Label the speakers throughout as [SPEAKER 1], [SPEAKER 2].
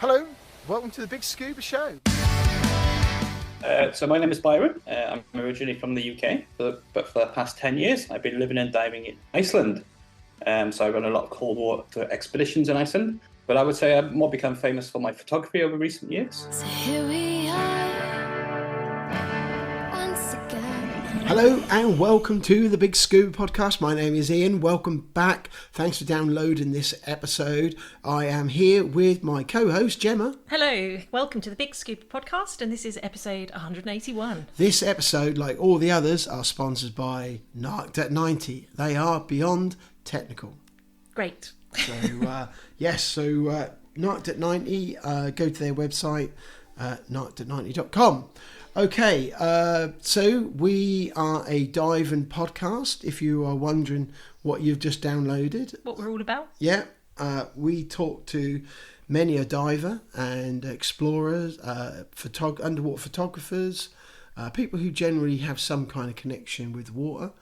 [SPEAKER 1] Hello, welcome to the Big Scuba Show.
[SPEAKER 2] So my name is Byron. I'm originally from the UK, but for the past 10 years, I've been living and diving in Iceland. So I run a lot of cold water expeditions in Iceland, but I would say I've more become famous for my photography over recent years.
[SPEAKER 3] So here we are, once again.
[SPEAKER 4] Hello and welcome to the Big Scuba Podcast. My name is Ian. Welcome back. Thanks for downloading this episode. I am here with my co-host Gemma.
[SPEAKER 5] Hello, welcome to the Big Scuba Podcast, and this is episode 181.
[SPEAKER 4] This episode, like all the others, are sponsored by Narked at 90. They are beyond technical.
[SPEAKER 5] Great.
[SPEAKER 4] So, Narked at 90, go to their website, narkedat90.com. Okay, so we are a diving podcast, if you are wondering what you've just downloaded.
[SPEAKER 5] What we're all about.
[SPEAKER 4] Yeah, we talk to many a diver and explorers, underwater photographers, people who generally have some kind of connection with water.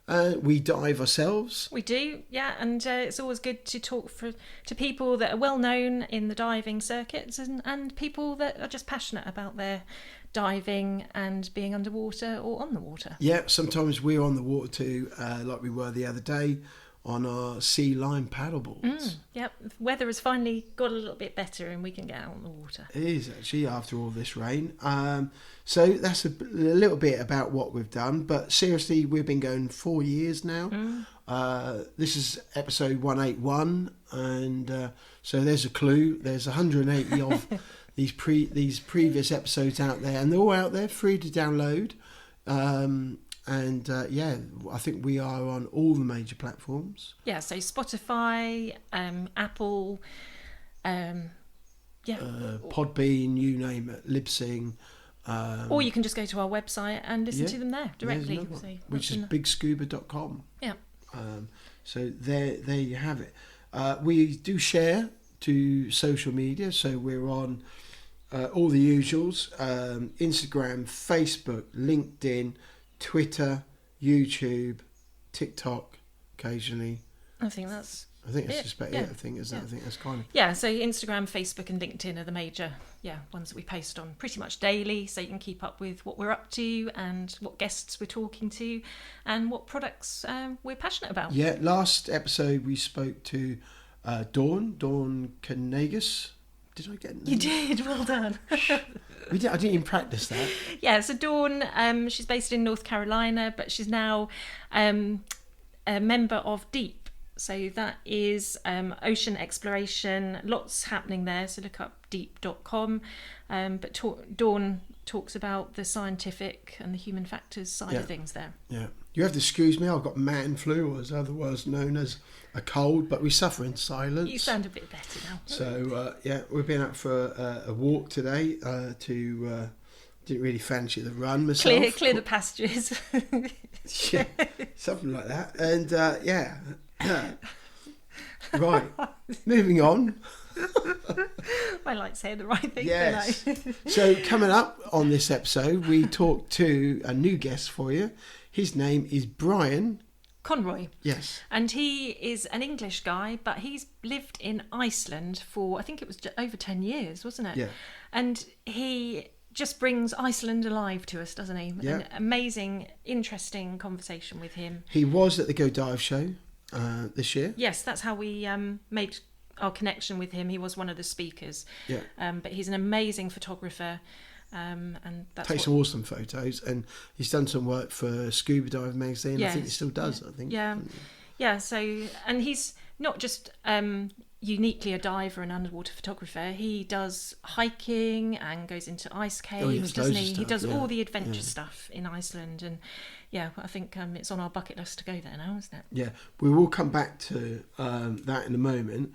[SPEAKER 4] We dive ourselves.
[SPEAKER 5] We do, yeah, and it's always good to talk to people that are well known in the diving circuits and people that are just passionate about their diving and being underwater or on the water.
[SPEAKER 4] Yeah, sometimes we're on the water too, like we were the other day on our sea line paddleboards.
[SPEAKER 5] Yep, the weather has finally got a little bit better and we can get out on the water.
[SPEAKER 4] It is actually, after all this rain. So that's a little bit about what we've done, but seriously, we've been going 4 years now. This is episode 181, and so there's a clue. There's 180 of these previous episodes out there, and they're all out there, free to download. I think we are on all the major platforms.
[SPEAKER 5] Yeah, so Spotify, Apple,
[SPEAKER 4] Podbean, you name it, Libsyn.
[SPEAKER 5] Or you can just go to our website and listen to them there directly.
[SPEAKER 4] Which is bigscuba.com.
[SPEAKER 5] Yeah.
[SPEAKER 4] So there you have it. We do share to social media, so we're on all the usuals, Instagram, Facebook, LinkedIn, Twitter, YouTube, TikTok occasionally.
[SPEAKER 5] I think that's
[SPEAKER 4] just about it. I think that's kind of...
[SPEAKER 5] Yeah, so Instagram, Facebook and LinkedIn are the major ones that we post on pretty much daily, so you can keep up with what we're up to and what guests we're talking to and what products we're passionate about.
[SPEAKER 4] Yeah, last episode we spoke to Dawn Kanagas. Did I get it?
[SPEAKER 5] You did, well done.
[SPEAKER 4] I didn't even practice that.
[SPEAKER 5] Yeah, so Dawn, she's based in North Carolina, but she's now a member of Deep. So that is ocean exploration, lots happening there, so look up deep.com. But Dawn talks about the scientific and the human factors side of things there. Yeah.
[SPEAKER 4] You have to excuse me, I've got man flu, or as otherwise known as a cold, but we suffer in silence.
[SPEAKER 5] You sound a bit better now.
[SPEAKER 4] So, we've been out for a walk today didn't really fancy the run myself.
[SPEAKER 5] Clear the pastures.
[SPEAKER 4] Yeah, something like that. And, right, moving on.
[SPEAKER 5] I like saying the right thing.
[SPEAKER 4] Yes. So coming up on this episode, we talk to a new guest for you. His name is Byron.
[SPEAKER 5] Conroy.
[SPEAKER 4] Yes.
[SPEAKER 5] And he is an English guy, but he's lived in Iceland for, I think it was over 10 years, wasn't it?
[SPEAKER 4] Yeah.
[SPEAKER 5] And he just brings Iceland alive to us, doesn't he?
[SPEAKER 4] Yeah.
[SPEAKER 5] An amazing, interesting conversation with him.
[SPEAKER 4] He was at the Go Dive show this year.
[SPEAKER 5] Yes, that's how we made our connection with him. He was one of the speakers.
[SPEAKER 4] Yeah.
[SPEAKER 5] But he's an amazing photographer. And that's
[SPEAKER 4] takes some awesome photos, and he's done some work for Scuba Dive magazine.
[SPEAKER 5] Yeah,
[SPEAKER 4] I think he still does.
[SPEAKER 5] Yeah.
[SPEAKER 4] I think.
[SPEAKER 5] Yeah. So, and he's not just uniquely a diver and underwater photographer. He does hiking and goes into ice caves, doesn't he? He does all the adventure stuff in Iceland, and I think it's on our bucket list to go there now, isn't it?
[SPEAKER 4] Yeah, we will come back to that in a moment.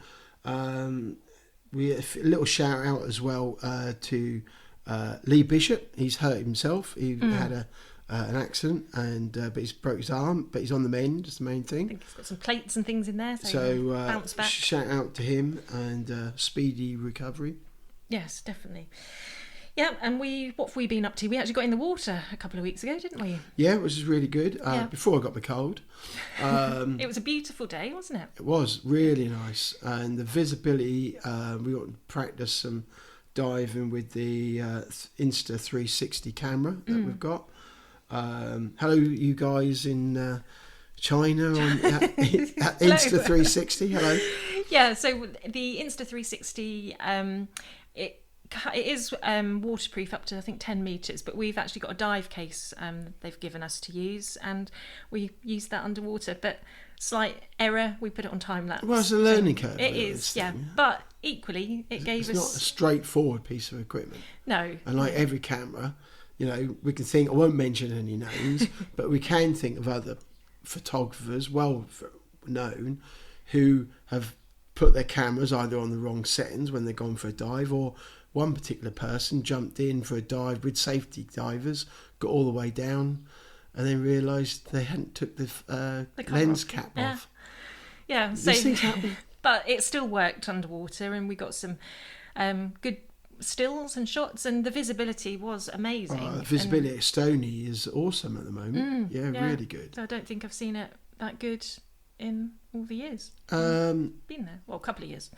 [SPEAKER 4] We a little shout out as well to Lee Bishop. He's hurt himself. He had an accident, and but he's broke his arm, but he's on the mend. That's the main thing.
[SPEAKER 5] I think he's got some plates and things in there,
[SPEAKER 4] so
[SPEAKER 5] bounce back.
[SPEAKER 4] Shout out to him and speedy recovery.
[SPEAKER 5] Yes, definitely. Yeah, and what have we been up to? We actually got in the water a couple of weeks ago, didn't we?
[SPEAKER 4] Yeah, which is really good.
[SPEAKER 5] Yeah.
[SPEAKER 4] Before I got the cold.
[SPEAKER 5] It was a beautiful day, wasn't it?
[SPEAKER 4] It was really nice, and the visibility. We got to practice some diving with the Insta 360 camera that we've got. Hello, you guys in China at Insta 360. Hello.
[SPEAKER 5] Yeah, so the Insta 360, it is waterproof up to I think 10 metres, but we've actually got a dive case they've given us to use, and we use that underwater. But slight error, we put it on time lapse.
[SPEAKER 4] Well, it's a learning curve.
[SPEAKER 5] It is, yeah. But equally, it gave us.
[SPEAKER 4] It's not a straightforward piece of equipment.
[SPEAKER 5] No.
[SPEAKER 4] And like every camera, we can think. I won't mention any names, but we can think of other photographers, well known, who have put their cameras either on the wrong settings when they've gone for a dive, or one particular person jumped in for a dive with safety divers, got all the way down, and then realised they hadn't took the lens cap off.
[SPEAKER 5] Yeah, so
[SPEAKER 4] These things happen.
[SPEAKER 5] But it still worked underwater, and we got some good stills and shots, and the visibility was amazing.
[SPEAKER 4] The visibility at Stony is awesome at the moment. Yeah, really good.
[SPEAKER 5] So I don't think I've seen it that good in all the years.
[SPEAKER 4] Um,
[SPEAKER 5] Been there, well, a couple of years.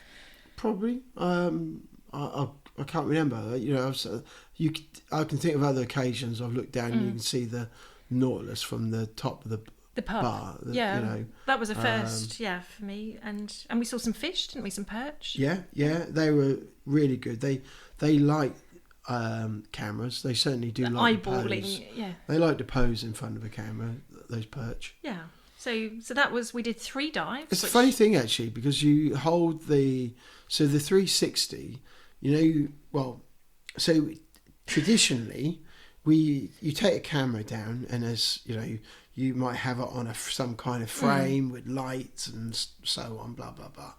[SPEAKER 4] Probably. I can't remember. I can think of other occasions I've looked down and you can see the Nautilus from the top of the
[SPEAKER 5] pub
[SPEAKER 4] bar.
[SPEAKER 5] That was a first, for me. And we saw some fish, didn't we? Some perch.
[SPEAKER 4] Yeah, they were really good. They like cameras. They certainly do like
[SPEAKER 5] eyeballing.
[SPEAKER 4] pose.
[SPEAKER 5] Yeah,
[SPEAKER 4] they like to pose in front of a camera. Those perch.
[SPEAKER 5] Yeah. So that was, we did 3 dives.
[SPEAKER 4] It's a funny thing actually, because you hold the 360. So traditionally you take a camera down, and as you might have it on some kind of frame with lights and so on, blah blah blah.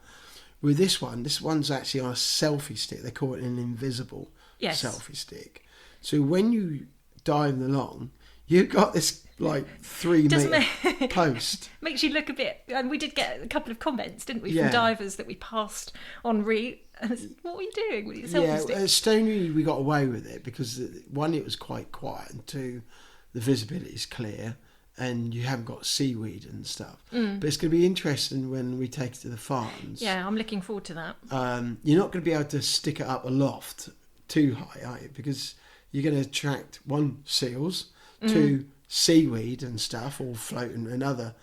[SPEAKER 4] With this one's actually on a selfie stick. They call it an invisible selfie stick. So when you dive along, you've got this like 3 metre post.
[SPEAKER 5] Makes you look a bit, and we did get a couple of comments, didn't we, from divers that we passed en route. What were you doing with your selfie stick?
[SPEAKER 4] At Stony we got away with it because one, it was quite quiet, and 2, the visibility is clear and you haven't got seaweed and stuff. But it's going to be interesting when we take it to the farms.
[SPEAKER 5] Yeah, I'm looking forward to that.
[SPEAKER 4] You're not going to be able to stick it up aloft too high, are you? Because you're going to attract 1, seals, 2, seaweed and stuff all floating, and other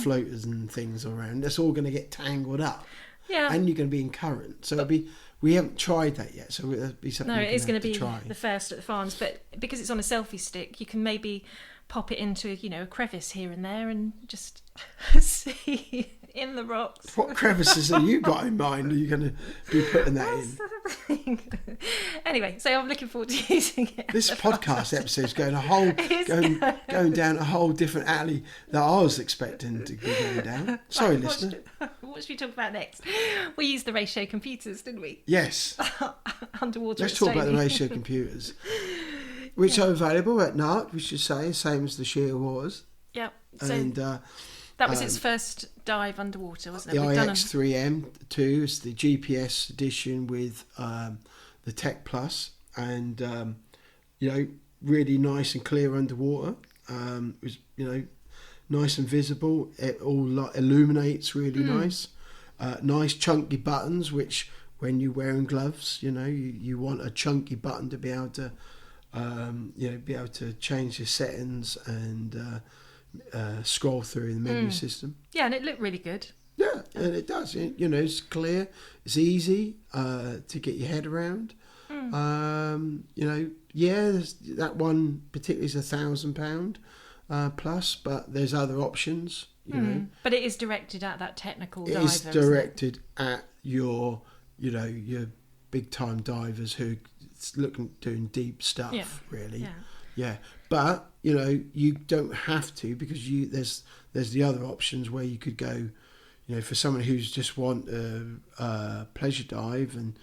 [SPEAKER 4] floaters and things around. That's all going to get tangled up.
[SPEAKER 5] Yeah.
[SPEAKER 4] And you're going to be in current. So we haven't tried that yet, so it'll be something. No,
[SPEAKER 5] it is going to be
[SPEAKER 4] try.
[SPEAKER 5] The first at the farms, but because it's on a selfie stick, you can maybe pop it into a crevice here and there and just see in the rocks.
[SPEAKER 4] What crevices have you got in mind? Are you going to be putting that in?
[SPEAKER 5] Anyway, so I'm looking forward to using it.
[SPEAKER 4] This podcast episode is going down a whole different alley that I was expecting to be going down. Sorry, listener.
[SPEAKER 5] What should we talk about next? We used the ratio computers, didn't we?
[SPEAKER 4] Yes.
[SPEAKER 5] Underwater.
[SPEAKER 4] Let's talk about the ratio computers, which are available at NARC, we should say, same as the Sheer was.
[SPEAKER 5] Yeah.
[SPEAKER 4] So, and
[SPEAKER 5] that was its first dive underwater, wasn't it?
[SPEAKER 4] The IX3M2 is the GPS edition with the Tech Plus, and really nice and clear underwater. It was nice and visible. It all illuminates really nice. Nice chunky buttons, which when you're wearing gloves, you want a chunky button to be able to be able to change your settings and scroll through the menu system.
[SPEAKER 5] Yeah, and it looked really good.
[SPEAKER 4] Yeah, and it does. It's clear. It's easy to get your head around. That one particularly is £1,000 plus, but there's other options.
[SPEAKER 5] But it is directed at that technical diver.
[SPEAKER 4] It is directed at your big time divers who doing deep stuff. Really. Yeah. But you don't have to, because there's the other options where you could go. For someone who's just want a pleasure dive, and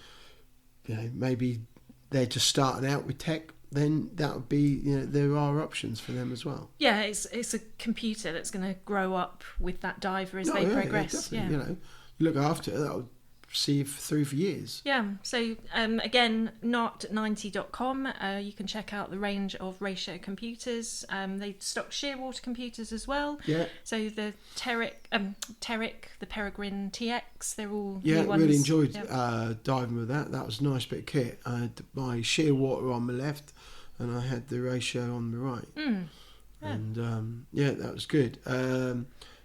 [SPEAKER 4] maybe they're just starting out with tech, then that would be there are options for them as well.
[SPEAKER 5] Yeah, it's a computer that's going to grow up with that diver as they progress.
[SPEAKER 4] Definitely. You look after it, that'll see you through for years.
[SPEAKER 5] Yeah, so again, not90.com. You can check out the range of ratio computers. They stock shearwater computers as well.
[SPEAKER 4] Yeah.
[SPEAKER 5] So the Terric, the Peregrine TX, they're all
[SPEAKER 4] Yeah,
[SPEAKER 5] new ones.
[SPEAKER 4] really enjoyed diving with that. That was a nice bit of kit. I had my shearwater on my left, and I had the ratio on the right.
[SPEAKER 5] Yeah.
[SPEAKER 4] And that was good.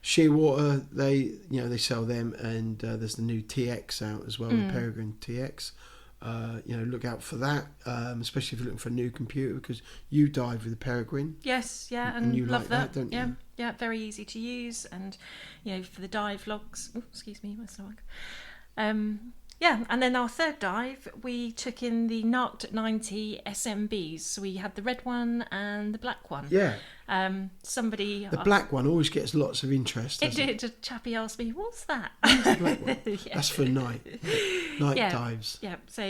[SPEAKER 4] Shearwater, they sell them, and there's the new TX out as well, the Peregrine TX. Look out for that, especially if you're looking for a new computer, because you dive with the Peregrine.
[SPEAKER 5] Yes, and
[SPEAKER 4] you
[SPEAKER 5] love
[SPEAKER 4] like
[SPEAKER 5] that,
[SPEAKER 4] don't you?
[SPEAKER 5] Yeah, very easy to use, and for the dive logs. Oh, excuse me, my stomach. And then our third dive, we took in the Narked 90 SMBs. So we had the red one and the black one.
[SPEAKER 4] Yeah.
[SPEAKER 5] The
[SPEAKER 4] black one always gets lots of interest.
[SPEAKER 5] It did. A chappie asked me, "What's that?"
[SPEAKER 4] The black one.
[SPEAKER 5] Yeah.
[SPEAKER 4] That's for night dives.
[SPEAKER 5] Yeah. So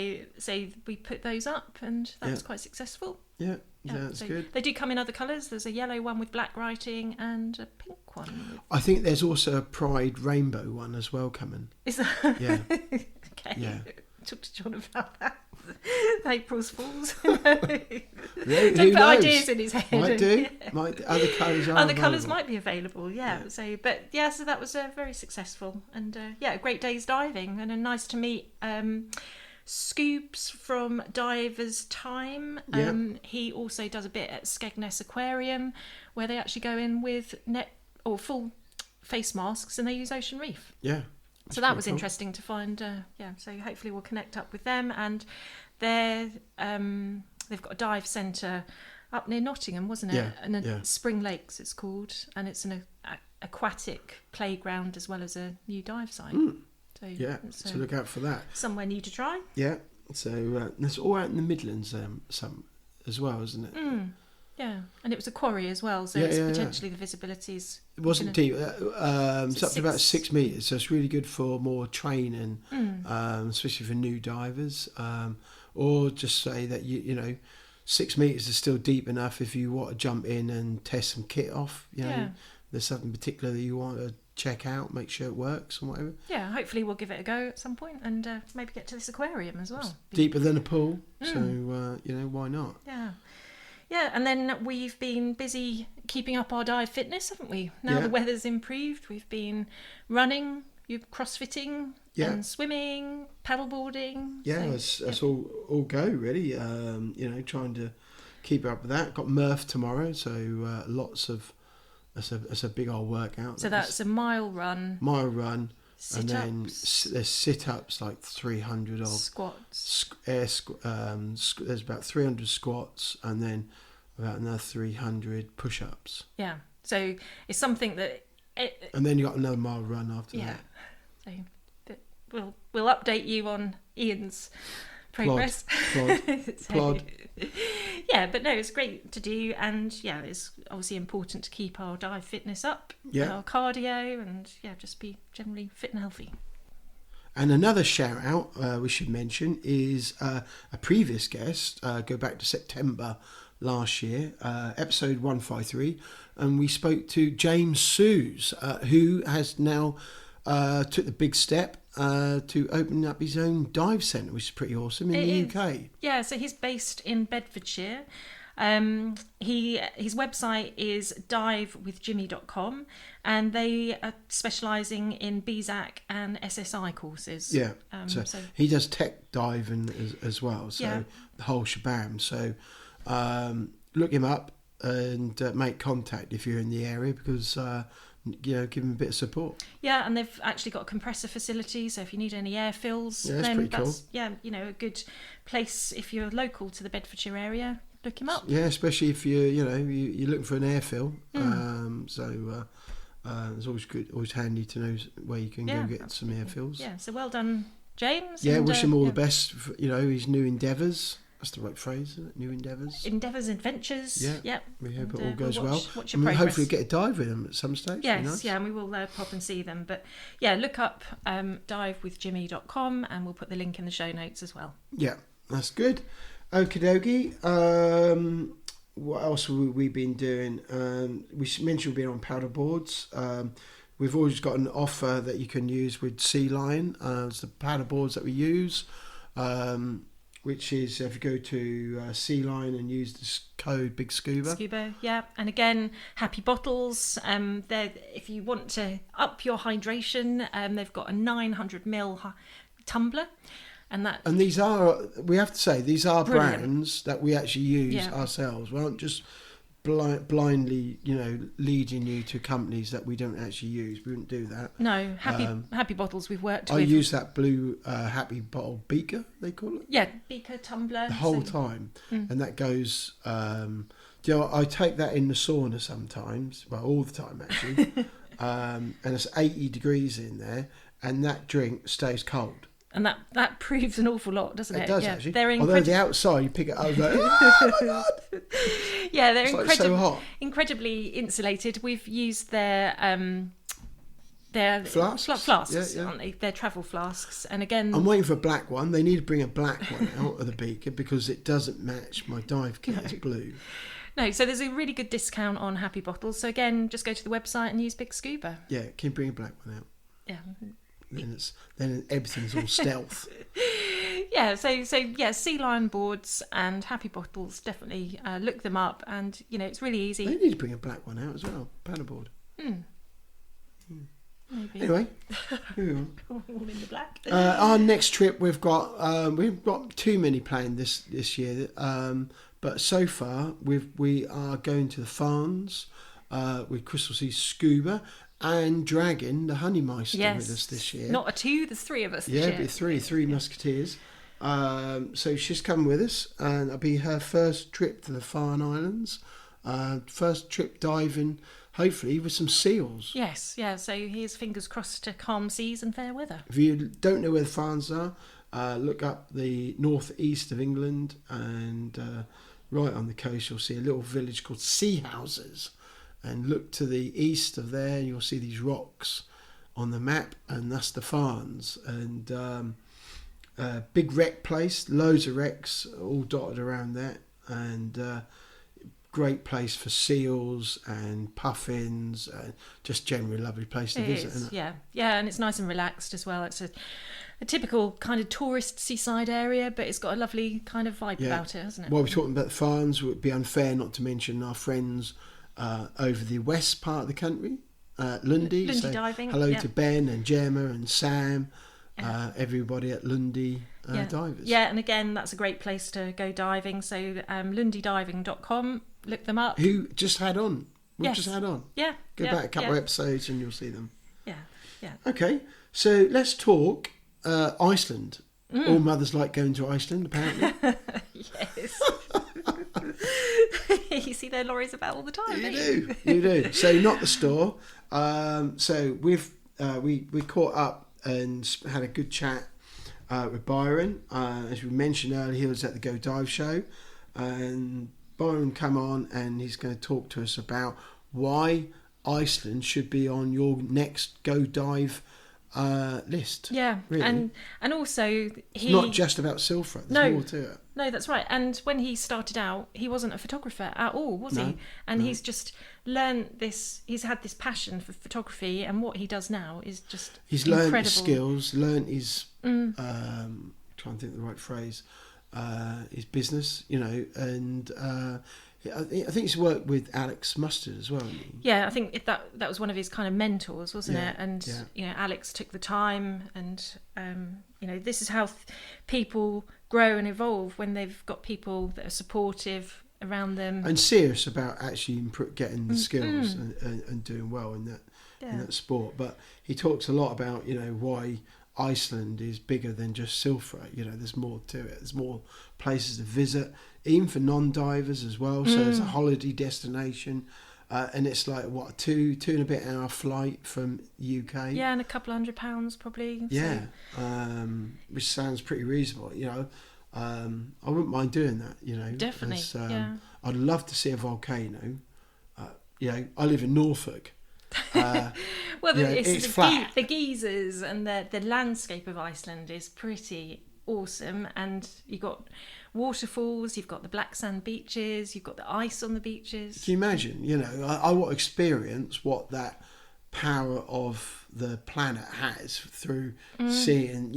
[SPEAKER 5] we put those up, and that was quite successful.
[SPEAKER 4] Yeah, that's
[SPEAKER 5] so
[SPEAKER 4] good.
[SPEAKER 5] They do come in other colours. There's a yellow one with black writing and a pink one.
[SPEAKER 4] I think there's also a Pride rainbow one as well coming.
[SPEAKER 5] Is that?
[SPEAKER 4] Yeah.
[SPEAKER 5] Okay.
[SPEAKER 4] Yeah.
[SPEAKER 5] Talk to John about that. April's Fools.
[SPEAKER 4] Who
[SPEAKER 5] Don't put
[SPEAKER 4] knows?
[SPEAKER 5] ideas in his head.
[SPEAKER 4] Might do. Might other colours are
[SPEAKER 5] Other colours
[SPEAKER 4] available.
[SPEAKER 5] might be available. Yeah. So that was very successful, and a great day's diving, and nice to meet Scoobs from Divers Time. He also does a bit at Skegness Aquarium, where they actually go in with net or full face masks, and they use Ocean Reef.
[SPEAKER 4] Yeah.
[SPEAKER 5] So that was interesting to find. So hopefully we'll connect up with them, and they've got a dive centre up near Nottingham, wasn't it?
[SPEAKER 4] Yeah,
[SPEAKER 5] And Spring Lakes it's called, and it's an aquatic playground as well as a new dive site. So
[SPEAKER 4] look out for that.
[SPEAKER 5] Somewhere new to try.
[SPEAKER 4] Yeah. So it's all out in the Midlands, some as well, isn't it?
[SPEAKER 5] Yeah, and it was a quarry as well, so potentially the visibility's...
[SPEAKER 4] It wasn't deep. It's up to about 6 metres, so it's really good for more training, especially for new divers. Or just say that, 6 metres is still deep enough if you want to jump in and test some kit off. There's something particular that you want to check out, make sure it works and whatever.
[SPEAKER 5] Yeah, hopefully we'll give it a go at some point, and maybe get to this aquarium as well.
[SPEAKER 4] It's deeper than a pool, so, why not?
[SPEAKER 5] Yeah. Yeah, and then we've been busy keeping up our dive fitness, haven't we? Now the weather's improved, we've been running, crossfitting, and swimming, paddleboarding.
[SPEAKER 4] Yeah, that's all go really. Trying to keep up with that. Got Murph tomorrow, so lots of that's a big old workout.
[SPEAKER 5] So that's a mile run. Sit-ups.
[SPEAKER 4] And then there's sit-ups like 300 of
[SPEAKER 5] squats.
[SPEAKER 4] There's about 300 squats, and then about another 300 push-ups.
[SPEAKER 5] Yeah, so it's something that.
[SPEAKER 4] And then you got another mile run after that.
[SPEAKER 5] So we'll update you on Ian's progress.
[SPEAKER 4] Plod.
[SPEAKER 5] Yeah, but no, it's great to do, and it's obviously important to keep our dive fitness up, and our cardio, and just be generally fit and healthy.
[SPEAKER 4] And another shout out we should mention is a previous guest. Go back to September last year, episode 153, and we spoke to James Sues, who has now took the big step to open up his own dive centre, which is pretty awesome in the UK.
[SPEAKER 5] Yeah, so he's based in Bedfordshire. His website is divewithjimmy.com, and they are specialising in BZAC and SSI courses.
[SPEAKER 4] Yeah, so he does tech diving as well, so the whole shabam. So look him up and make contact if you're in the area, because give him a bit of support. Yeah,
[SPEAKER 5] and they've actually got a compressor facility, so if you need any air fills,
[SPEAKER 4] that's
[SPEAKER 5] then
[SPEAKER 4] cool.
[SPEAKER 5] A good place if you're local to the Bedfordshire area. Look him up.
[SPEAKER 4] Yeah, especially if you're looking for an air fill. It's always handy to know where you can go get some air fills.
[SPEAKER 5] Yeah, so well done, James.
[SPEAKER 4] Yeah, wish him all the best for, his new endeavours. That's the right phrase, isn't it? New endeavours.
[SPEAKER 5] Adventures.
[SPEAKER 4] Yeah.
[SPEAKER 5] Yep.
[SPEAKER 4] We hope it all goes well.
[SPEAKER 5] Watch your progress.
[SPEAKER 4] Hopefully get a dive with them at some stage.
[SPEAKER 5] Yes,
[SPEAKER 4] nice.
[SPEAKER 5] and we will pop and see them. But look up divewithjimmy.com, and we'll put the link in the show notes as well.
[SPEAKER 4] Yeah, that's good. Okie dokie. What else have we been doing? We mentioned we've been on paddle boards. we've always got an offer that you can use with Sea Lion. It's the paddle boards that we use, which is if you go to Sea Lion and use this code Big Scuba.
[SPEAKER 5] Scuba, yeah. And again, Happy Bottles. If you want to up your hydration, they've got a 900ml tumbler. And
[SPEAKER 4] these are, we have to say, these are
[SPEAKER 5] brilliant
[SPEAKER 4] brands that we actually use ourselves. We aren't just blindly, leading you to companies that we don't actually use. We wouldn't do that.
[SPEAKER 5] No, Happy Bottles we've worked
[SPEAKER 4] I
[SPEAKER 5] with.
[SPEAKER 4] use that blue Happy Bottle beaker, they call it.
[SPEAKER 5] Yeah, beaker, tumbler.
[SPEAKER 4] The whole time. And that goes, I take that in the sauna sometimes, well, all the time actually. And it's 80 degrees in there, and that drink stays cold.
[SPEAKER 5] And that proves an awful lot, doesn't it?
[SPEAKER 4] It does, actually.
[SPEAKER 5] They're
[SPEAKER 4] Although the outside, you pick it up, I was like, oh my God!
[SPEAKER 5] Yeah, they're
[SPEAKER 4] so hot.
[SPEAKER 5] incredibly insulated. We've used their flasks, aren't they? Their travel flasks. And again,
[SPEAKER 4] I'm waiting for a black one. They need to bring a black one out of the beaker because it doesn't match my dive kit. It's blue.
[SPEAKER 5] No, so there's a really good discount on Happy Bottles. So again, just go to the website and use Big Scuba.
[SPEAKER 4] Yeah, can you bring a black one out?
[SPEAKER 5] Yeah.
[SPEAKER 4] Then everything's all stealth.
[SPEAKER 5] Yeah, so Sea Lion boards and Happy Bottles, definitely look them up, and it's really easy.
[SPEAKER 4] They need to bring a black one out as well, paddleboard.
[SPEAKER 5] Maybe.
[SPEAKER 4] Anyway,
[SPEAKER 5] all in the black.
[SPEAKER 4] Our next trip we've got too many planned this year, but so far we are going to the Farns with Crystal Sea Scuba. And dragging the Honeymeister with us this year.
[SPEAKER 5] Not a two, there's three of us this year.
[SPEAKER 4] Yeah, three musketeers. So she's coming with us, and it'll be her first trip to the Farne Islands. First trip diving, hopefully, with some seals.
[SPEAKER 5] Yes, yeah, so here's fingers crossed to calm seas and fair weather.
[SPEAKER 4] If you don't know where the Farnes are, look up the northeast of England, and right on the coast you'll see a little village called Sea Houses. And look to the east of there, and you'll see these rocks on the map, and that's the Farnes. And big wreck place, loads of wrecks all dotted around that, and great place for seals and puffins, and just generally a lovely place to visit. Isn't it?
[SPEAKER 5] Yeah, and it's nice and relaxed as well. It's a typical kind of tourist seaside area, but it's got a lovely kind of vibe about it, hasn't it?
[SPEAKER 4] While we're talking about the Farnes, it would be unfair not to mention our friends over the west part of the country, Lundy.
[SPEAKER 5] Lundy diving.
[SPEAKER 4] Hello to Ben and Gemma and Sam, everybody at Lundy Divers.
[SPEAKER 5] Yeah, and again, that's a great place to go diving. So lundydiving.com, look them up.
[SPEAKER 4] Who just had on. We've just had on.
[SPEAKER 5] Yeah.
[SPEAKER 4] Go back a couple of episodes and you'll see them.
[SPEAKER 5] Yeah.
[SPEAKER 4] Okay, so let's talk Iceland. All mothers like going to Iceland, apparently.
[SPEAKER 5] Yes. You see their lorries about all the time.
[SPEAKER 4] You do. So not the store. So we caught up and had a good chat with Byron. As we mentioned earlier, he was at the Go Dive show, and Byron come on and he's going to talk to us about why Iceland should be on your next Go Dive list.
[SPEAKER 5] Yeah,
[SPEAKER 4] really.
[SPEAKER 5] and also
[SPEAKER 4] it's not just about silver. There's more to it.
[SPEAKER 5] No, that's right. And when he started out, he wasn't a photographer at all, was he? And he's just learned this. He's had this passion for photography, and what he does now is just
[SPEAKER 4] he's
[SPEAKER 5] incredible.
[SPEAKER 4] learned his skills, learned his trying to think of the right phrase, his business, and I think he's worked with Alex Mustard as well.
[SPEAKER 5] Yeah, I think that was one of his kind of mentors, wasn't it? And Alex took the time, and this is how people grow and evolve, when they've got people that are supportive around them
[SPEAKER 4] and serious about actually getting the skills and doing well in that sport. But he talks a lot about why Iceland is bigger than just Silfra. There's more to it. There's more places to visit, even for non-divers as well. So it's a holiday destination, and it's like what, two and a bit hour flight from UK.
[SPEAKER 5] Yeah, and a couple £100 probably.
[SPEAKER 4] Yeah, which sounds pretty reasonable. I wouldn't mind doing that.
[SPEAKER 5] Definitely.
[SPEAKER 4] I'd love to see a volcano. I live in Norfolk.
[SPEAKER 5] Well,
[SPEAKER 4] it's flat.
[SPEAKER 5] The geysers and the landscape of Iceland is pretty awesome, and you've got waterfalls, you've got the black sand beaches, you've got the ice on the beaches.
[SPEAKER 4] Can you imagine? I want to experience what that power of the planet has through seeing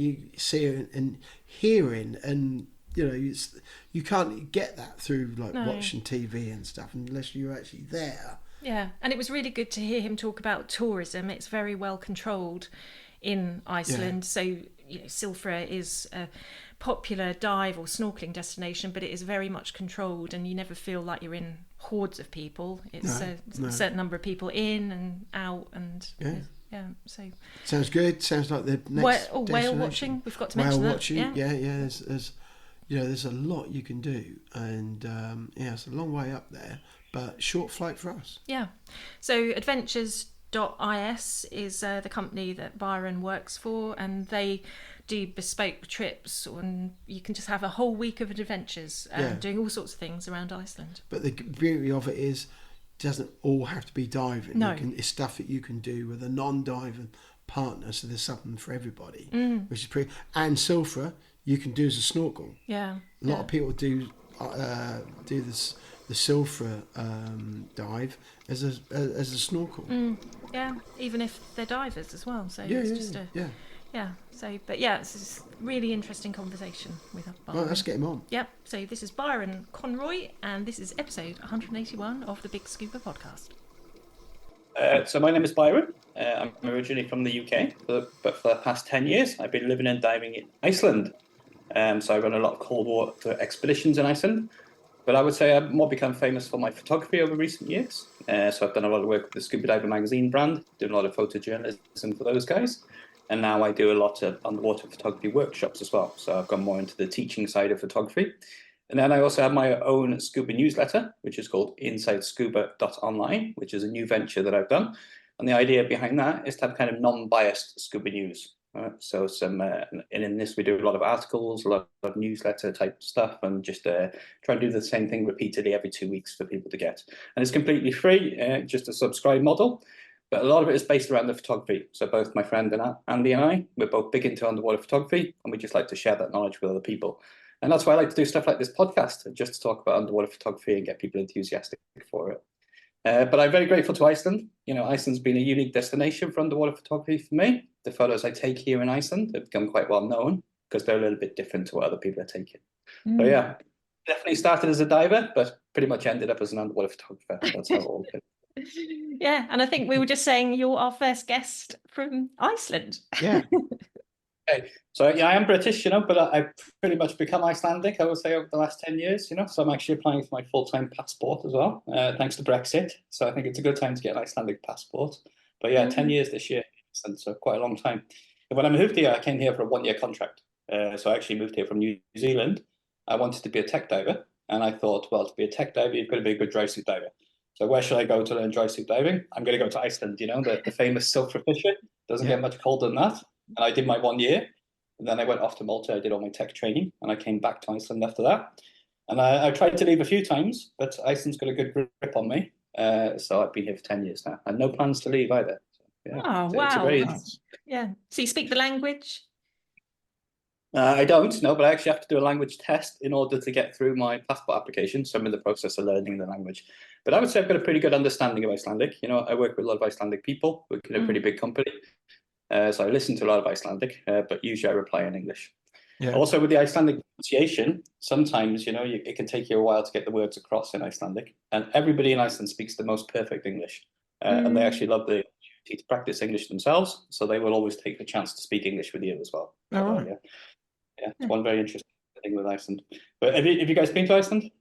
[SPEAKER 4] and hearing, and you can't get that through watching TV and stuff unless you're actually there.
[SPEAKER 5] Yeah, and it was really good to hear him talk about tourism. It's very well controlled in Iceland. So Silfra is a popular dive or snorkeling destination, but it is very much controlled, and you never feel like you're in hordes of people. It's a certain number of people in and out, and so
[SPEAKER 4] sounds good. Sounds like the next
[SPEAKER 5] whale watching. We've got to mention that.
[SPEAKER 4] Whale watching, yeah. There's a lot you can do, and it's a long way up there, but short flight for us. Yeah.
[SPEAKER 5] So Adventures.is is the company that Byron works for, and they do bespoke trips, and you can just have a whole week of adventures doing all sorts of things around Iceland.
[SPEAKER 4] But the beauty of it is, it doesn't all have to be diving.
[SPEAKER 5] No.
[SPEAKER 4] It's stuff that you can do with a non-diving partner, so there's something for everybody, which is pretty. And Silfra, you can do as a snorkel.
[SPEAKER 5] Yeah.
[SPEAKER 4] A lot of people do this. The Silfra dive as a snorkel.
[SPEAKER 5] Yeah, even if they're divers as well. So it's a really interesting conversation with Byron.
[SPEAKER 4] Well, let's get him on.
[SPEAKER 5] Yep. So this is Byron Conroy, and this is episode 181 of the Big Scuba podcast.
[SPEAKER 2] So my name is Byron. I'm originally from the UK, but for the past 10 years, I've been living and diving in Iceland. So I run a lot of cold water expeditions in Iceland. But I would say I've more become famous for my photography over recent years. So I've done a lot of work with the Scuba Diver magazine brand, doing a lot of photojournalism for those guys. And now I do a lot of underwater photography workshops as well. So I've gone more into the teaching side of photography. And then I also have my own scuba newsletter, which is called InsideScuba.online, which is a new venture that I've done. And the idea behind that is to have kind of non-biased scuba news. So and in this we do a lot of articles, a lot of newsletter type stuff, and just try and do the same thing repeatedly every 2 weeks for people to get. And it's completely free, just a subscribe model. But a lot of it is based around the photography. So both my friend Andy and I, we're both big into underwater photography, and we just like to share that knowledge with other people. And that's why I like to do stuff like this podcast, just to talk about underwater photography and get people enthusiastic for it. But I'm very grateful to Iceland. Iceland's been a unique destination for underwater photography for me. The photos I take here in Iceland have become quite well known because they're a little bit different to what other people are taking. So yeah, definitely started as a diver, but pretty much ended up as an underwater photographer. That's how it all came.
[SPEAKER 5] Yeah, and I think we were just saying you're our first guest from Iceland.
[SPEAKER 4] Yeah.
[SPEAKER 2] Okay. So I am British, but I've pretty much become Icelandic, I would say, over the last 10 years, So I'm actually applying for my full-time passport as well, thanks to Brexit. So I think it's a good time to get an Icelandic passport. But 10 years this year, so quite a long time. And when I moved here, I came here for a 1-year contract. So I actually moved here from New Zealand. I wanted to be a tech diver, and I thought, well, to be a tech diver, you've got to be a good dry suit diver. So where should I go to learn dry suit diving? I'm going to go to Iceland, the famous Silfra Fisher. Doesn't get much colder than that. And I did my 1 year. And then I went off to Malta. I did all my tech training, and I came back to Iceland after that. And I tried to leave a few times, but Iceland's got a good grip on me. So I've been here for 10 years now, and no plans to leave either. So,
[SPEAKER 5] wow. Yeah. So you speak the language?
[SPEAKER 2] I don't, no, but I actually have to do a language test in order to get through my passport application. So I'm in the process of learning the language. But I would say I've got a pretty good understanding of Icelandic. I work with a lot of Icelandic people, work in a pretty big company. So I listen to a lot of Icelandic, but usually I reply in English. Yeah. Also, with the Icelandic pronunciation, sometimes, it can take you a while to get the words across in Icelandic. And everybody in Iceland speaks the most perfect English. And they actually love the opportunity to practice English themselves. So they will always take the chance to speak English with you as well.
[SPEAKER 4] Oh, right.
[SPEAKER 2] It's one very interesting thing with Iceland. But have you guys been to Iceland?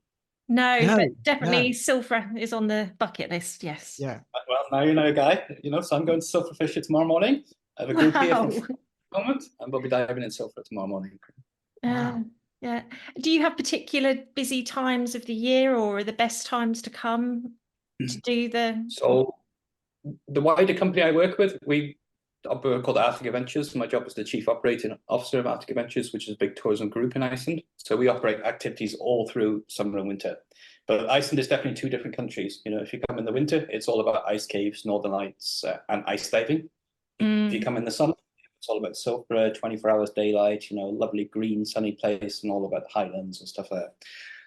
[SPEAKER 5] No, but definitely Silfra is on the bucket list, yes.
[SPEAKER 4] Yeah.
[SPEAKER 2] Well, now you know a guy, so I'm going to Silfra Fisher tomorrow morning. I have a group here from the moment, and we'll be diving in Silfra tomorrow morning.
[SPEAKER 5] Yeah. Do you have particular busy times of the year, or are the best times to come to do the...
[SPEAKER 2] So the wider company I work with, we're called Arctic Adventures. My job is the Chief Operating Officer of Arctic Adventures, which is a big tourism group in Iceland. So we operate activities all through summer and winter. But Iceland is definitely two different countries. If you come in the winter, it's all about ice caves, northern lights, and ice diving. If you come in the summer, it's all about Silfra, 24 hours daylight, lovely green, sunny place, and all about the highlands and stuff like that.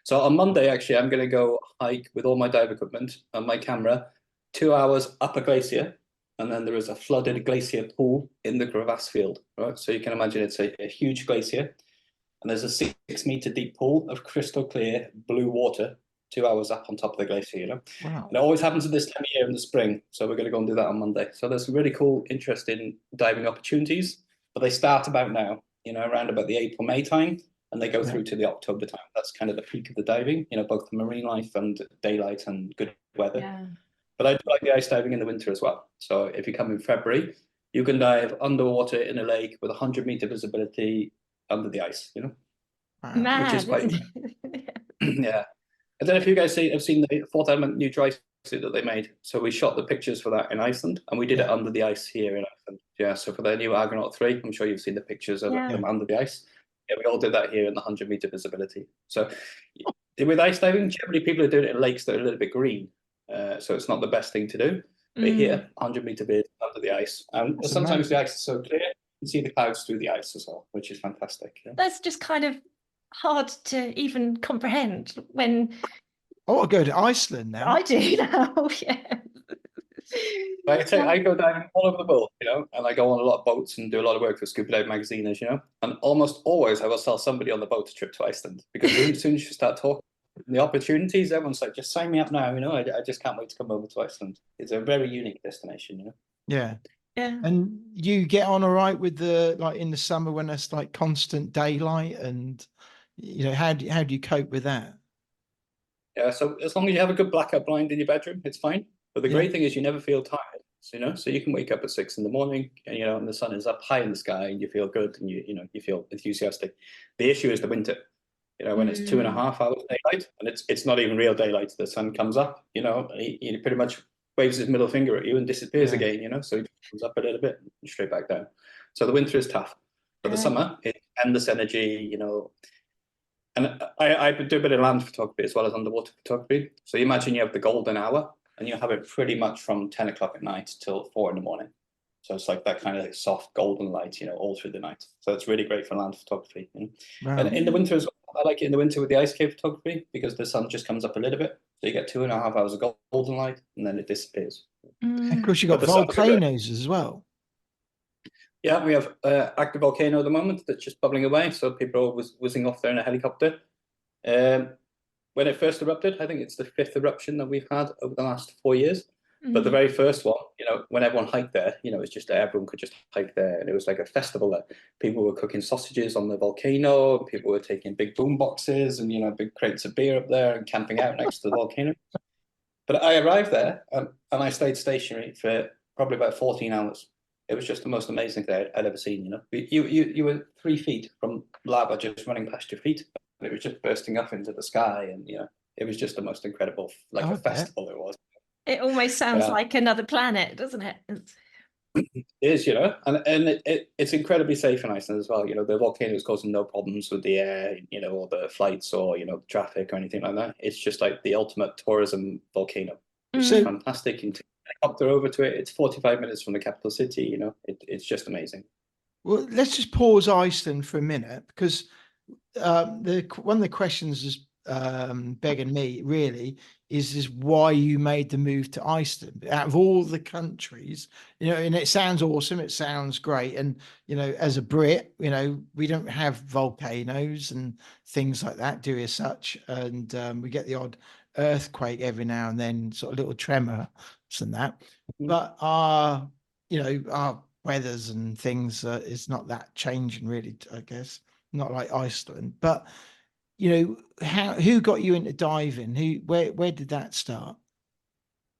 [SPEAKER 2] So on Monday, actually, I'm going to go hike with all my dive equipment and my camera, 2 hours up a glacier, and then there is a flooded glacier pool in the crevasse field, right? So you can imagine it's a huge glacier, and there's a 6 meter deep pool of crystal clear blue water 2 hours up on top of the glacier, you know?
[SPEAKER 6] Wow.
[SPEAKER 2] And it always happens at this time of year in the spring, so we're going to go and do that on Monday. So there's some really cool, interesting diving opportunities, but they start about now, you know, around about the April, May time, and they go through to the October time. That's kind of the peak of the diving, you know, both the marine life and daylight and good weather.
[SPEAKER 5] Yeah.
[SPEAKER 2] But I do like the ice diving in the winter as well. So if you come in February, you can dive underwater in a lake with 100-meter visibility under the ice, you know?
[SPEAKER 6] Wow.
[SPEAKER 5] Mad,
[SPEAKER 2] Which is quite-
[SPEAKER 5] isn't it?
[SPEAKER 2] Yeah. I don't know if you guys have seen the Fourth Element new dry suit that they made. So we shot the pictures for that in Iceland, and we did it under the ice here in Iceland. Yeah, so for their new Argonaut 3, I'm sure you've seen the pictures of them under the ice. Yeah, we all did that here in the 100-meter visibility. So with ice diving, generally people are doing it in lakes that are a little bit green. So it's not the best thing to do. But here, 100-meter vid under the ice. And
[SPEAKER 6] That's
[SPEAKER 2] sometimes
[SPEAKER 6] amazing.
[SPEAKER 2] the ice is so clear, you can see the clouds through the ice as well, which is fantastic. Yeah.
[SPEAKER 5] That's just kind of hard to even comprehend when
[SPEAKER 6] I want to go to Iceland now.
[SPEAKER 5] I do now. Yeah.
[SPEAKER 2] I go diving all over the world, you know, and I go on a lot of boats and do a lot of work for Scuba Dive magazine, as you know. And almost always I will sell somebody on the boat a trip to Iceland, because as soon as you start talking the opportunities, everyone's like, just sign me up now, you know. I just can't wait to come over to Iceland. It's a very unique destination, you know.
[SPEAKER 6] Yeah.
[SPEAKER 5] Yeah.
[SPEAKER 6] And you get on all right with the, like in the summer when it's like constant daylight, and you know, how do you cope with that?
[SPEAKER 2] Yeah, so as long as you have a good blackout blind in your bedroom, it's fine. But the great thing is you never feel tired, you know. So you can wake up at 6 in the morning, and you know, and the sun is up high in the sky, and you feel good, and you feel enthusiastic. The issue is the winter, you know, when it's 2.5 hours daylight, and it's not even real daylight. The sun comes up, you know, he pretty much waves his middle finger at you and disappears again, you know. So he comes up a little bit and straight back down. So the winter is tough, but the summer, it's endless energy, you know. And I do a bit of land photography as well as underwater photography. So you imagine you have the golden hour, and you have it pretty much from 10 o'clock at night till 4 in the morning. So it's like that kind of soft golden light, you know, all through the night. So it's really great for land photography. You know?
[SPEAKER 6] Wow.
[SPEAKER 2] And in the winter as well, I like it in the winter with the ice cave photography, because the sun just comes up a little bit. So you get 2.5 hours of golden light, and then it disappears.
[SPEAKER 6] And of course, you got
[SPEAKER 2] But the sun's good.
[SPEAKER 6] volcanoes as well.
[SPEAKER 2] Yeah, we have active volcano at the moment that's just bubbling away. So people are always whizzing off there in a helicopter. When it first erupted, I think it's the 5th eruption that we've had over the last 4 years. But the very first one, you know, when everyone hiked there, you know, it's just everyone could just hike there, and it was like a festival there. People were cooking sausages on the volcano. People were taking big boom boxes and, you know, big crates of beer up there and camping out next to the volcano. But I arrived there and I stayed stationary for probably about 14 hours. It was just the most amazing thing I'd ever seen. You know, you were 3 feet from lava just running past your feet, and it was just bursting up into the sky, and you know, it was just the most incredible, like a festival it was.
[SPEAKER 5] It almost sounds like another planet, doesn't it?
[SPEAKER 2] It is, you know, and it's incredibly safe in Iceland as well. You know, the volcano is causing no problems with the air, you know, or the flights or, you know, traffic or anything like that. It's just like the ultimate tourism volcano. It's fantastic. You can take a helicopter over to it. It's 45 minutes from the capital city, you know. It's just amazing.
[SPEAKER 6] Well, let's just pause Iceland for a minute, because one of the questions is begging me really is why you made the move to Iceland out of all the countries, you know. And it sounds awesome, it sounds great, and you know, as a Brit, you know, we don't have volcanoes and things like that, do we, as such? And we get the odd earthquake every now and then, sort of little tremor and that, but our, you know, our weathers and things is not that changing really, I guess, not like Iceland. But you know, who got you into diving? Where did that start?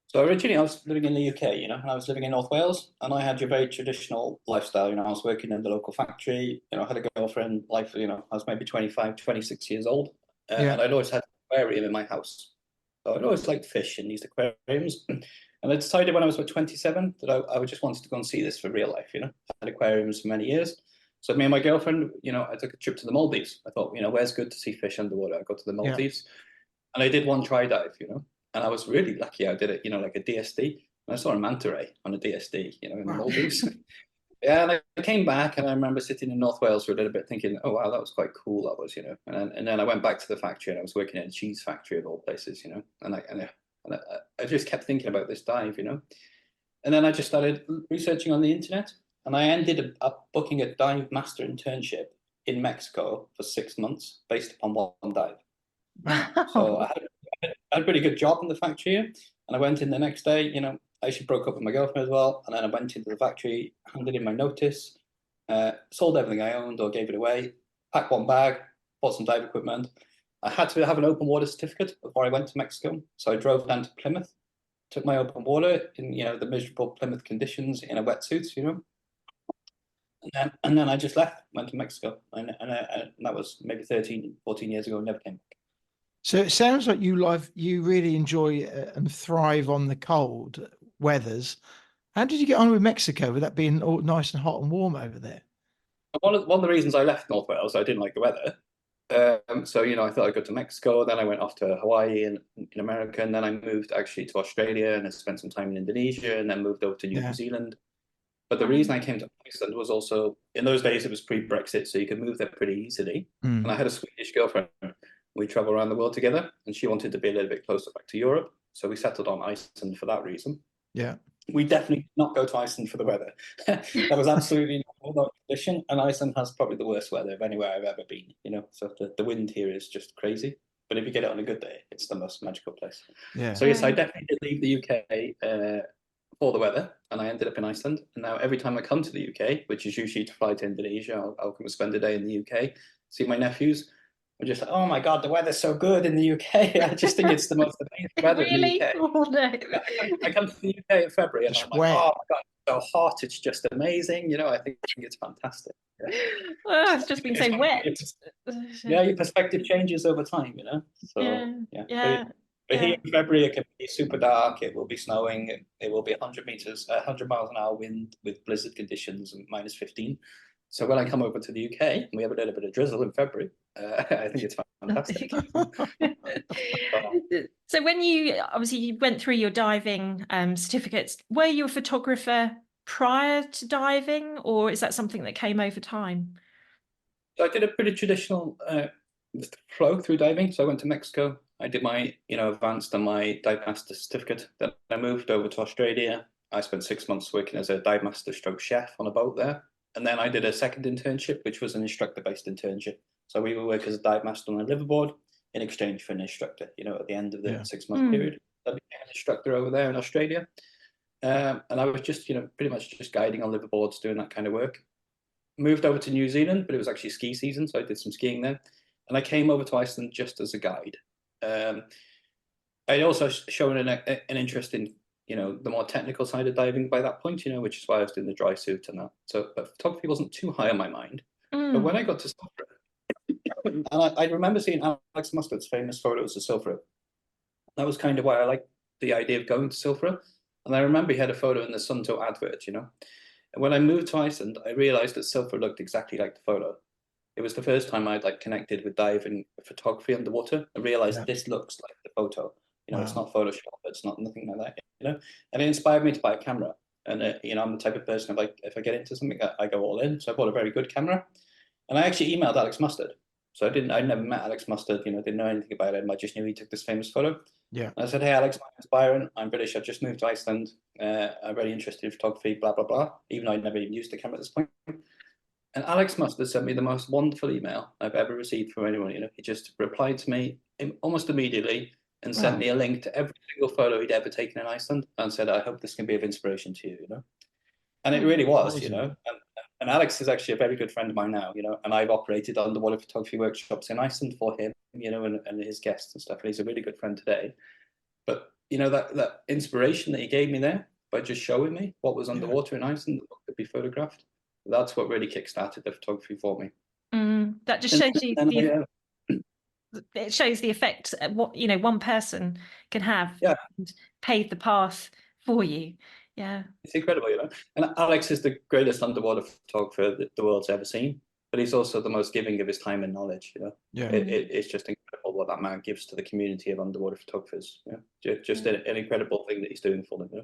[SPEAKER 2] So originally I was living in the UK, you know, and I was living in North Wales, and I had your very traditional lifestyle. You know, I was working in the local factory, you know, I had a girlfriend, life, you know, I was maybe 25, 26 years old, and I'd always had an aquarium in my house. So I'd always liked fish in these aquariums. And I decided when I was about 27 that I just wanted to go and see this for real life, you know. I had aquariums for many years. So me and my girlfriend, you know, I took a trip to the Maldives. I thought, you know, where's good to see fish underwater? I go to the Maldives. And I did one try dive, you know, and I was really lucky. I did it, you know, like a DSD. And I saw a manta ray on a DSD, you know, in the Maldives. Yeah, and I came back, and I remember sitting in North Wales for a little bit thinking, oh, wow, that was quite cool, that was, you know. And then I went back to the factory, and I was working in a cheese factory of all places, you know. And I just kept thinking about this dive, you know. And then I just started researching on the internet, and I ended up booking a dive master internship in Mexico for 6 months based upon one dive. So I had a pretty good job in the factory, and I went in the next day. I actually broke up with my girlfriend as well, and then I went into the factory, handed in my notice, sold everything I owned or gave it away, packed one bag, bought some dive equipment. I had to have an open water certificate before I went to Mexico, so I drove down to Plymouth, took my open water in the miserable Plymouth conditions in a wetsuit, and then I just left, went to Mexico, and that was maybe 13, 14 years ago. Never came back.
[SPEAKER 6] So it sounds like you really enjoy and thrive on the cold weathers. How did you get on with Mexico, with that being all nice and hot and warm over there?
[SPEAKER 2] One of the reasons I left North Wales, I didn't like the weather. So I thought I'd go to Mexico. Then I went off to Hawaii in America, and then I moved actually to Australia, and I spent some time in Indonesia, and then moved over to New Zealand. But the reason I came to Iceland was also, in those days it was pre-Brexit, so you could move there pretty easily. And I had a Swedish girlfriend. We travel around the world together, and she wanted to be a little bit closer back to Europe, so we settled on Iceland for that reason.
[SPEAKER 6] Yeah.
[SPEAKER 2] We definitely did not go to Iceland for the weather. That was absolutely no condition, and Iceland has probably the worst weather of anywhere I've ever been. So the wind here is just crazy. But if you get it on a good day, it's the most magical place.
[SPEAKER 6] Yeah.
[SPEAKER 2] So yes, I definitely did leave the UK for the weather, and I ended up in Iceland. And now every time I come to the UK, which is usually to fly to Indonesia, I'll come and spend a day in the UK, see my nephews. I'm just like, oh my God, the weather's so good in the UK. I just think it's the most amazing weather in the UK.
[SPEAKER 5] Oh, no.
[SPEAKER 2] I come to the UK in February, and
[SPEAKER 6] It's
[SPEAKER 2] I'm like,
[SPEAKER 6] wet.
[SPEAKER 2] oh my God, it's so hot. It's just amazing. I think it's fantastic.
[SPEAKER 5] Oh, it's just been so wet.
[SPEAKER 2] Yeah, your perspective changes over time, So,
[SPEAKER 5] Yeah.
[SPEAKER 2] But here in February, it can be super dark. It will be snowing. It will be 100 miles an hour wind with blizzard conditions and minus 15. So when I come over to the UK and we have a little bit of drizzle in February, I think it's fantastic.
[SPEAKER 5] So when you went through your diving certificates, were you a photographer prior to diving, or is that something that came over time?
[SPEAKER 2] So I did a pretty traditional flow through diving. So I went to Mexico. I did my advanced and my dive master certificate. Then I moved over to Australia. I spent 6 months working as a dive master stroke chef on a boat there. And then I did a second internship, which was an instructor-based internship. So we would work as a dive master on a liveaboard in exchange for an instructor, at the end of the 6-month period. I became an instructor over there in Australia. And I was just, pretty much just guiding on liveaboards, doing that kind of work. Moved over to New Zealand, but it was actually ski season, so I did some skiing there. And I came over to Iceland just as a guide. I'd also shown an interest in the more technical side of diving by that point, which is why I was doing the dry suit and that. So, but photography wasn't too high on my mind. But when I got to Sulfur, and I remember seeing Alex Mustard's famous photos of Sulfur. That was kind of why I liked the idea of going to Sulfur. And I remember he had a photo in the Sunto advert, And when I moved to Iceland, I realized that Sulfur looked exactly like the photo. It was the first time I'd connected with diving photography underwater and realized this looks like the photo. It's not Photoshop. It's not nothing like that. And it inspired me to buy a camera. And I'm the type of person if I get into something, I go all in. So I bought a very good camera, and I actually emailed Alex Mustard. So I never met Alex Mustard. Didn't know anything about him. I just knew he took this famous photo.
[SPEAKER 6] Yeah.
[SPEAKER 2] And I said, hey Alex, my name's Byron. I'm British. I just moved to Iceland. I'm very interested in photography. Blah blah blah. Even though I'd never even used the camera at this point. And Alex Mustard sent me the most wonderful email I've ever received from anyone. He just replied to me almost immediately and sent me a link to every single photo he'd ever taken in Iceland and said, I hope this can be of inspiration to you, And it really was, And Alex is actually a very good friend of mine now, and I've operated underwater photography workshops in Iceland for him, and his guests and stuff. And he's a really good friend today. But, that inspiration that he gave me there by just showing me what was underwater in Iceland that could be photographed, that's what really kickstarted the photography for me.
[SPEAKER 5] That just shows you it shows the effect what one person can have and pave the path for you. Yeah, it's
[SPEAKER 2] incredible, And Alex is the greatest underwater photographer that the world's ever seen, but he's also the most giving of his time and knowledge. It's just incredible what that man gives to the community of underwater photographers. Just an incredible thing that he's doing for them. So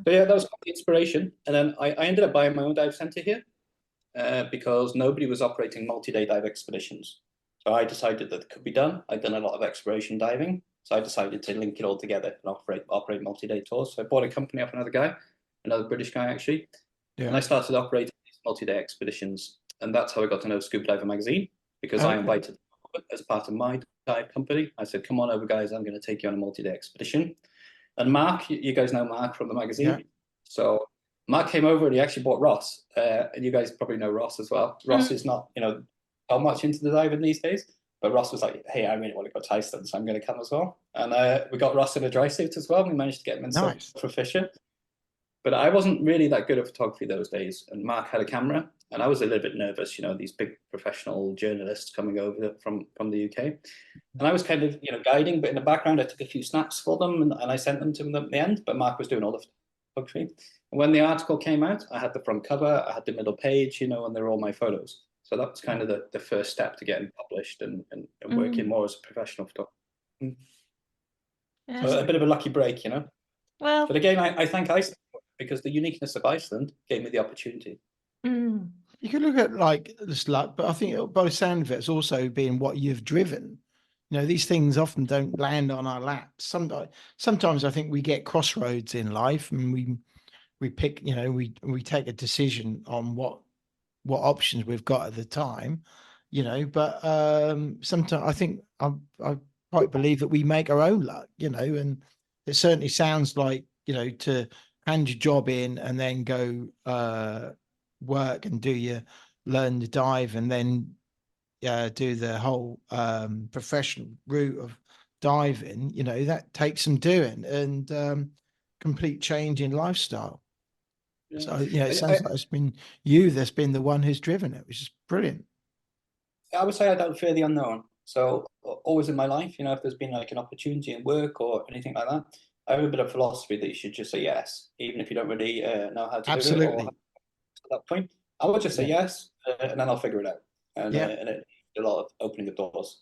[SPEAKER 2] that was the inspiration, and then I ended up buying my own dive center here. Because nobody was operating multi-day dive expeditions. So I decided that it could be done. I'd done a lot of exploration diving. So I decided to link it all together and operate multi-day tours. So I bought a company off another guy, another British guy actually.
[SPEAKER 6] Yeah.
[SPEAKER 2] And I started operating these multi-day expeditions. And that's how I got to know Scuba Diver magazine, because I invited them as part of my dive company. I said, come on over, guys, I'm going to take you on a multi-day expedition. And Mark, you guys know Mark from the magazine.
[SPEAKER 6] Yeah.
[SPEAKER 2] So Mark came over and he actually bought Ross. And you guys probably know Ross as well. Ross is not, so much into the diving these days. But Ross was like, hey, I really want to go to Iceland, so I'm going to come as well. And we got Ross in a dry suit as well. We managed to get him in proficient. But I wasn't really that good at photography those days. And Mark had a camera. And I was a little bit nervous, these big professional journalists coming over from the UK. And I was kind of, guiding, but in the background, I took a few snaps for them and I sent them to them at the end. But Mark was doing all the photography. And when the article came out, I had the front cover, I had the middle page, and they're all my photos. So that was kind of the first step to getting published and working more as a professional photographer.
[SPEAKER 5] Yeah.
[SPEAKER 2] So a bit of a lucky break,
[SPEAKER 5] Well,
[SPEAKER 2] But again, I thank Iceland because the uniqueness of Iceland gave me the opportunity.
[SPEAKER 6] You can look at like this luck, but I think by the sound of it, it's also been what you've driven. These things often don't land on our laps. Sometimes I think we get crossroads in life, and we pick, we take a decision on what options we've got at the time, But sometimes I think I quite believe that we make our own luck, and it certainly sounds like to hand your job in and then go work and learn to dive and then do the whole professional route of diving, that takes some doing and complete change in lifestyle.
[SPEAKER 2] Yeah.
[SPEAKER 6] So it sounds like it's been you that's been the one who's driven it, which is brilliant.
[SPEAKER 2] I would say I don't fear the unknown. So always in my life, if there's been like an opportunity in work or anything like that, I have a bit of philosophy that you should just say yes, even if you don't really know how to do it. Or at that point, I would just say yes, and then I'll figure it out. And it's a lot of opening the doors,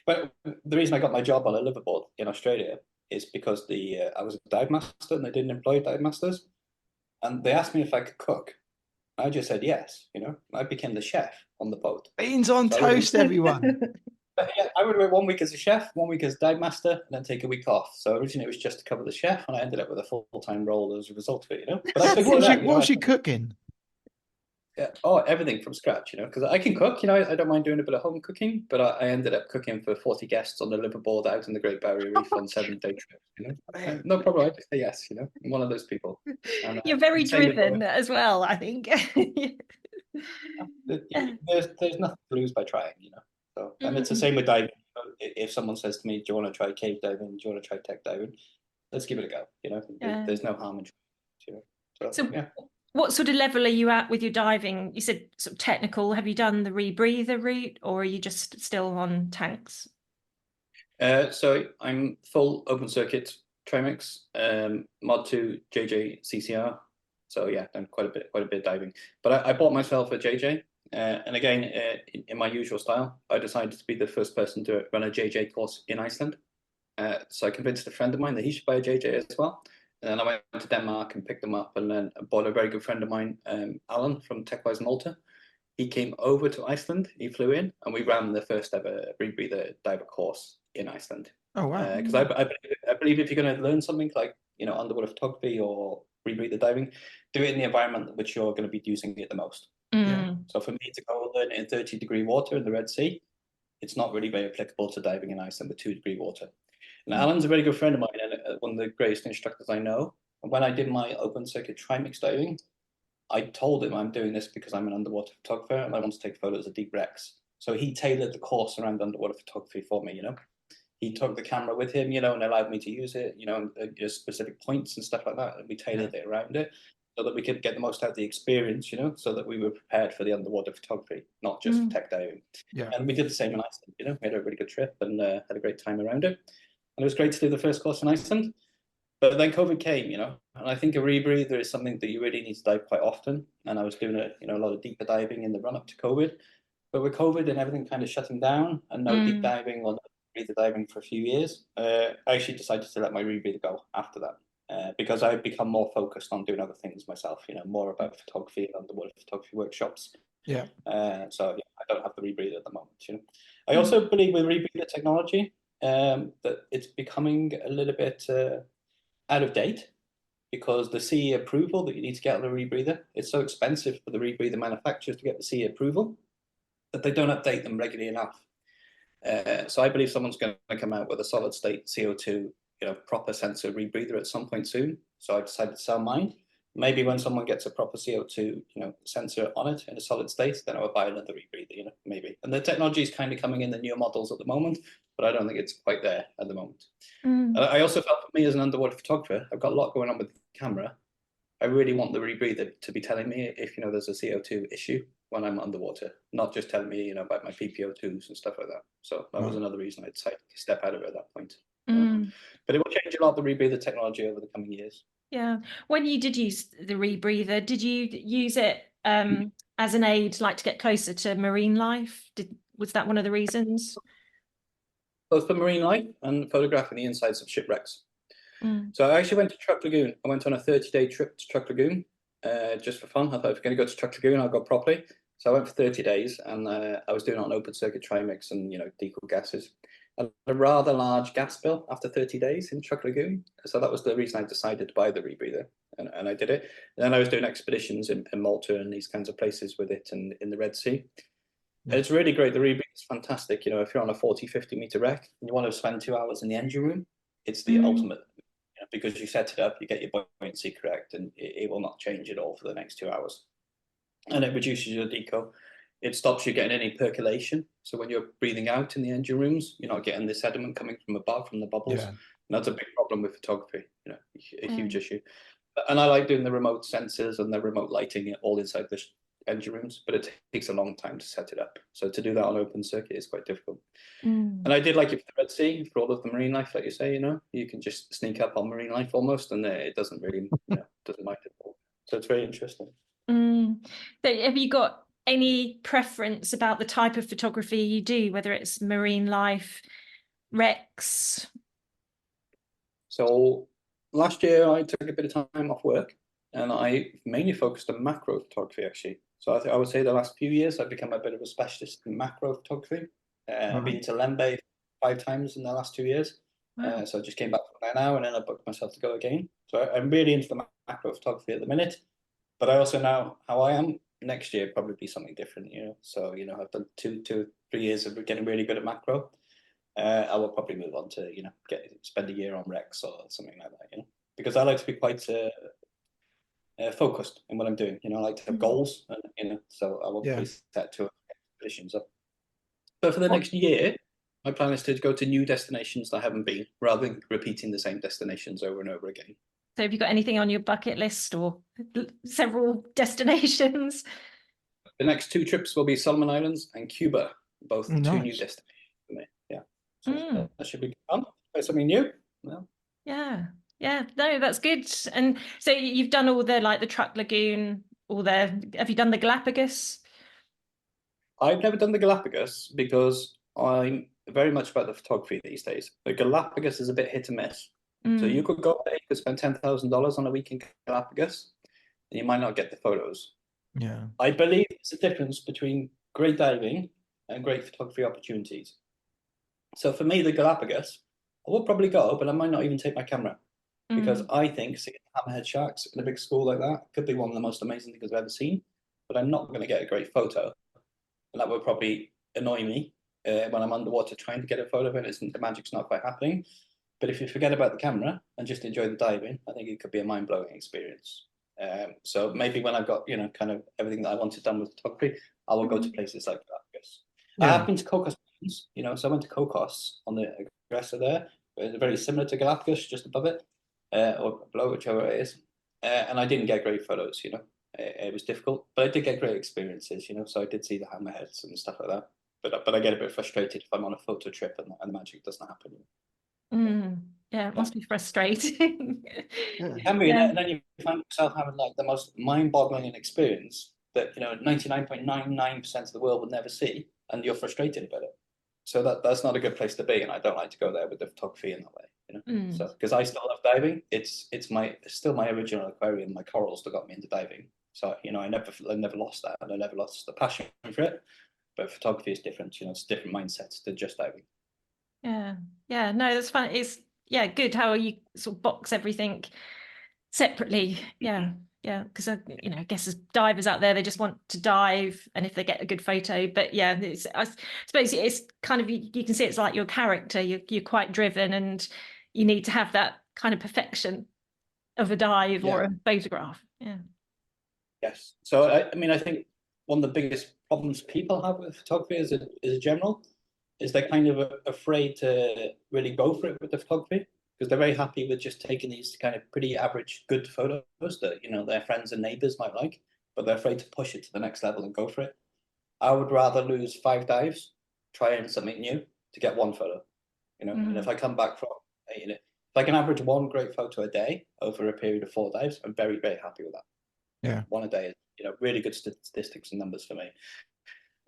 [SPEAKER 2] But the reason I got my job on a liveaboard in Australia is because I was a dive master and they didn't employ dive masters. And they asked me if I could cook. I just said yes, I became the chef on the boat.
[SPEAKER 6] Beans on toast, everyone.
[SPEAKER 2] Yeah, I would work 1 week as a chef, 1 week as dive master, and then take a week off. So originally it was just to cover the chef, and I ended up with a full-time role as a result of it, But I
[SPEAKER 6] what was you cooking?
[SPEAKER 2] Yeah, everything from scratch, because I can cook, I don't mind doing a bit of home cooking, but I ended up cooking for 40 guests on the liveaboard out in the Great Barrier Reef on 7-day trips, No problem, I just say yes, I'm one of those people. And,
[SPEAKER 5] you're very driven as well, I think.
[SPEAKER 2] There's nothing to lose by trying, So, and it's the same with diving. If someone says to me, "Do you want to try cave diving? Do you want to try tech diving?" Let's give it a go. There's no harm in trying. So yeah.
[SPEAKER 5] What sort of level are you at with your diving? You said sort of technical. Have you done the rebreather route, or are you just still on tanks?
[SPEAKER 2] So I'm full open circuit trimix, mod 2 JJ CCR. So yeah, done quite a bit of diving. But I bought myself a JJ. And again, in my usual style, I decided to be the first person to run a JJ course in Iceland. So I convinced a friend of mine that he should buy a JJ as well. And then I went to Denmark and picked them up, and then I bought a very good friend of mine, Alan from TechWise Malta. He came over to Iceland, he flew in, and we ran the first ever rebreather diver course in Iceland.
[SPEAKER 6] Oh, wow.
[SPEAKER 2] Because I believe if you're going to learn something like, underwater photography or rebreather diving, do it in the environment in which you're going to be using it the most.
[SPEAKER 6] Yeah.
[SPEAKER 2] So for me to go learn in 30-degree water in the Red Sea, it's not really very applicable to diving in Iceland with 2-degree water. And Alan's a very good friend of mine and one of the greatest instructors I know. And when I did my open circuit trimix diving, I told him I'm doing this because I'm an underwater photographer and I want to take photos of deep wrecks. So he tailored the course around underwater photography for me, He took the camera with him, and allowed me to use it, specific points and stuff like that. And we tailored it around it so that we could get the most out of the experience, so that we were prepared for the underwater photography, not just for tech diving.
[SPEAKER 6] Yeah.
[SPEAKER 2] And we did the same in Iceland, we had a really good trip and had a great time around it. And it was great to do the first course in Iceland. But then COVID came, and I think a rebreather is something that you really need to dive quite often. And I was doing a lot of deeper diving in the run up to COVID. But with COVID and everything kind of shutting down and no deep diving or no rebreather diving for a few years, I actually decided to let my rebreather go after that. Because I've become more focused on doing other things myself, more about photography and underwater photography workshops.
[SPEAKER 6] Yeah.
[SPEAKER 2] So yeah, I don't have the rebreather at the moment. I also believe with rebreather technology that it's becoming a little bit out of date. because the CE approval that you need to get on a rebreather, it's so expensive for the rebreather manufacturers to get the CE approval that they don't update them regularly enough. So I believe someone's going to come out with a solid state CO2, proper sensor rebreather at some point soon. So I decided to sell mine. Maybe when someone gets a proper CO2, sensor on it in a solid state, then I would buy another rebreather, maybe. And the technology is kind of coming in the newer models at the moment, but I don't think it's quite there at the moment. I also felt for me as an underwater photographer, I've got a lot going on with the camera. I really want the rebreather to be telling me if, there's a CO2 issue when I'm underwater, not just telling me, about my PPO2s and stuff like that. So that was another reason I decided to step out of it at that point. But it will change a lot, the rebreather technology, over the coming years.
[SPEAKER 5] Yeah. When you did use the rebreather, did you use it as an aid, like to get closer to marine life? Was that one of the reasons?
[SPEAKER 2] Both for marine life and photographing the insides of shipwrecks. So I actually went to Truck Lagoon. I went on a 30-day trip to Truck Lagoon just for fun. I thought if I'm going to go to Truck Lagoon, I'll go properly. So I went for 30 days and I was doing it on open circuit trimix and, decool gases. I had a rather large gas bill after 30 days in Truck Lagoon. So that was the reason I decided to buy the rebreather, and I did it. And then I was doing expeditions in Malta and these kinds of places with it, and in the Red Sea. And it's really great. The rebreather is fantastic. If you're on a 40, 50 meter wreck and you want to spend 2 hours in the engine room, it's the ultimate, because you set it up, you get your buoyancy correct, and it will not change at all for the next 2 hours. And it reduces your deco. It stops you getting any percolation. So when you're breathing out in the engine rooms, you're not getting the sediment coming from above, from the bubbles. And that's a big problem with photography, a huge issue. And I like doing the remote sensors and the remote lighting all inside the engine rooms, but it takes a long time to set it up. So to do that on open circuit is quite difficult. And I did like it for the Red Sea, for all of the marine life, like you say, you can just sneak up on marine life almost, and it doesn't really, doesn't mind it all. So it's very interesting.
[SPEAKER 5] So have you got any preference about the type of photography you do, whether it's marine life, wrecks?
[SPEAKER 2] So last year I took a bit of time off work and I mainly focused on macro photography, actually. So I would say the last few years I've become a bit of a specialist in macro photography. I've been to Lembe 5 times in the last 2 years. So I just came back from there now, and then I booked myself to go again. So I'm really into the macro photography at the minute, but I also know how I am. Next year probably be something different, So I've done 2 3 years of getting really good at macro. I will probably move on to spend a year on Rex or something like that, because I like to be quite focused in what I'm doing. I like to have goals, so I will be set to expeditions up. But for the next year, my plan is to go to new destinations that I haven't been, rather than repeating the same destinations over and over again.
[SPEAKER 5] So have you got anything on your bucket list, or several destinations?
[SPEAKER 2] The next 2 trips will be Solomon Islands and Cuba, both 2 new destinations for me. Yeah, so that should be fun. Try something new.
[SPEAKER 5] Yeah, no, that's good. And so you've done all the Truck Lagoon, have you done the Galapagos?
[SPEAKER 2] I've never done the Galapagos because I'm very much about the photography these days. The Galapagos is a bit hit and miss. So you could go there, you could spend $10,000 on a week in Galapagos, and you might not get the photos.
[SPEAKER 6] Yeah.
[SPEAKER 2] I believe there's a difference between great diving and great photography opportunities. So for me, the Galapagos, I will probably go, but I might not even take my camera, because I think seeing hammerhead sharks in a big school like that could be one of the most amazing things I've ever seen, but I'm not going to get a great photo. And that would probably annoy me when I'm underwater trying to get a photo of it. The magic's not quite happening. But if you forget about the camera and just enjoy the diving, I think it could be a mind-blowing experience. So maybe when I've got, kind of everything that I wanted done with photography, I will go to places like Galapagos. I have been to Cocos, so I went to Cocos on the aggressor there. It's very similar to Galapagos, just above it, or below, whichever it is. And I didn't get great photos, It was difficult, but I did get great experiences, So I did see the hammerheads and stuff like that. But I get a bit frustrated if I'm on a photo trip and the magic doesn't happen.
[SPEAKER 5] Yeah, it must be frustrating.
[SPEAKER 2] It can be, and then you find yourself having the most mind-boggling experience that 99.99% of the world would never see, and you're frustrated about it. So that's not a good place to be, and I don't like to go there with the photography in that way. So because I still love diving, it's still my original aquarium, my corals that got me into diving. So I never lost that, and I never lost the passion for it. But photography is different. It's different mindsets to just diving.
[SPEAKER 5] Yeah, no, that's fun. It's good how you sort of box everything separately. Yeah. Yeah, because I guess as divers out there, they just want to dive, and if they get a good photo. But yeah, I suppose it's kind of, you can see it's like your character. You're quite driven, and you need to have that kind of perfection of a dive or a photograph. Yeah.
[SPEAKER 2] Yes. So I mean, I think one of the biggest problems people have with photography as a general is they're kind of afraid to really go for it with the photography, because they're very happy with just taking these kind of pretty average good photos that their friends and neighbors might like, but they're afraid to push it to the next level and go for it. I would rather lose 5 dives trying something new to get 1 photo, and if I come back from if I can average 1 great photo a day over a period of 4 dives, I'm very, very happy with that.
[SPEAKER 6] Yeah.
[SPEAKER 2] 1 a day is really good statistics and numbers for me.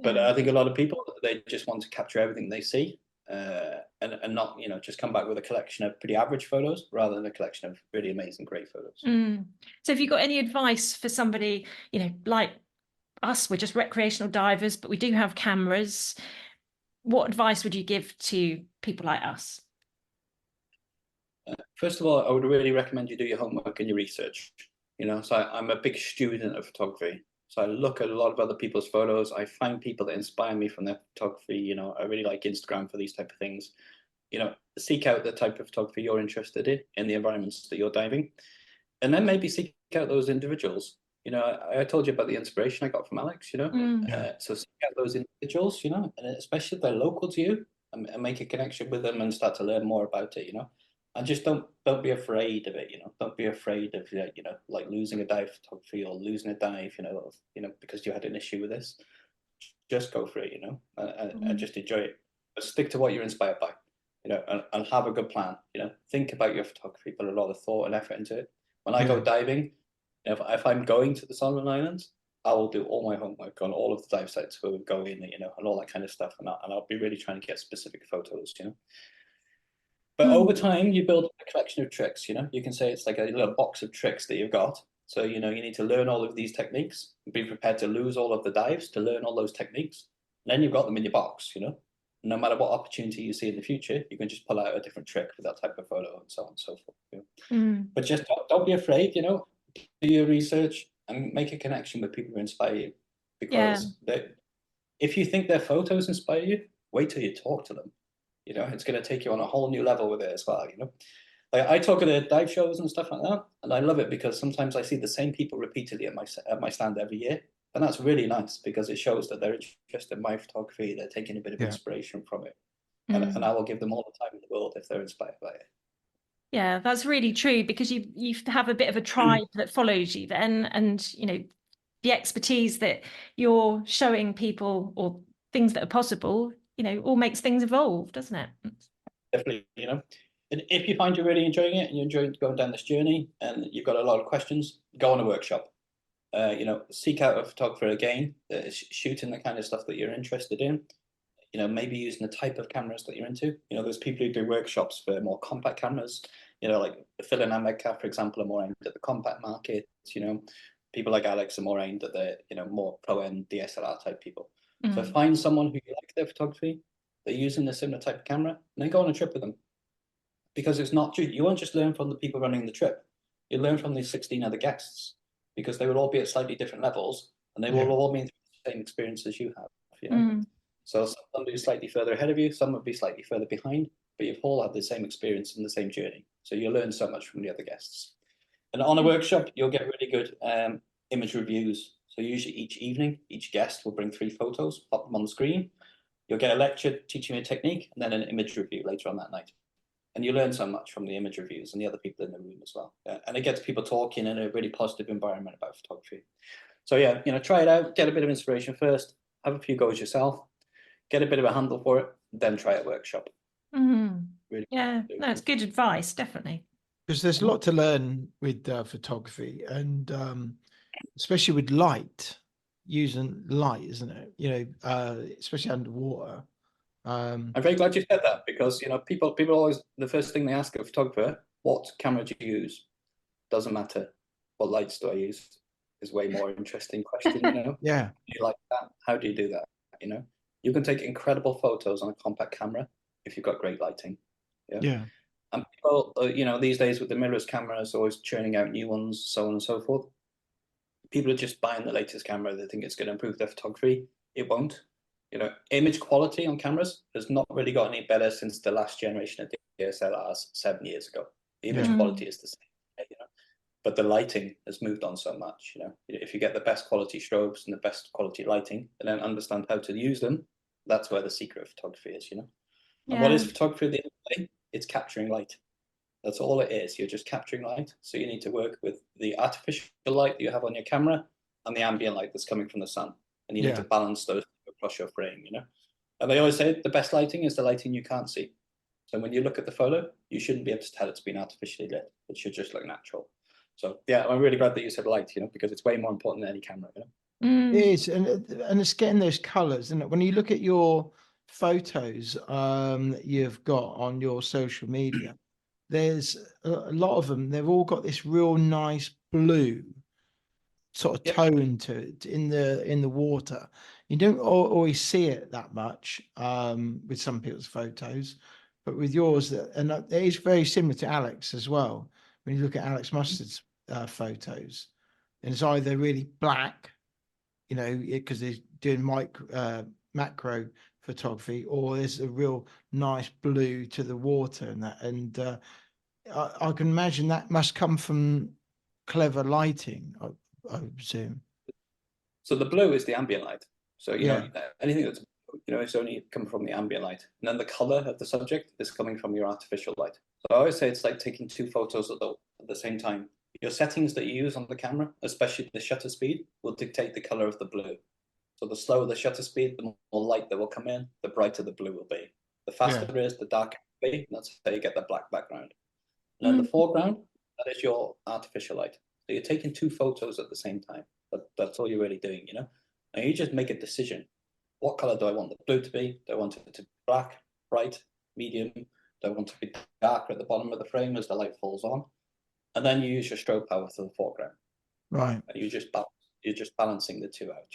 [SPEAKER 2] But I think a lot of people, they just want to capture everything they see, and not just come back with a collection of pretty average photos rather than a collection of really amazing great photos.
[SPEAKER 5] So have you got any advice for somebody, like us? We're just recreational divers, but we do have cameras. What advice would you give to people like us?
[SPEAKER 2] First of all, I would really recommend you do your homework and your research. So I'm a big student of photography. So I look at a lot of other people's photos. I find people that inspire me from their photography. I really like Instagram for these type of things. Seek out the type of photography you're interested in the environments that you're diving, and then maybe seek out those individuals. I told you about the inspiration I got from Alex. So seek out those individuals. And especially if they're local to you, and make a connection with them and start to learn more about it. And just don't be afraid of it. Don't be afraid of like losing a dive photography or losing a dive. Because you had an issue with this. Just go for it. And just enjoy it. But stick to what you're inspired by. And have a good plan. Think about your photography. Put a lot of thought and effort into it. When I go diving, if I'm going to the Solomon Islands, I will do all my homework on all of the dive sites where we go in, and all that kind of stuff. And I'll be really trying to get specific photos. But over time, you build a collection of tricks. You can say it's like a little box of tricks that you've got. So you need to learn all of these techniques. Be prepared to lose all of the dives to learn all those techniques. And then you've got them in your box. No matter what opportunity you see in the future, you can just pull out a different trick for that type of photo, and so on and so forth. But just don't be afraid. Do your research and make a connection with people who inspire you. Because if you think their photos inspire you, wait till you talk to them. It's going to take you on a whole new level with it as well. Like I talk at the dive shows and stuff like that, and I love it because sometimes I see the same people repeatedly at my stand every year, and that's really nice because it shows that they're interested in my photography. They're taking a bit of inspiration from it, and I will give them all the time in the world if they're inspired by it.
[SPEAKER 5] Yeah, that's really true, because you have a bit of a tribe that follows you then, and the expertise that you're showing people, or things that are possible, all makes things evolve, doesn't it?
[SPEAKER 2] Definitely, and if you find you're really enjoying it and you're enjoying going down this journey and you've got a lot of questions, go on a workshop. Seek out a photographer again that is shooting the kind of stuff that you're interested in. Maybe using the type of cameras that you're into. There's people who do workshops for more compact cameras. Like Phil and America, for example, are more aimed at the compact market. People like Alex are more aimed at the more pro-end DSLR type people. So find someone who you like their photography, they're using a similar type of camera, and then go on a trip with them. Because it's not true. You won't just learn from the people running the trip. You learn from these 16 other guests, because they will all be at slightly different levels, and they will all be through the same experience as you have. So some will be slightly further ahead of you, some will be slightly further behind, but you've all had the same experience and the same journey. So you'll learn so much from the other guests. And on a workshop, you'll get really good image reviews. So usually each evening, each guest will bring 3 photos, pop them on the screen. You'll get a lecture teaching you a technique, and then an image review later on that night. And you learn so much from the image reviews and the other people in the room as well. And it gets people talking in a really positive environment about photography. So try it out, get a bit of inspiration first, have a few goes yourself, get a bit of a handle for it, then try a workshop. Really,
[SPEAKER 5] that's good advice, definitely.
[SPEAKER 6] Because there's a lot to learn with photography, and especially with light, using light, isn't it? Especially underwater.
[SPEAKER 2] I'm very glad you said that, because people always, the first thing they ask a photographer, what camera do you use? Doesn't matter. What lights do I use? Is way more interesting question.
[SPEAKER 6] Yeah.
[SPEAKER 2] Do you like that? How do you do that? You can take incredible photos on a compact camera if you've got great lighting. And people, these days with the mirrorless cameras, always churning out new ones, so on and so forth. People are just buying the latest camera. They think it's going to improve their photography. It won't. Image quality on cameras has not really got any better since the last generation of DSLRs 7 years ago. The image quality is the same, but the lighting has moved on so much. If you get the best quality strobes and the best quality lighting, and then understand how to use them, that's where the secret of photography is. And what is photography at the end of the day? It's capturing light. That's all it is. You're just capturing light. So you need to work with the artificial light that you have on your camera and the ambient light that's coming from the sun. And you need to balance those across your frame, And they always say the best lighting is the lighting you can't see. So when you look at the photo, you shouldn't be able to tell it's been artificially lit. It should just look natural. So yeah, I'm really glad that you said light, because it's way more important than any camera.
[SPEAKER 6] It is, and it's getting those colours. And when you look at your photos that you've got on your social media, there's a lot of them. They've all got this real nice blue sort of tone to it in the water. You don't always see it that much with some people's photos, but with yours, and it is very similar to Alex as well. When you look at Alex Mustard's photos, and it's either really black, because they're doing macro photography, or there's a real nice blue to the water and that. And I can imagine that must come from clever lighting, I presume.
[SPEAKER 2] So the blue is the ambient light. So anything that's it's only come from the ambient light, and then the color of the subject is coming from your artificial light. So I always say it's like taking two photos at the same time. Your settings that you use on the camera, especially the shutter speed, will dictate the color of the blue. So the slower the shutter speed, the more light that will come in, the brighter the blue will be. The faster it is, the darker it will be. That's how you get the black background. And then the foreground, that is your artificial light. So you're taking two photos at the same time. That's all you're really doing, And you just make a decision. What color do I want the blue to be? Do I want it to be black, bright, medium? Do I want it to be darker at the bottom of the frame as the light falls on? And then you use your strobe power for the foreground.
[SPEAKER 6] Right.
[SPEAKER 2] And you're just balancing the two out,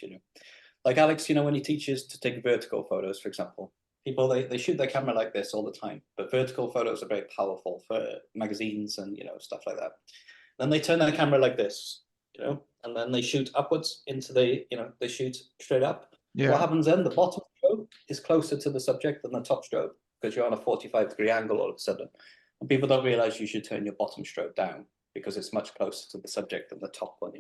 [SPEAKER 2] Like Alex, when he teaches to take vertical photos, for example, people, they shoot their camera like this all the time, but vertical photos are very powerful for magazines and, stuff like that. Then they turn their camera like this, and then they shoot upwards into they shoot straight up. Yeah. What happens then? The bottom strobe is closer to the subject than the top strobe because you're on a 45-degree angle all of a sudden. And people don't realize you should turn your bottom strobe down because it's much closer to the subject than the top one,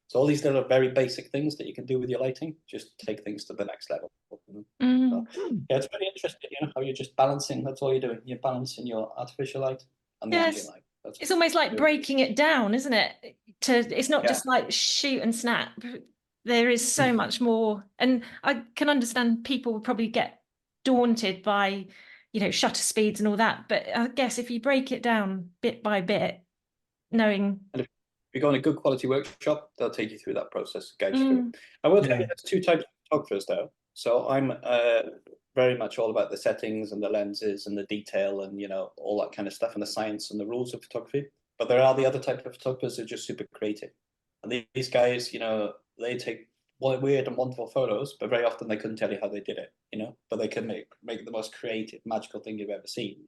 [SPEAKER 2] So all these little very basic things that you can do with your lighting, just take things to the next level. So, it's very interesting, how you're just balancing. That's all you're doing. You're balancing your artificial light and the ambient light.
[SPEAKER 5] It's almost like breaking it down, isn't it? It's not just like shoot and snap. There is so much more. And I can understand people would probably get daunted by, shutter speeds and all that. But I guess if you break it down bit by bit, knowing...
[SPEAKER 2] And if you go on a good quality workshop, they'll take you through that process, guide you through. I will tell you, there's two types of photographers, though. So I'm very much all about the settings and the lenses and the detail and, all that kind of stuff and the science and the rules of photography. But there are the other type of photographers who are just super creative. And these guys, they take weird and wonderful photos, but very often they couldn't tell you how they did it, but they can make the most creative, magical thing you've ever seen,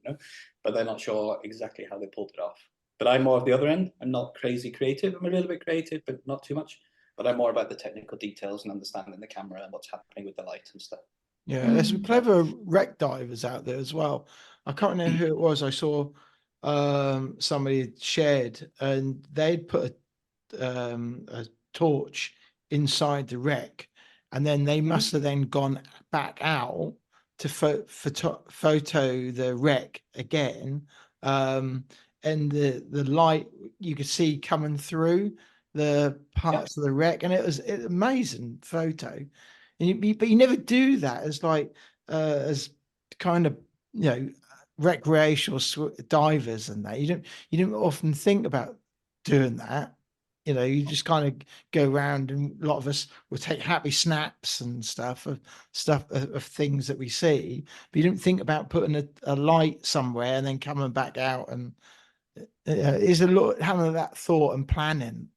[SPEAKER 2] but they're not sure exactly how they pulled it off. But I'm more of the other end. I'm not crazy creative. I'm a little bit creative, but not too much. But I'm more about the technical details and understanding the camera and what's happening with the light and stuff.
[SPEAKER 6] Yeah, there's some clever wreck divers out there as well. I can't remember who it was. I saw somebody had shared, and they'd put a torch inside the wreck, and then they must have then gone back out to photo the wreck again, and the light you could see coming through the parts of the wreck, and it was an amazing photo. But you never do that as as kind of recreational divers and that. You don't often think about doing that. You just kind of go around, and a lot of us will take happy snaps and stuff of things that we see, but you don't think about putting a light somewhere and then coming back out. And is a lot having that thought and planning.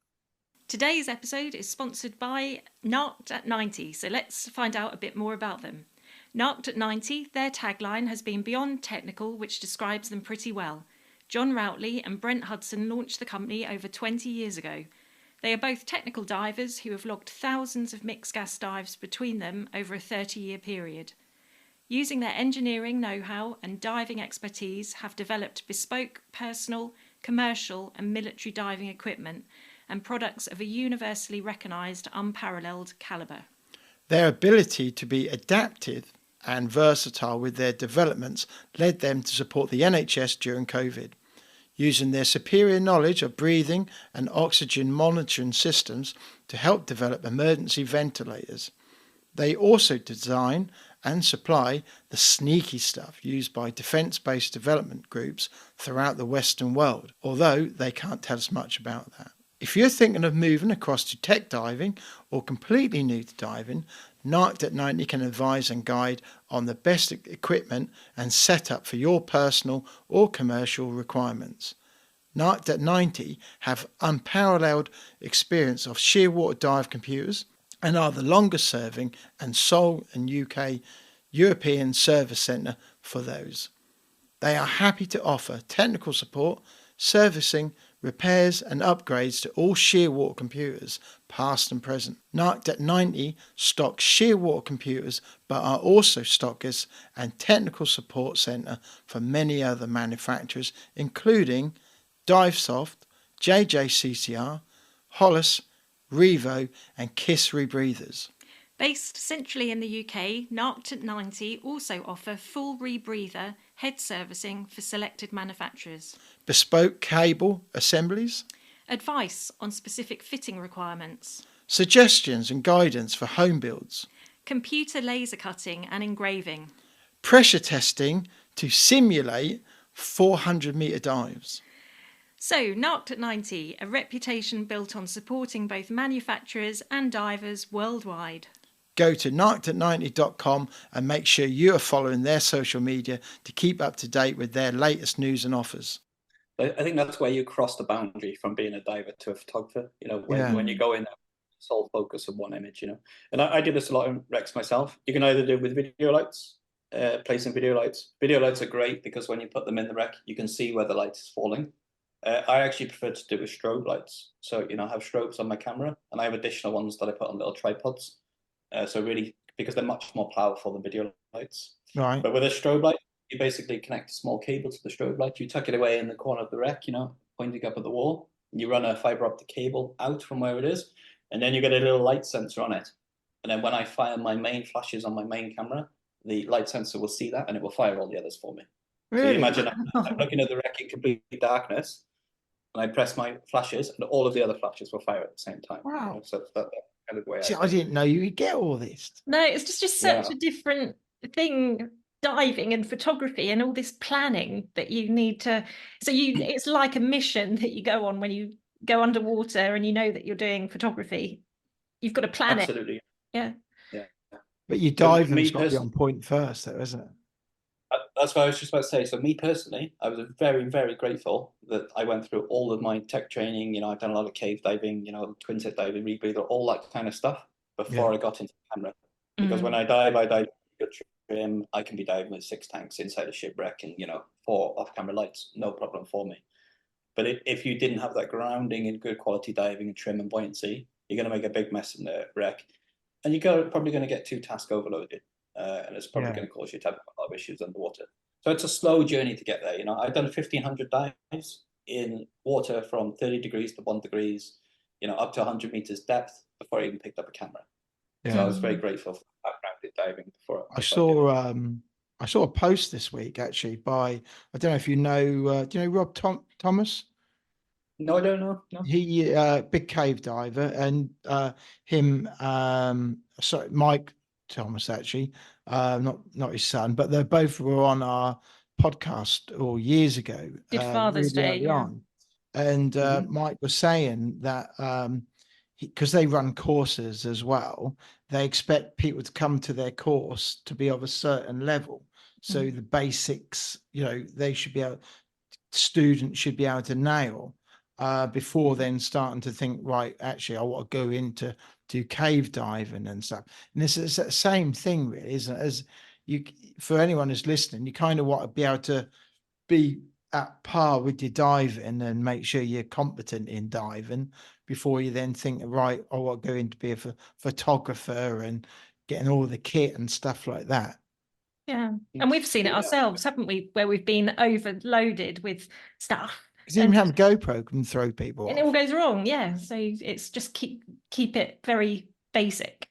[SPEAKER 5] Today's episode is sponsored by Narked at 90, so let's find out a bit more about them. Narked at 90, their tagline has been beyond technical, which describes them pretty well. John Routley and Brent Hudson launched the company over 20 years ago. They are both technical divers who have logged thousands of mixed gas dives between them over a 30-year period. Using their engineering know-how and diving expertise, have developed bespoke, personal, commercial and military diving equipment and products of a universally recognised, unparalleled calibre.
[SPEAKER 6] Their ability to be adaptive and versatile with their developments led them to support the NHS during COVID. Using their superior knowledge of breathing and oxygen monitoring systems to help develop emergency ventilators. They also design and supply the sneaky stuff used by defence-based development groups throughout the Western world, although they can't tell us much about that. If you're thinking of moving across to tech diving or completely new to diving, Narked at 90 can advise and guide on the best equipment and setup for your personal or commercial requirements. Narked at 90 have unparalleled experience of shearwater dive computers and are the longest serving and sole and UK European service centre for those. They are happy to offer technical support, servicing, repairs and upgrades to all shearwater computers, past and present. Narked at 90 stock shearwater computers but are also stockers and technical support centre for many other manufacturers including Divesoft, JJCCR, Hollis, Revo and Kiss Rebreathers.
[SPEAKER 5] Based centrally in the UK, Narked at 90 also offer full rebreather head servicing for selected manufacturers.
[SPEAKER 6] Bespoke cable assemblies.
[SPEAKER 5] Advice on specific fitting requirements.
[SPEAKER 6] Suggestions and guidance for home builds.
[SPEAKER 5] Computer laser cutting and engraving.
[SPEAKER 6] Pressure testing to simulate 400-metre dives.
[SPEAKER 5] So, Narked at 90, a reputation built on supporting both manufacturers and divers worldwide.
[SPEAKER 6] Go to narkedat90.com and make sure you are following their social media to keep up to date with their latest news and offers.
[SPEAKER 2] I think that's where you cross the boundary from being a diver to a photographer. You know, when you go in there, sole focus of one image, you know. And I did this a lot in Rex myself. You can either do it with video lights, placing video lights. Video lights are great because when you put them in the wreck, you can see where the light is falling. I actually prefer to do it with strobe lights. So, you know, I have strobes on my camera and I have additional ones that I put on little tripods. So really, because they're much more powerful than video lights.
[SPEAKER 6] Right.
[SPEAKER 2] But with a strobe light, you basically connect a small cable to the strobe light. You tuck it away in the corner of the wreck, you know, pointing up at the wall. You run a fiber optic cable out from where it is, and then you get a little light sensor on it. And then when I fire my main flashes on my main camera, the light sensor will see that and it will fire all the others for me.
[SPEAKER 6] Really?
[SPEAKER 2] So you imagine I'm looking at the wreck in complete darkness, and I press my flashes, and all of the other flashes will fire at the same time.
[SPEAKER 6] Wow.
[SPEAKER 2] You know, so that's kind of the way
[SPEAKER 6] See, I didn't know you could get all this.
[SPEAKER 5] No, it's just such a different thing, diving and photography and all this planning that you need to. So it's like a mission that you go on when you go underwater and you know that you're doing photography. You've got to plan
[SPEAKER 2] Absolutely.
[SPEAKER 5] it. Yeah.
[SPEAKER 2] Yeah.
[SPEAKER 6] But you dive
[SPEAKER 2] me
[SPEAKER 6] has got to be on point first, though, isn't it?
[SPEAKER 2] That's what I was just about to say. So me personally, I was very, very grateful that I went through all of my tech training. You know, I've done a lot of cave diving, you know, twin set diving, rebreather, all that kind of stuff before I got into the camera. Because when I dive with trim. I can be diving with 6 tanks inside a shipwreck and, you know, 4 off-camera lights, no problem for me. But if you didn't have that grounding in good quality diving and trim and buoyancy, you're going to make a big mess in the wreck. And you're probably going to get too task overloaded. And it's probably going to cause you to have a lot of issues underwater. So it's a slow journey to get there. You know, I've done 1,500 dives in water from 30 degrees to 1 degrees, you know, up to 100 meters depth before I even picked up a camera. Yeah. So I was very grateful for backgrounded diving before.
[SPEAKER 6] I saw a post this week actually by, I don't know if you know, do you know Rob Thomas?
[SPEAKER 2] No, I don't know. No.
[SPEAKER 6] He big cave diver, and Mike Thomas actually, not his son, but they both were on our podcast all years ago.
[SPEAKER 5] Did Father's Day, yeah.
[SPEAKER 6] And Mike was saying that because they run courses as well, they expect people to come to their course to be of a certain level. So the basics, you know, students should be able to nail before then starting to think, right, actually, I want to go into cave diving and stuff. And this is the same thing, really, isn't it? As you, for anyone who's listening, you kind of want to be able to be at par with your diving and make sure you're competent in diving before you then think, right, oh, I'm going to be a photographer and getting all the kit and stuff like that.
[SPEAKER 5] Yeah. And we've seen it ourselves, haven't we? Where we've been overloaded with stuff.
[SPEAKER 6] Because even have a GoPro can throw people
[SPEAKER 5] And
[SPEAKER 6] off.
[SPEAKER 5] it all goes wrong. Yeah. So it's just keep it very basic.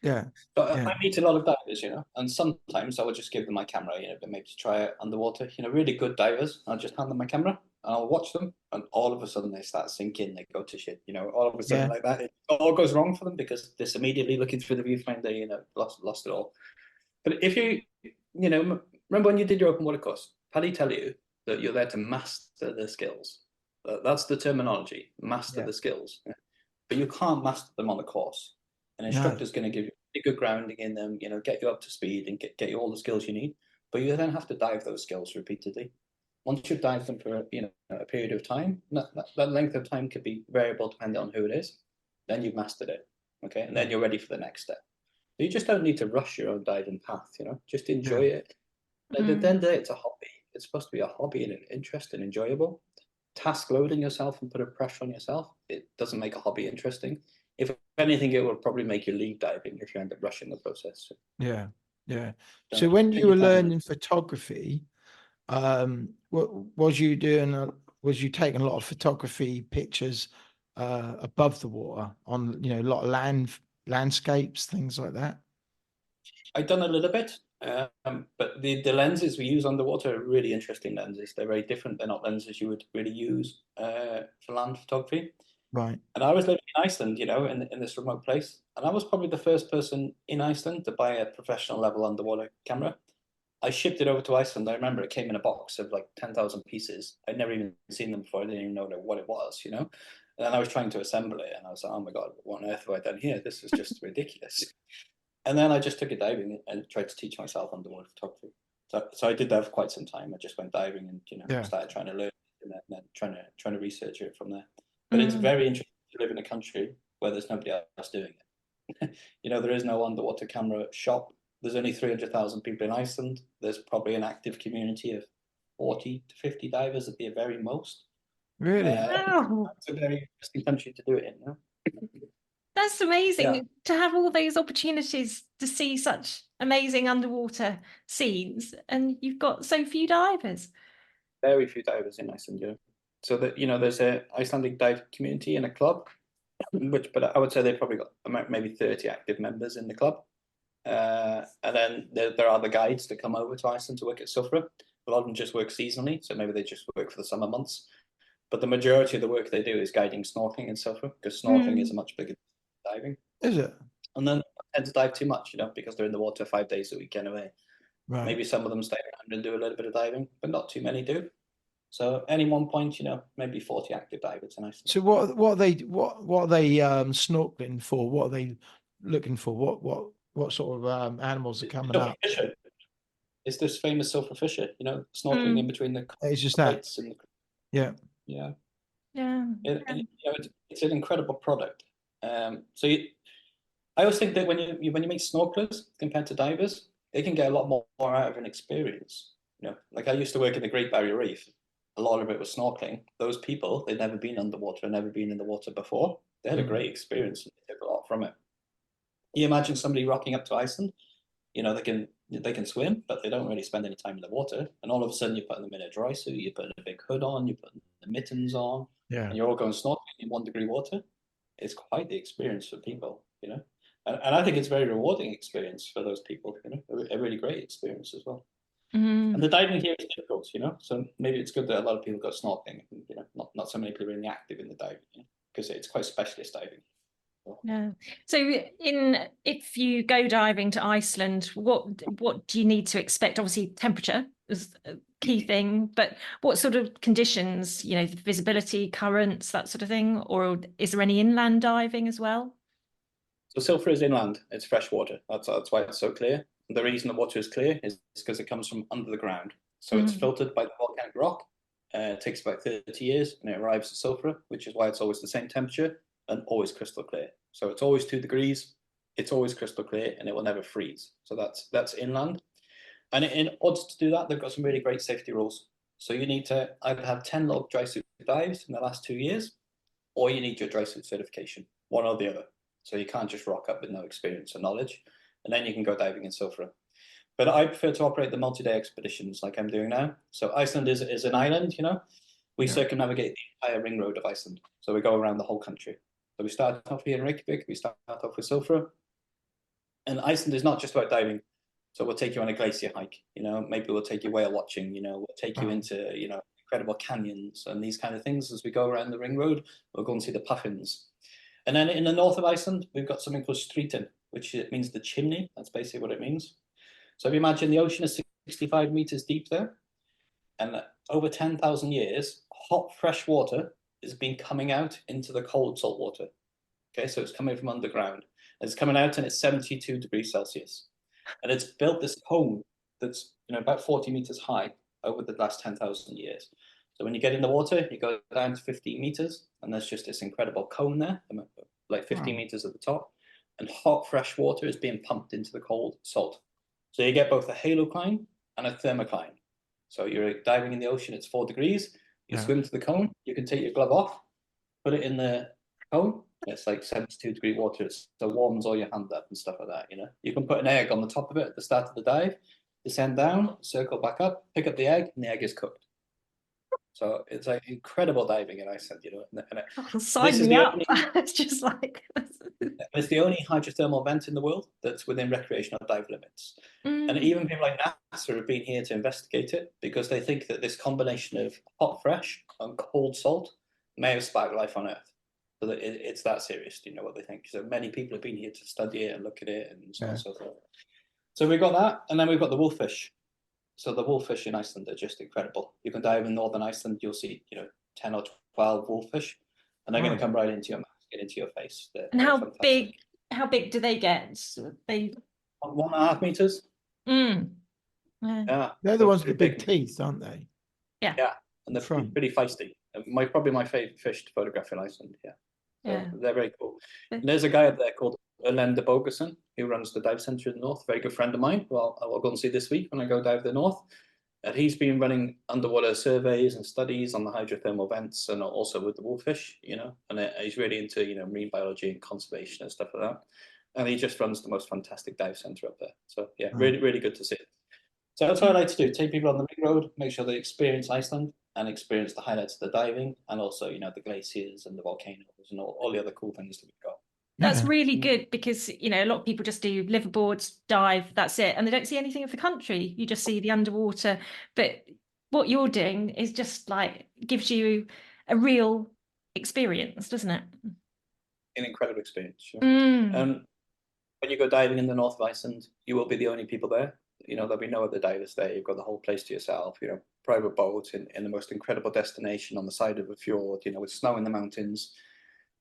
[SPEAKER 6] Yeah.
[SPEAKER 2] But
[SPEAKER 6] Yeah.
[SPEAKER 2] I meet a lot of divers, and sometimes I would just give them my camera, but maybe to try it underwater. Really good divers, I'll just hand them my camera and I'll watch them, and all of a sudden they start sinking, they go to shit, all of a sudden like that. It all goes wrong for them because they're immediately looking through the viewfinder, lost it all. But if you, remember when you did your open water course, Paddy tell you that you're there to master the skills. That's the terminology, master the skills. But you can't master them on the course. An instructor's going to give you a good grounding in them, get you up to speed and get you all the skills you need. But you then have to dive those skills repeatedly. Once you've dived them for a period of time, that length of time could be variable depending on who it is. Then you've mastered it, okay, and then you're ready for the next step. You just don't need to rush your own diving path, Just enjoy it. At the end of the day, it's a hobby. It's supposed to be a hobby and interesting, enjoyable. Task loading yourself and put a pressure on yourself, it doesn't make a hobby interesting. If anything, it will probably make you leave diving if you end up rushing the process.
[SPEAKER 6] Yeah. So when you were learning photography, what was you doing? Was you taking a lot of photography pictures above the water on, a lot of landscapes, things like that?
[SPEAKER 2] I've done a little bit, but the lenses we use underwater are really interesting lenses. They're very different. They're not lenses you would really use for land photography.
[SPEAKER 6] Right.
[SPEAKER 2] And I was living in Iceland, in this remote place. And I was probably the first person in Iceland to buy a professional level underwater camera. I shipped it over to Iceland. I remember it came in a box of like 10,000 pieces. I'd never even seen them before. I didn't even know what it was, And then I was trying to assemble it. And I was like, oh my God, what on earth have I done here? This is just ridiculous. And then I just took it diving and tried to teach myself underwater photography. So I did that for quite some time. I just went diving and, started trying to learn and then trying to research it from there. But it's very interesting to live in a country where there's nobody else doing it. There is no underwater camera shop. There's only 300,000 people in Iceland. There's probably an active community of 40 to 50 divers at the very most.
[SPEAKER 6] Really?
[SPEAKER 5] Wow.
[SPEAKER 2] It's a very interesting country to do it in.
[SPEAKER 5] That's amazing to have all those opportunities to see such amazing underwater scenes, and you've got so few divers.
[SPEAKER 2] Very few divers in Iceland, So that there's a Icelandic dive community and a club, but I would say they've probably got maybe 30 active members in the club. And then there are the guides that come over to Iceland to work at Sufra. A lot of them just work seasonally, so maybe they just work for the summer months. But the majority of the work they do is guiding snorkeling in Sufra, because snorkeling is a much bigger diving.
[SPEAKER 6] Is it?
[SPEAKER 2] And then they tend to dive too much, because they're in the water 5 days a week anyway.
[SPEAKER 6] Right.
[SPEAKER 2] Maybe some of them stay around and do a little bit of diving, but not too many do. So at any one point, maybe 40 active divers in Iceland.
[SPEAKER 6] So what are they snorkeling for? What are they looking for? What sort of animals are coming up?
[SPEAKER 2] Fisher. It's this famous silver fisher, snorkeling in between the
[SPEAKER 6] It's just that.
[SPEAKER 2] and the,
[SPEAKER 6] yeah.
[SPEAKER 2] It's an incredible product. I always think that when you meet snorkelers compared to divers, they can get a lot more out of an experience. Like I used to work in the Great Barrier Reef. A lot of it was snorkeling. Those people, they'd never been underwater, never been in the water before. They had a great experience and they took a lot from it. You imagine somebody rocking up to Iceland, they can swim, but they don't really spend any time in the water. And all of a sudden, you put them in a dry suit, you put a big hood on, you put the mittens on, and you're all going snorkeling in 1 degree water. It's quite the experience for people, And I think it's a very rewarding experience for those people, a really great experience as well. And the diving here is difficult, So maybe it's good that a lot of people go snorkeling, not so many people are really active in the diving, because it's quite specialist diving.
[SPEAKER 5] Yeah. So if you go diving to Iceland, what do you need to expect? Obviously, temperature is a key thing, but what sort of conditions, visibility, currents, that sort of thing? Or is there any inland diving as well?
[SPEAKER 2] So Silfra is inland, it's fresh water. That's why it's so clear. The reason the water is clear is because it comes from under the ground. So it's filtered by the volcanic rock. It takes about 30 years and it arrives at Silfra, which is why it's always the same temperature and always crystal clear. So it's always 2 degrees, it's always crystal clear, and it will never freeze. So that's inland. And in order to do that, they've got some really great safety rules. So you need to either have 10 log dry suit dives in the last 2 years, or you need your dry suit certification, one or the other. So you can't just rock up with no experience or knowledge, and then you can go diving in Sofra. But I prefer to operate the multi-day expeditions like I'm doing now. So Iceland is an island, We circumnavigate the entire ring road of Iceland. So we go around the whole country. So we start off here in Reykjavik, we start off with Sofra. And Iceland is not just about diving. So we'll take you on a glacier hike, maybe we'll take you whale watching, we'll take you into, incredible canyons and these kind of things. As we go around the ring road, we'll go and see the puffins. And then in the north of Iceland, we've got something called Strýtin, which means the chimney. That's basically what it means. So if you imagine the ocean is 65 meters deep there, and over 10,000 years, hot fresh water has been coming out into the cold salt water. Okay, so it's coming from underground. It's coming out and it's 72 degrees Celsius. And it's built this cone that's about 40 meters high over the last 10,000 years. So when you get in the water, you go down to 15 meters, and there's just this incredible cone there, like 15 meters at the top. And hot fresh water is being pumped into the cold salt. So you get both a halocline and a thermocline. So you're diving in the ocean, it's 4 degrees. You swim to the cone, you can take your glove off, put it in the cone. It's like 72-degree water. So warms all your hand up and stuff like that, You can put an egg on the top of it at the start of the dive, descend down, circle back up, pick up the egg, and the egg is cooked. So it's like incredible diving in Iceland,
[SPEAKER 5] Sign me up. It's just like...
[SPEAKER 2] It's the only hydrothermal vent in the world that's within recreational dive limits. And even people like NASA have been here to investigate it because they think that this combination of hot, fresh and cold salt may have sparked life on Earth. So that it's that serious, what they think. So many people have been here to study it and look at it and so on and so forth. So we've got that, and then we've got the wolffish. So the wolffish in Iceland are just incredible. You can dive in northern Iceland, you'll see, 10 or 12 wolffish, and they're going to come right into your mouth, get into your face.
[SPEAKER 5] And how big do they get?
[SPEAKER 2] 1.5 meters.
[SPEAKER 5] Yeah.
[SPEAKER 6] They're the ones with the big teeth, aren't they?
[SPEAKER 5] Yeah.
[SPEAKER 2] Yeah, and they're pretty feisty. Probably my favorite fish to photograph in Iceland. Yeah. So they're very cool. And there's a guy up there called Erlend Bogerson, who runs the dive center in the north, a very good friend of mine, who I'll go and see this week when I go dive the north. And he's been running underwater surveys and studies on the hydrothermal vents and also with the wolffish, and he's really into, marine biology and conservation and stuff like that. And he just runs the most fantastic dive center up there. So yeah, really, really good to see. So that's what I like to do, take people on the ring road, make sure they experience Iceland and experience the highlights of the diving and also, the glaciers and the volcanoes and all the other cool things that we've got.
[SPEAKER 5] That's really good because, a lot of people just do liverboards, dive, that's it. And they don't see anything of the country. You just see the underwater. But what you're doing is just like gives you a real experience, doesn't it?
[SPEAKER 2] An incredible experience, sure. When you go diving in the north of Iceland, you will be the only people there. There'll be no other divers there. You've got the whole place to yourself, private boat in the most incredible destination on the side of a fjord, with snow in the mountains.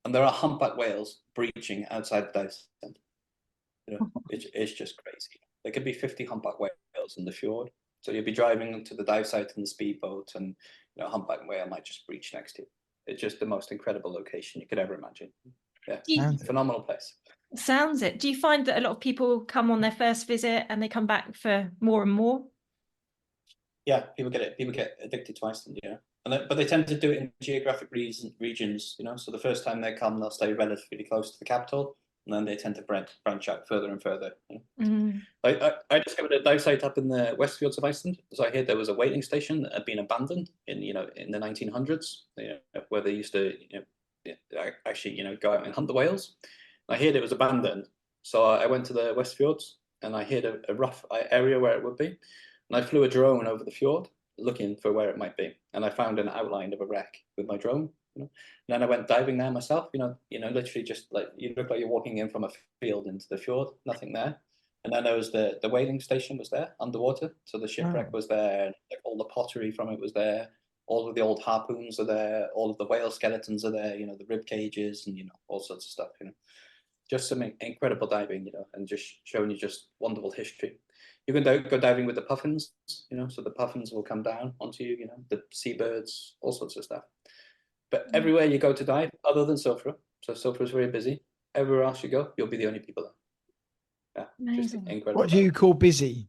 [SPEAKER 2] And there are humpback whales breaching outside the dive center. It's just crazy. There could be 50 humpback whales in the fjord. So you'll be driving to the dive site in the speedboat and a humpback whale might just breach next to you. It's just the most incredible location you could ever imagine. Yeah, phenomenal place.
[SPEAKER 5] Sounds it. Do you find that a lot of people come on their first visit and they come back for more and more?
[SPEAKER 2] Yeah, people get addicted to Iceland, but they tend to do it in geographic regions, So the first time they come, they'll stay relatively close to the capital, and then they tend to branch out further and further. I discovered a dive site up in the West Fjords of Iceland. So I heard there was a whaling station that had been abandoned in the 1900s, where they used to actually go out and hunt the whales. I heard it was abandoned, so I went to the West Fjords and I heard a rough area where it would be. And I flew a drone over the fjord looking for where it might be. And I found an outline of a wreck with my drone. And then I went diving there myself, literally just like you look like you're walking in from a field into the fjord, nothing there. And then there was the whaling station was there underwater. So the shipwreck was there, and all the pottery from it was there. All of the old harpoons are there. All of the whale skeletons are there, the rib cages and, all sorts of stuff, Just some incredible diving, and just showing you just wonderful history. You can go diving with the puffins, so the puffins will come down onto you, the seabirds, all sorts of stuff. But everywhere you go to dive, other than Sofra, so Sofra is very busy, everywhere else you go, you'll be the only people there. Yeah, just incredible.
[SPEAKER 6] What do you call busy?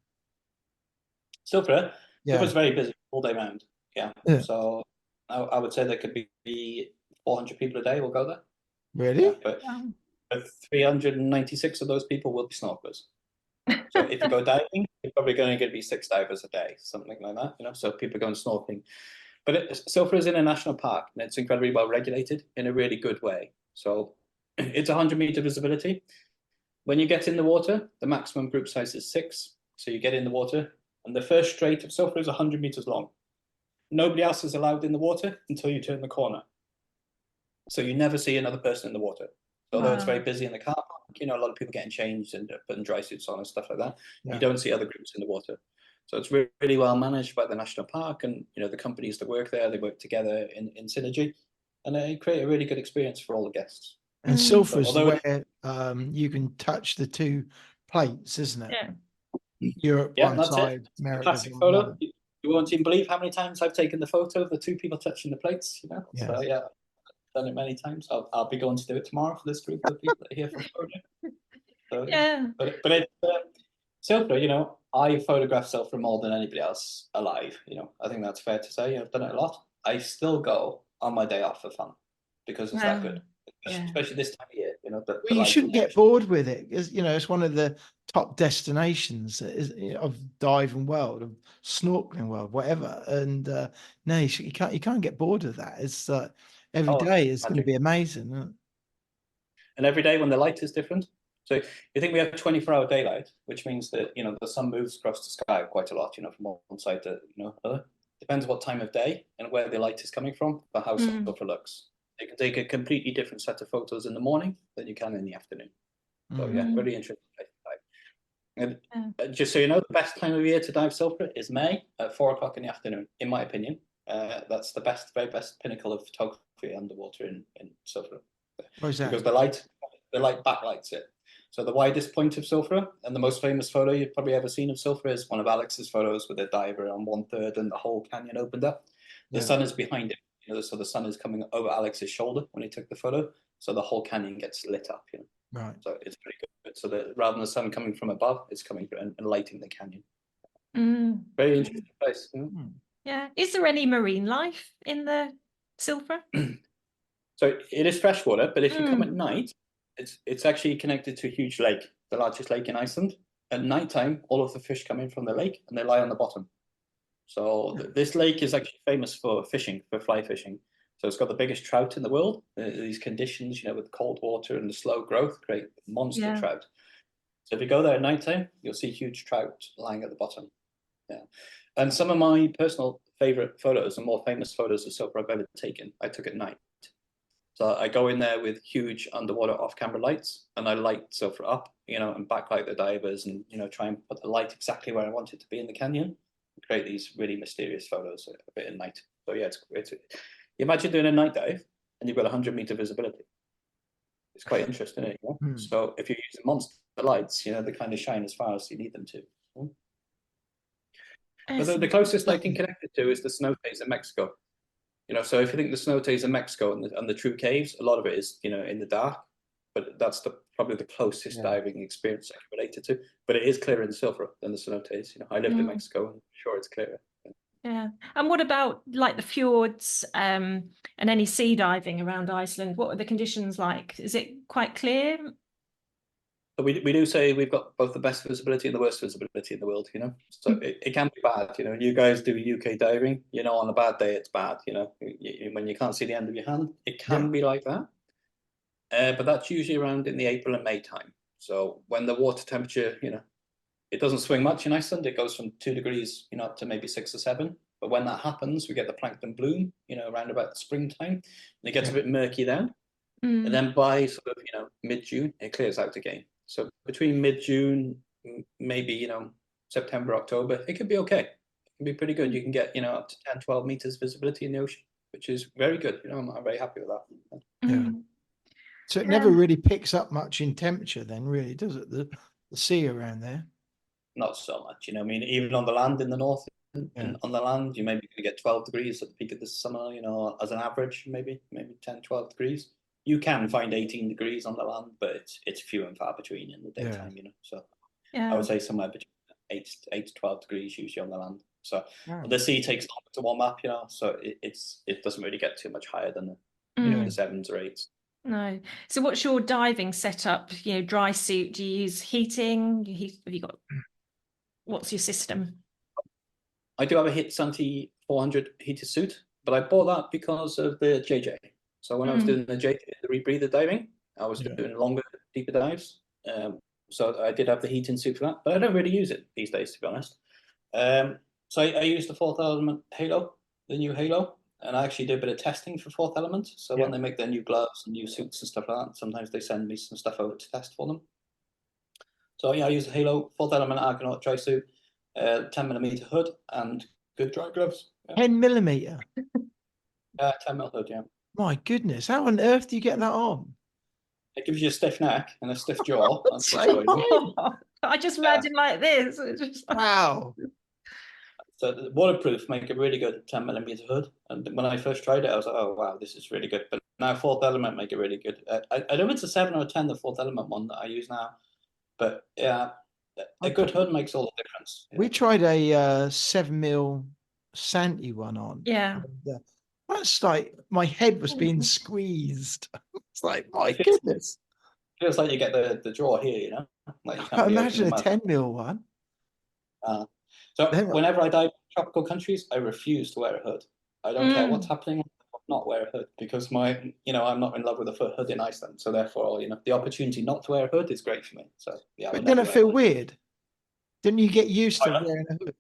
[SPEAKER 2] Sofra's very busy all day round. Yeah.
[SPEAKER 6] Yeah.
[SPEAKER 2] So I would say there could be 400 people a day will go there.
[SPEAKER 6] Really?
[SPEAKER 2] Yeah, but 396 of those people will be snorkelers. So if you go diving, you're probably going to be 6 divers a day, something like that. So people going snorkeling. But Silfra is in a national park, and it's incredibly well regulated in a really good way. So it's 100-meter visibility. When you get in the water, the maximum group size is 6. So you get in the water, and the first straight of Silfra is 100 meters long. Nobody else is allowed in the water until you turn the corner. So you never see another person in the water. So although it's very busy in the car park, a lot of people getting changed and putting dry suits on and stuff like that.
[SPEAKER 6] Yeah.
[SPEAKER 2] You don't see other groups in the water. So it's really, really well managed by the national park, and the companies that work there, they work together in synergy, and they create a really good experience for all the guests.
[SPEAKER 6] And Silfra is
[SPEAKER 2] although
[SPEAKER 6] where you can touch the 2 plates, isn't it?
[SPEAKER 5] Yeah.
[SPEAKER 6] Europe one
[SPEAKER 2] that's
[SPEAKER 6] side,
[SPEAKER 2] it.
[SPEAKER 6] America's
[SPEAKER 2] Classic
[SPEAKER 6] on
[SPEAKER 2] photo.
[SPEAKER 6] another.
[SPEAKER 2] You won't even believe how many times I've taken the photo of the 2 people touching the plates.
[SPEAKER 6] Yeah.
[SPEAKER 2] So yeah, I've done it many times. I'll be going to do it tomorrow for this group of people that are here for the project. So,
[SPEAKER 5] Yeah.
[SPEAKER 2] But it's Silfra. I photograph Silfra more than anybody else alive. I think that's fair to say. I've done it a lot. I still go on my day off for fun because it's that good. Especially this time of year,
[SPEAKER 6] Well, you shouldn't get bored with it, because it's one of the top destinations of diving world, of snorkeling world, whatever. And no, you can't get bored of that. It's every day is going to be amazing. Isn't it?
[SPEAKER 2] And every day when the light is different. So you think we have 24-hour daylight, which means that the sun moves across the sky quite a lot, from one side to other. Depends what time of day and where the light is coming from for how Silfra looks. You can take a completely different set of photos in the morning than you can in the afternoon. So yeah, really interesting place to dive. And just so you know, the best time of year to dive Silfra is May at 4 o'clock in the afternoon, in my opinion. That's the very best pinnacle of photography underwater in Silfra.
[SPEAKER 6] Why is that?
[SPEAKER 2] Because the light backlights it. So the widest point of Silfra, and the most famous photo you've probably ever seen of Silfra, is one of Alex's photos with a diver on 1/3 and the whole canyon opened up. The sun is behind it. So the sun is coming over Alex's shoulder when he took the photo. So the whole canyon gets lit up.
[SPEAKER 6] Right.
[SPEAKER 2] So it's pretty good. So that rather than the sun coming from above, it's coming through and lighting the canyon. Very interesting place.
[SPEAKER 5] Yeah. Is there any marine life in the Silfra?
[SPEAKER 2] So it is freshwater, but if you come at night, it's actually connected to a huge lake, the largest lake in Iceland. At nighttime, all of the fish come in from the lake and they lie on the bottom. So this lake is actually famous for fishing, for fly fishing. So it's got the biggest trout in the world. These conditions, with cold water and the slow growth, create monster trout. So if you go there at nighttime, you'll see huge trout lying at the bottom. Yeah. And some of my personal favorite photos and more famous photos of Silfra I've ever taken, I took at night. So I go in there with huge underwater off-camera lights, and I light Silfra up, and backlight the divers, and try and put the light exactly where I want it to be in the canyon. Create these really mysterious photos a bit at night. So yeah, it's imagine doing a night dive and you've got 100-meter visibility. It's quite interesting, isn't it? So if you're using monster lights, they kind of shine as far as you need them to. But the closest I can connect it to is the cenotes in Mexico. So if you think the cenotes in Mexico and the true caves, a lot of it is in the dark. But that's probably the closest diving experience I can relate it to. But it is clearer in Silfra than the cenotes. I lived in Mexico, and I'm sure it's clearer.
[SPEAKER 5] Yeah. And what about like the fjords and any sea diving around Iceland? What are the conditions like? Is it quite clear?
[SPEAKER 2] So we do say we've got both the best visibility and the worst visibility in the world. So it can be bad. When you guys do UK diving, on a bad day it's bad. When you can't see the end of your hand, it can be like that. But that's usually around in the April and May time. So when the water temperature, it doesn't swing much in Iceland. It goes from 2 degrees, up to maybe 6 or 7. But when that happens, we get the plankton bloom, around about the springtime. And it gets a bit murky then. And then by sort of, mid-June, it clears out again. So between mid-June, maybe, September, October, it could be okay. It can be pretty good. You can get, up to 10, 12 meters visibility in the ocean, which is very good. I'm very happy with that.
[SPEAKER 6] Yeah. So it never really picks up much in temperature then, really, does it? The sea around there?
[SPEAKER 2] Not so much. Even on the land in the north, on the land, you maybe going to get 12 degrees at the peak of the summer, as an average, maybe 10, 12 degrees. You can find 18 degrees on the land, but it's few and far between in the daytime, So I would say somewhere between 8 to 12 degrees usually on the land. So
[SPEAKER 6] Wow.
[SPEAKER 2] the sea takes longer to warm up, so it doesn't really get too much higher than the 7s or 8s.
[SPEAKER 5] No. So what's your diving setup? Dry suit. Do you use heating? Have you got? What's your system?
[SPEAKER 2] I do have a Santi 400 heated suit, but I bought that because of the JJ. So when I was doing the JJ, the rebreather diving, I was doing longer, deeper dives. So I did have the heating suit for that, but I don't really use it these days, to be honest. So I used the Fourth Element Halo, the new Halo, and I actually did a bit of testing for Fourth Element. So when they make their new gloves and new suits and stuff like that, sometimes they send me some stuff over to test for them. So I use the Halo Fourth Element Argonaut dry suit, 10mm hood, and good dry gloves.
[SPEAKER 6] 10mm.
[SPEAKER 2] 10mm hood, yeah.
[SPEAKER 6] My goodness, how on earth do you get that on?
[SPEAKER 2] It gives you a stiff neck and a stiff jaw. That's
[SPEAKER 5] I just imagine like this.
[SPEAKER 6] Wow.
[SPEAKER 2] So the waterproof make a really good 10mm hood. And when I first tried it, I was like, oh, wow, this is really good. But now Fourth Element make it really good. I don't know if it's a 7 or a 10, the Fourth Element one that I use now. But yeah, a good hood makes all the difference.
[SPEAKER 6] We tried a 7mm Santi one on.
[SPEAKER 5] Yeah.
[SPEAKER 6] And, that's like my head was being squeezed. It's like, my goodness.
[SPEAKER 2] Feels like you get the jaw here, Like you can't
[SPEAKER 6] Imagine a 10mm one.
[SPEAKER 2] So whenever I dive in tropical countries, I refuse to wear a hood. I don't care what's happening. I'll not wear a hood because I'm not in love with a hood in Iceland. So therefore, the opportunity not to wear a hood is great for me. So yeah.
[SPEAKER 6] But didn't it feel weird? Didn't you get used to wearing a hood?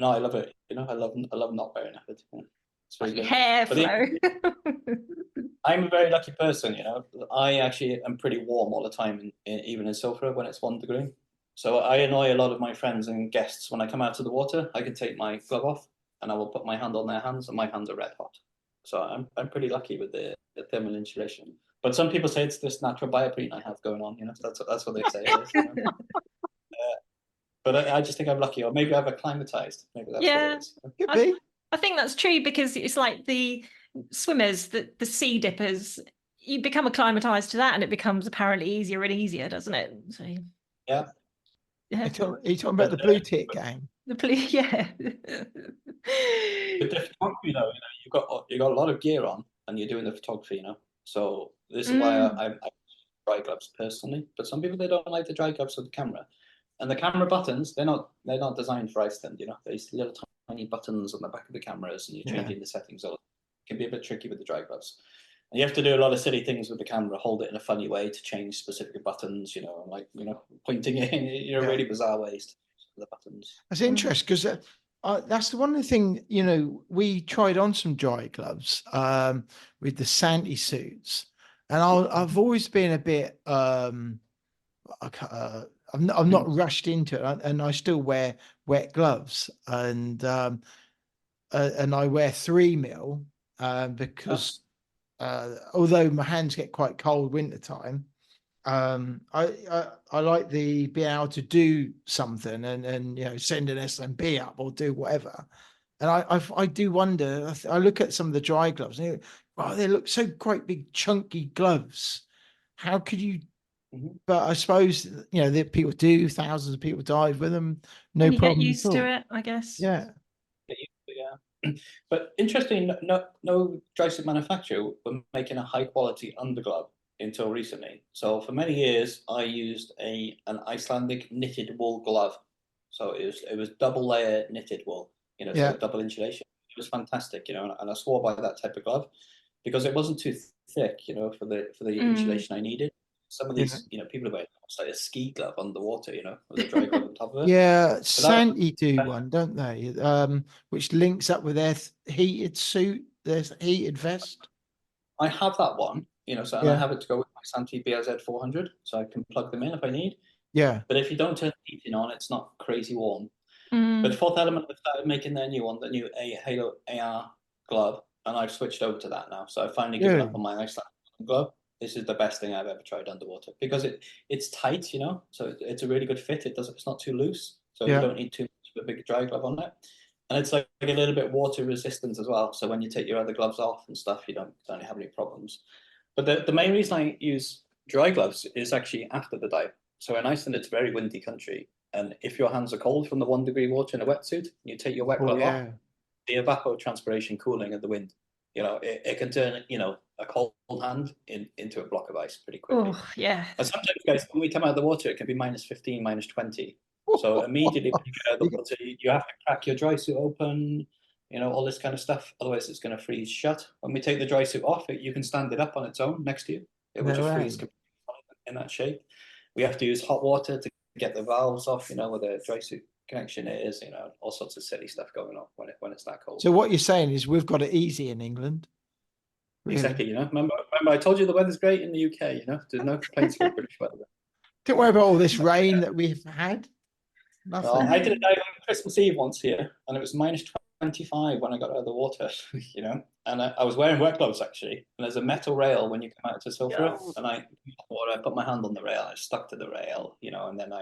[SPEAKER 2] No, I love it. I love not wearing a hood. Yeah. It's very good.
[SPEAKER 5] Hair flow.
[SPEAKER 2] I'm a very lucky person. I actually am pretty warm all the time, even in Sulphur when it's 1 degree. So I annoy a lot of my friends and guests when I come out of the water. I can take my glove off and I will put my hand on their hands, and my hands are red hot. So I'm pretty lucky with the thermal insulation. But some people say it's this natural bioprene I have going on. That's what they say it is. But I just think I'm lucky, or maybe I've acclimatized. Maybe that's what it is.
[SPEAKER 6] Could be.
[SPEAKER 5] I think that's true because it's like the swimmers, the sea dippers. You become acclimatized to that, and it becomes apparently easier and easier, doesn't it? So
[SPEAKER 2] yeah.
[SPEAKER 6] Are you talking about the blue tick game?
[SPEAKER 5] Yeah.
[SPEAKER 2] With the photography, though, you've got a lot of gear on, and you're doing the photography, So this is why I dry gloves personally. But some people, they don't like the dry gloves of the camera, and the camera buttons, they're not designed for Iceland. There's little tiny buttons on the back of the cameras, and you're changing the settings. So it can be a bit tricky with the dry gloves. And you have to do a lot of silly things with the camera, hold it in a funny way to change specific buttons, pointing it in, really bizarre ways to change the buttons.
[SPEAKER 6] That's interesting because that's the one thing, we tried on some dry gloves with the Santi suits. And I've always been a bit, I'm not rushed into it, and I still wear wet gloves, and I wear 3mm because although my hands get quite cold wintertime, I like being able to do something and send an SMB up or do whatever. And I do wonder. I look at some of the dry gloves and they look so quite big, chunky gloves. How could you? But I suppose that people do. Thousands of people dive with them. No problem.
[SPEAKER 5] Get used to it, I guess.
[SPEAKER 6] Yeah.
[SPEAKER 2] Yeah. But interestingly, no dry suit manufacturer were making a high quality underglove until recently. So for many years, I used an Icelandic knitted wool glove. So it was double layer knitted wool, so double insulation. It was fantastic, and I swore by that type of glove because it wasn't too thick, for the insulation I needed. Some of these, people are wearing like a ski glove underwater, with a dry glove on top of it.
[SPEAKER 6] Yeah, Santi do one, don't they? Which links up with their heated suit, their heated vest.
[SPEAKER 2] I have that one, so and I have it to go with my Santi BRZ 400, so I can plug them in if I need.
[SPEAKER 6] Yeah.
[SPEAKER 2] But if you don't turn the heating on, it's not crazy warm. But Fourth Element have started making their new one, the new Halo AR glove, and I've switched over to that now. So I finally given up on my Iceland glove. This is the best thing I've ever tried underwater because it's tight, so it's a really good fit. It's not too loose, so you don't need too much of a big dry glove on it, and it's like a little bit water resistant as well. So when you take your other gloves off and stuff, you don't have any problems. But the main reason I use dry gloves is actually after the dive. So in Iceland, it's a very windy country, And if your hands are cold from the 1 degree water in a wetsuit, you take your wet glove off, the evapotranspiration cooling of the wind, it can turn, a cold hand into a block of ice pretty quickly.
[SPEAKER 5] Oh, yeah.
[SPEAKER 2] And sometimes, guys, when we come out of the water, it can be -15, -20. So immediately when you get out of the water, you have to crack your dry suit open, all this kind of stuff. Otherwise, it's going to freeze shut. When we take the dry suit off, you can stand it up on its own next to you. It will just freeze in that shape. We have to use hot water to get the valves off, where the dry suit connection is, all sorts of silly stuff going on when it's that cold.
[SPEAKER 6] So what you're saying is we've got it easy in England. Really?
[SPEAKER 2] Exactly, Remember I told you the weather's great in the UK, There's no complaints about British weather.
[SPEAKER 6] Don't worry about all this rain that we've had. Nothing.
[SPEAKER 2] Well, I did a dive on Christmas Eve once here, and it was -25 when I got out of the water, and I was wearing wet gloves actually. And there's a metal rail when you come out to Sulphur, and I put my hand on the rail, I stuck to the rail, and then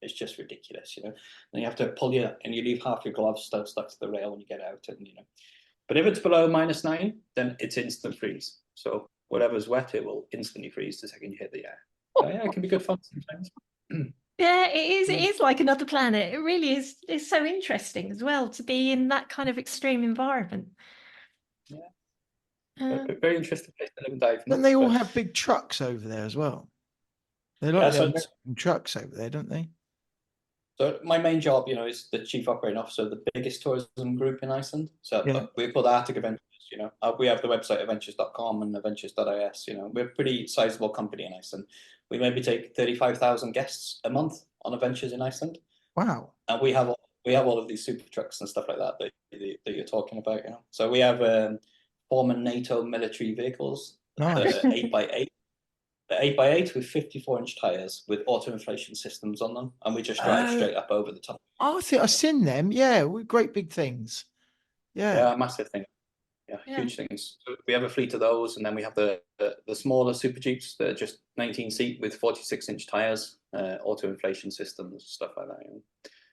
[SPEAKER 2] it's just ridiculous, Then you have to pull and you leave half your gloves stuck to the rail when you get out, and But if it's below -9, then it's instant freeze. So whatever's wet, it will instantly freeze the second you hit the air. So, yeah, it can be good fun sometimes.
[SPEAKER 5] Yeah, it is. It is like another planet. It really is. It's so interesting as well to be in that kind of extreme environment.
[SPEAKER 2] Yeah, very interesting place to live and dive.
[SPEAKER 6] Don't they all have big trucks over there as well? They like trucks over there, don't they?
[SPEAKER 2] So my main job, is the chief operating officer of the biggest tourism group in Iceland. So we're called Arctic Adventures. We have the website adventures.com and adventures.is. We're a pretty sizable company in Iceland. We maybe take 35,000 guests a month on adventures in Iceland.
[SPEAKER 6] Wow!
[SPEAKER 2] And we have all of these super trucks and stuff like that you're talking about. So we have former NATO military vehicles,
[SPEAKER 6] nice.
[SPEAKER 2] 8x8. The 8x8 with 54-inch tires with auto-inflation systems on them, and we just drive straight up over the top.
[SPEAKER 6] Oh, I think I've seen them. Yeah, great big things. Yeah,
[SPEAKER 2] massive thing. Yeah, huge things. So we have a fleet of those, and then we have the smaller super jeeps that are just 19-seat with 46-inch tires, auto-inflation systems, stuff like that.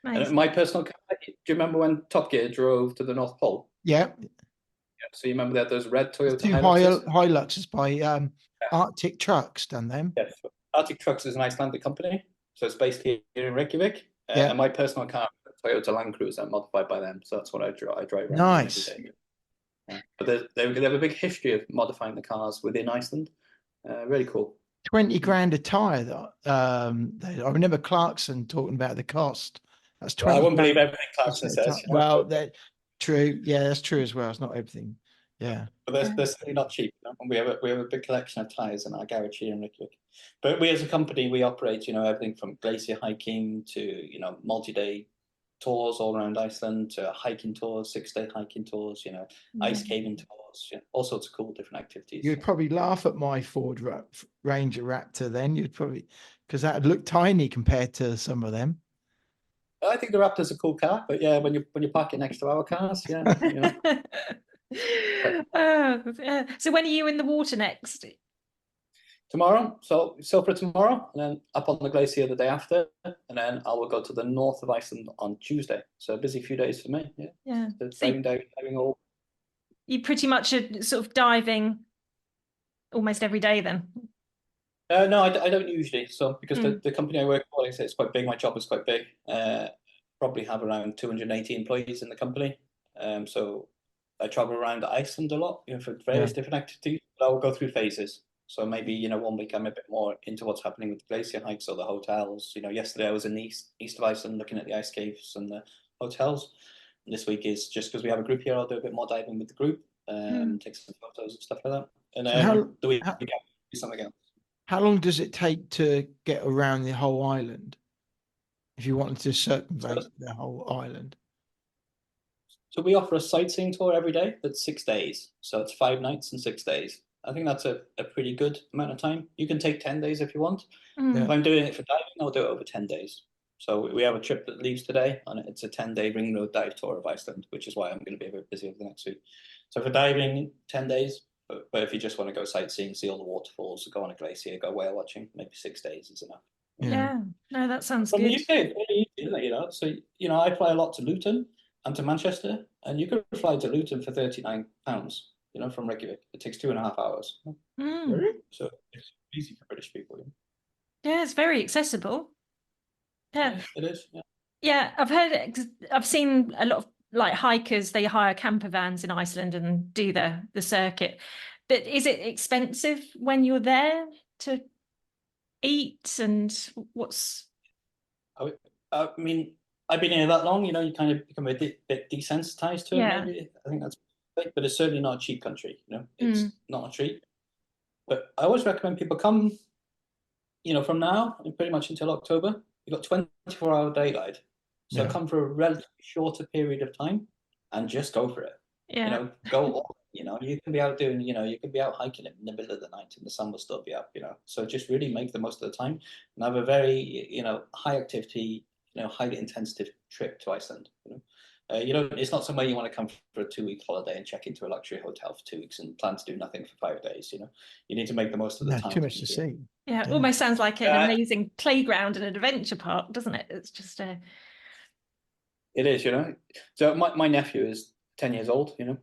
[SPEAKER 5] Nice.
[SPEAKER 2] And my personal car. Do you remember when Top Gear drove to the North Pole?
[SPEAKER 6] Yeah.
[SPEAKER 2] So you remember they had those red Toyota
[SPEAKER 6] Hiluxes by Arctic Trucks, done them.
[SPEAKER 2] Yes, Arctic Trucks is an Icelandic company, so it's based here in Reykjavik. And my personal car, Toyota Land Cruiser, modified by them. So that's what I drive around.
[SPEAKER 6] Nice.
[SPEAKER 2] Every day. But they have a big history of modifying the cars within Iceland. Really cool.
[SPEAKER 6] 20 grand a tire. I remember Clarkson talking about the cost. That's 20.
[SPEAKER 2] I wouldn't believe everything Clarkson says.
[SPEAKER 6] Well, that's true. Yeah, that's true as well. It's not everything. Yeah,
[SPEAKER 2] but they're certainly not cheap. And we have a big collection of tires in our garage here in Reykjavik. But we as a company, we operate, everything from glacier hiking to multi-day tours all around Iceland, to hiking tours, 6-day hiking tours, ice caving tours, all sorts of cool different activities.
[SPEAKER 6] You'd probably laugh at my Ford Ranger Raptor then. You'd probably, because that would look tiny compared to some of them.
[SPEAKER 2] I think the Raptor's a cool car, but when you park it next to our cars, So
[SPEAKER 5] when are you in the water next?
[SPEAKER 2] Tomorrow, so Sulphur tomorrow, and then up on the glacier the day after, and then I will go to the north of Iceland on Tuesday. So a busy few days for me.
[SPEAKER 5] Yeah.
[SPEAKER 2] So diving all.
[SPEAKER 5] You pretty much are sort of diving almost every day then.
[SPEAKER 2] No, I don't usually. So because the company I work for, like I say, it's quite big. My job is quite big. Probably have around 280 employees in the company. So I travel around Iceland a lot, for various different activities. But I will go through phases. So maybe 1 week I'm a bit more into what's happening with the glacier hikes or the hotels. Yesterday I was in the east of Iceland looking at the ice caves and the hotels. And this week is just because we have a group here. I'll do a bit more diving with the group, take some photos and stuff like that. And then the week again, do something else.
[SPEAKER 6] How long does it take to get around the whole island? If you wanted to circumvent the whole island?
[SPEAKER 2] So we offer a sightseeing tour every day. That's 6 days. So it's 5 nights and 6 days. I think that's a pretty good amount of time. You can take 10 days if you want. If I'm doing it for diving, I'll do it over 10 days. So we have a trip that leaves today, and it's a 10-day ring road dive tour of Iceland, which is why I'm going to be a bit busy over the next week. So for diving, 10 days. But if you just want to go sightseeing, see all the waterfalls, go on a glacier, go whale watching, maybe 6 days is enough.
[SPEAKER 5] Yeah. No, that sounds
[SPEAKER 2] From
[SPEAKER 5] good.
[SPEAKER 2] the UK, it's really easy, isn't it? So I fly a lot to Luton and to Manchester, and you could fly to Luton for £39. From Reykjavik. It takes 2.5 hours. So it's easy for British people.
[SPEAKER 5] Yeah, it's very accessible. Yeah.
[SPEAKER 2] It is. Yeah.
[SPEAKER 5] Yeah, I've heard it 'cause I've seen a lot of like hikers, they hire camper vans in Iceland and do the circuit. But is it expensive when you're there to eat, and what's
[SPEAKER 2] I mean, I've been here that long, you kind of become a bit desensitized to it,
[SPEAKER 5] yeah.
[SPEAKER 2] maybe. I think that's right, but it's certainly not a cheap country, It's
[SPEAKER 5] Mm.
[SPEAKER 2] not a treat. But I always recommend people come, from now and pretty much until October. You've got 24-hour daylight. So
[SPEAKER 6] Yeah.
[SPEAKER 2] come for a relatively shorter period of time and just go for it.
[SPEAKER 5] Yeah.
[SPEAKER 2] Go all, you can be out doing, you can be out hiking in the middle of the night and the sun will still be up, So just really make the most of the time and have a very, high activity, highly intensive trip to Iceland. It's not somewhere you want to come for a 2-week holiday and check into a luxury hotel for 2 weeks and plan to do nothing for 5 days. You need to make the most of the
[SPEAKER 6] No,
[SPEAKER 2] time.
[SPEAKER 6] too much to see.
[SPEAKER 5] Yeah, it
[SPEAKER 6] Yeah.
[SPEAKER 5] almost sounds like an amazing playground and adventure park, doesn't it? It's just
[SPEAKER 2] It is, So my nephew is 10 years old, and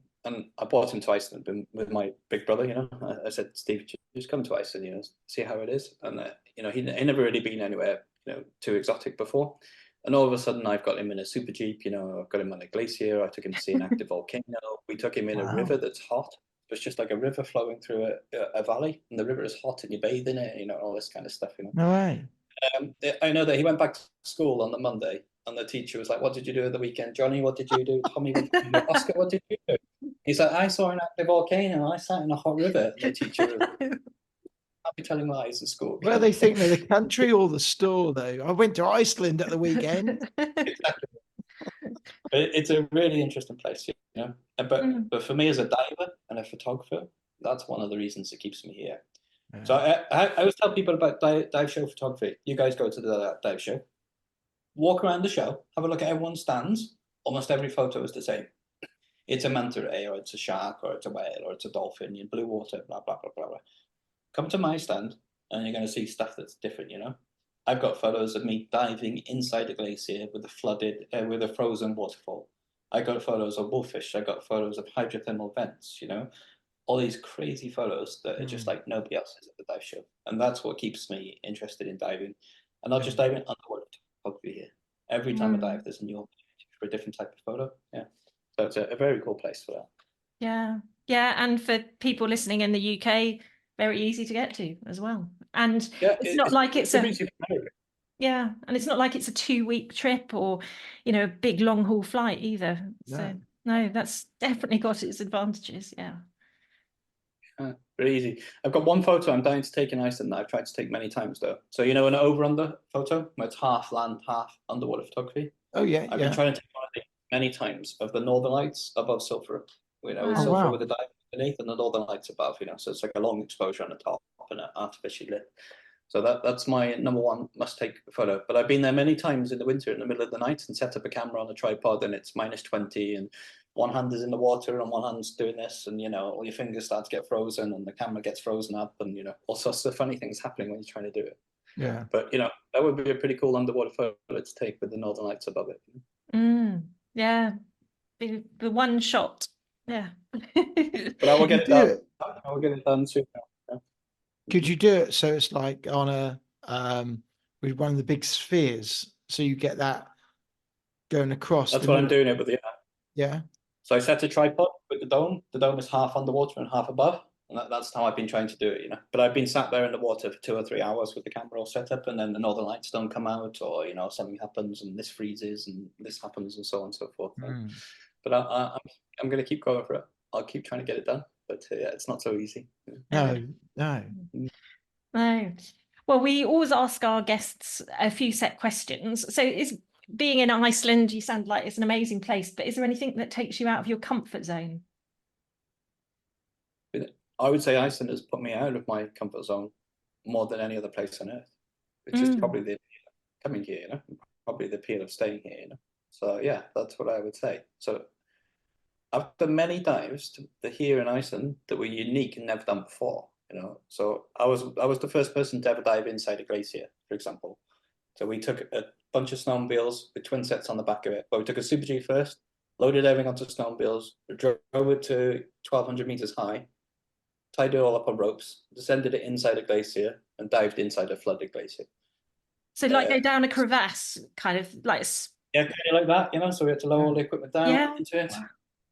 [SPEAKER 2] I brought him to Iceland with my big brother, I said, Steve, just come to Iceland, see how it is. And, he never really been anywhere, too exotic before. And all of a sudden I've got him in a super Jeep, I've got him on a glacier. I took him to see an active volcano. We took him in a river that's hot. It's just like a river flowing through a valley, and the river is hot and you bathe in it, all this kind of stuff,
[SPEAKER 6] No way.
[SPEAKER 2] I know that he went back to school on the Monday, and the teacher was like, "What did you do at the weekend, Johnny? What did you do, Tommy? What did you do? Oscar, what did you do?" He's like, "I saw an active volcano. I sat in a hot river." And the teacher was like, "I'll be telling lies in school."
[SPEAKER 6] Where they think they're the country or the store, though. I went to Iceland at the weekend.
[SPEAKER 2] Exactly. It's a really interesting place, But for me as a diver and a photographer, that's one of the reasons it keeps me here.
[SPEAKER 6] Yeah.
[SPEAKER 2] So I always tell people about dive show photography. You guys go to the dive show, walk around the show, have a look at everyone's stands. Almost every photo is the same. It's a manta ray, or it's a shark, or it's a whale, or it's a dolphin in blue water, blah, blah, blah, blah, blah. Come to my stand, and you're going to see stuff that's different, I've got photos of me diving inside a glacier with a frozen waterfall. I got photos of wolffish. I got photos of hydrothermal vents, all these crazy photos that are just like nobody else has at the dive show. And that's what keeps me interested in diving. And not just diving, underwater photography here. Every time I dive, there's a new opportunity for a different type of photo. Yeah. So it's a very cool place for that.
[SPEAKER 5] Yeah. Yeah. And for people listening in the UK, very easy to get to as well. And it's not like it's a yeah, and it's not like it's a 2-week trip or, a big long haul flight either. So no, that's definitely got its advantages. Yeah.
[SPEAKER 2] Very easy. I've got one photo I'm dying to take in Iceland that I've tried to take many times though. So an over-under photo where it's half land, half underwater photography.
[SPEAKER 6] Oh yeah,
[SPEAKER 2] I've been trying to take one of these many times of the northern lights above Sulphur. Sulphur with the dive beneath and the northern lights above. So it's like a long exposure on the top and artificially lit. So that's my number one must-take photo. But I've been there many times in the winter in the middle of the night and set up a camera on a tripod and it's -20 and one hand is in the water and one hand's doing this and, all your fingers start to get frozen and the camera gets frozen up and, all sorts of funny things happening when you're trying to do it.
[SPEAKER 6] Yeah.
[SPEAKER 2] But, that would be a pretty cool underwater photo to take with the northern lights above it.
[SPEAKER 5] Yeah. The one shot. Yeah.
[SPEAKER 2] But I will get it done. I will get it done soon.
[SPEAKER 6] Could you do it so it's like on a with one of the big spheres, so you get that going across?
[SPEAKER 2] That's what I'm doing it with.
[SPEAKER 6] Yeah.
[SPEAKER 2] So I set a tripod with the dome. The dome is half underwater and half above, and that's how I've been trying to do it. But I've been sat there in the water for 2 or 3 hours with the camera all set up, and then the northern lights don't come out, or something happens and this freezes and this happens and so on and so forth. But I'm going to keep going for it. I'll keep trying to get it done. But it's not so easy.
[SPEAKER 6] No.
[SPEAKER 5] Well, we always ask our guests a few set questions. So being in Iceland, you sound like it's an amazing place, but is there anything that takes you out of your comfort zone?
[SPEAKER 2] I would say Iceland has put me out of my comfort zone more than any other place on earth, which is probably the appeal of coming here, probably the appeal of staying here, So yeah, that's what I would say. So I've done many dives here in Iceland that were unique and never done before. So I was the first person to ever dive inside a glacier, for example. So we took a bunch of snowmobiles with twin sets on the back of it. But we took a Super G first, loaded everything onto snowmobiles, drove it to 1,200 meters high, tied it all up on ropes, descended it inside a glacier, and dived inside a flooded glacier.
[SPEAKER 5] So like go down a crevasse, kind of like
[SPEAKER 2] Yeah, kind of like that, you know. So we had to lower all the equipment down
[SPEAKER 5] Yeah.
[SPEAKER 2] into it,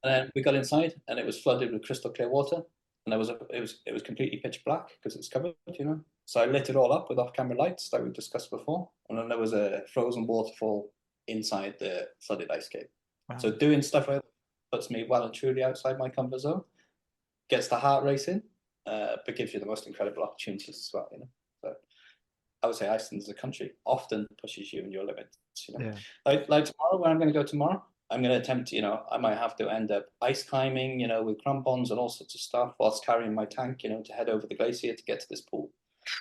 [SPEAKER 2] and then we got inside, and it was flooded with crystal clear water, and it was completely pitch black because it's covered, you know. So I lit it all up with off-camera lights like we discussed before, and then there was a frozen waterfall inside the flooded ice cave.
[SPEAKER 6] Wow.
[SPEAKER 2] So doing stuff like that puts me well and truly outside my comfort zone, gets the heart racing, but gives you the most incredible opportunities as well, you know. So I would say Iceland as a country often pushes you in your limits, you know.
[SPEAKER 6] Yeah.
[SPEAKER 2] Like tomorrow, where I'm going to go tomorrow, I'm going to attempt, you know, I might have to end up ice climbing, you know, with crampons and all sorts of stuff whilst carrying my tank, you know, to head over the glacier to get to this pool.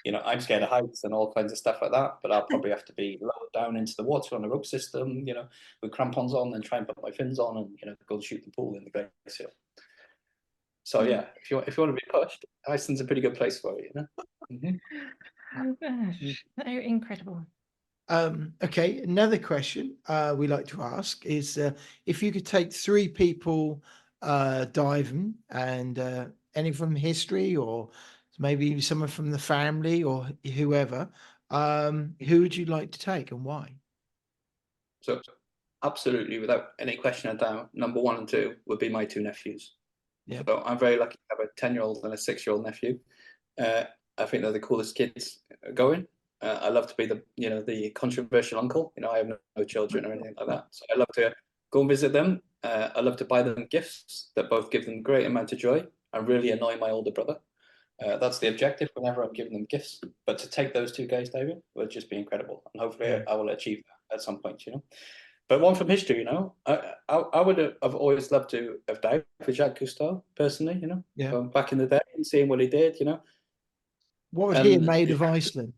[SPEAKER 2] You know, I'm scared of heights and all kinds of stuff like that, but I'll probably have to be lowered down into the water on a rope system, you know, with crampons on and try and put my fins on and, you know, go and shoot the pool in the glacier. So yeah, if you want to be pushed, Iceland's a pretty good place for you, you know.
[SPEAKER 5] Oh gosh, they're incredible.
[SPEAKER 6] Okay, another question we like to ask is if you could take 3 people diving, and any from history or maybe someone from the family or whoever, who would you like to take and why?
[SPEAKER 2] So absolutely, without any question of doubt, number 1 and 2 would be my 2 nephews.
[SPEAKER 6] Yeah.
[SPEAKER 2] So I'm very lucky to have a 10-year-old and a 6-year-old nephew. I think they're the coolest kids going. I love to be the controversial uncle. You know, I have no children or anything like that. So I love to go and visit them. I love to buy them gifts that both give them great amount of joy and really annoy my older brother. That's the objective whenever I'm giving them gifts. But to take those 2 guys diving would just be incredible. And hopefully I will achieve that at some point, you know. But one from history, you know, I would have always loved to have dived with Jacques Cousteau, personally, you know, back in the day and seeing what he did, you know.
[SPEAKER 6] What would he have made of Iceland?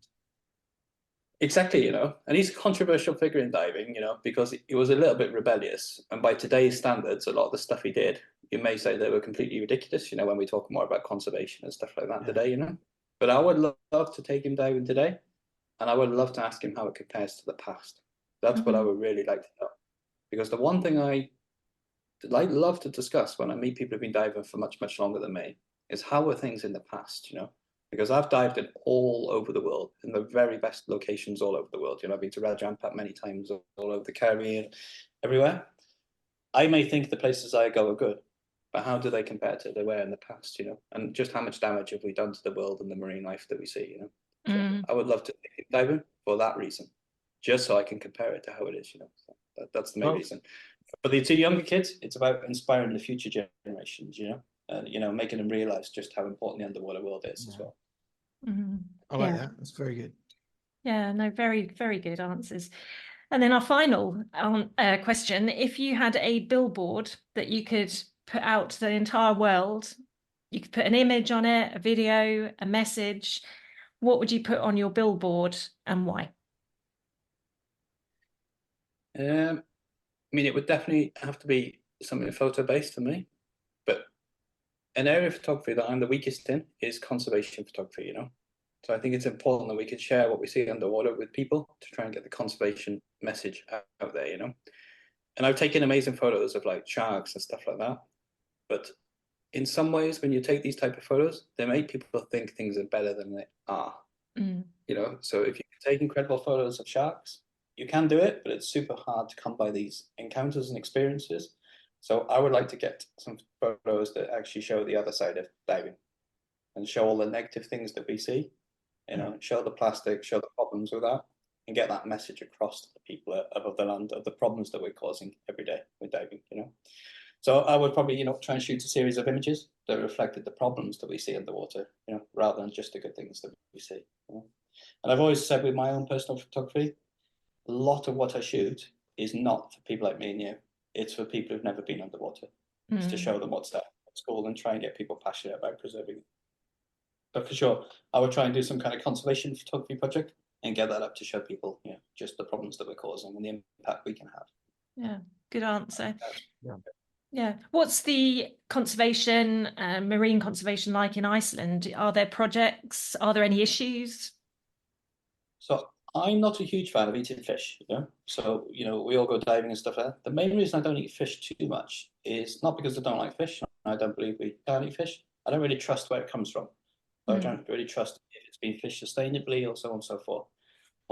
[SPEAKER 2] Exactly, you know, and he's a controversial figure in diving, you know, because he was a little bit rebellious. And by today's standards, a lot of the stuff he did, you may say they were completely ridiculous, you know, when we talk more about conservation and stuff like that today, you know. But I would love to take him diving today, and I would love to ask him how it compares to the past. That's what I would really like to know. Because the one thing I love to discuss when I meet people who've been diving for much, much longer than me is how were things in the past, you know? Because I've dived in all over the world, in the very best locations all over the world. You know, I've been to Raja Ampat many times, all over the Caribbean, everywhere. I may think the places I go are good, but how do they compare to they were in the past, you know? And just how much damage have we done to the world and the marine life that we see, you know? So I would love to dive in for that reason, just so I can compare it to how it is, you know? So that's the main reason. For the 2 younger kids, it's about inspiring the future generations, you know? And, you know, making them realize just how important the underwater world is as well.
[SPEAKER 6] I like that. That's very good.
[SPEAKER 5] Yeah, no, very, very good answers. And then our final question, if you had a billboard that you could put out to the entire world, you could put an image on it, a video, a message, what would you put on your billboard and why?
[SPEAKER 2] I mean, it would definitely have to be something photo-based for me, but an area of photography that I'm the weakest in is conservation photography, you know? So I think it's important that we can share what we see underwater with people to try and get the conservation message out there, you know? And I've taken amazing photos of like sharks and stuff like that. But in some ways, when you take these type of photos, they make people think things are better than they are, you know? So if you take incredible photos of sharks, you can do it, but it's super hard to come by these encounters and experiences. So I would like to get some photos that actually show the other side of diving and show all the negative things that we see, you know, show the plastic, show the problems with that, and get that message across to the people above the land of the problems that we're causing every day with diving, you know. So I would probably, you know, try and shoot a series of images that reflected the problems that we see underwater, you know, rather than just the good things that we see, you know. And I've always said with my own personal photography, a lot of what I shoot is not for people like me and you. It's for people who've never been underwater. It's to show them what's there. It's cool and try and get people passionate about preserving it. But for sure, I would try and do some kind of conservation photography project and get that up to show people, you know, just the problems that we're causing and the impact we can have.
[SPEAKER 5] Yeah, good answer. Yeah. What's the conservation, marine conservation like in Iceland? Are there projects? Are there any issues?
[SPEAKER 2] So I'm not a huge fan of eating fish, you know. So, you know, we all go diving and stuff like that. The main reason I don't eat fish too much is not because I don't like fish. I don't believe we can't eat fish. I don't really trust where it comes from. I don't really trust if it's being fished sustainably or so on and so forth.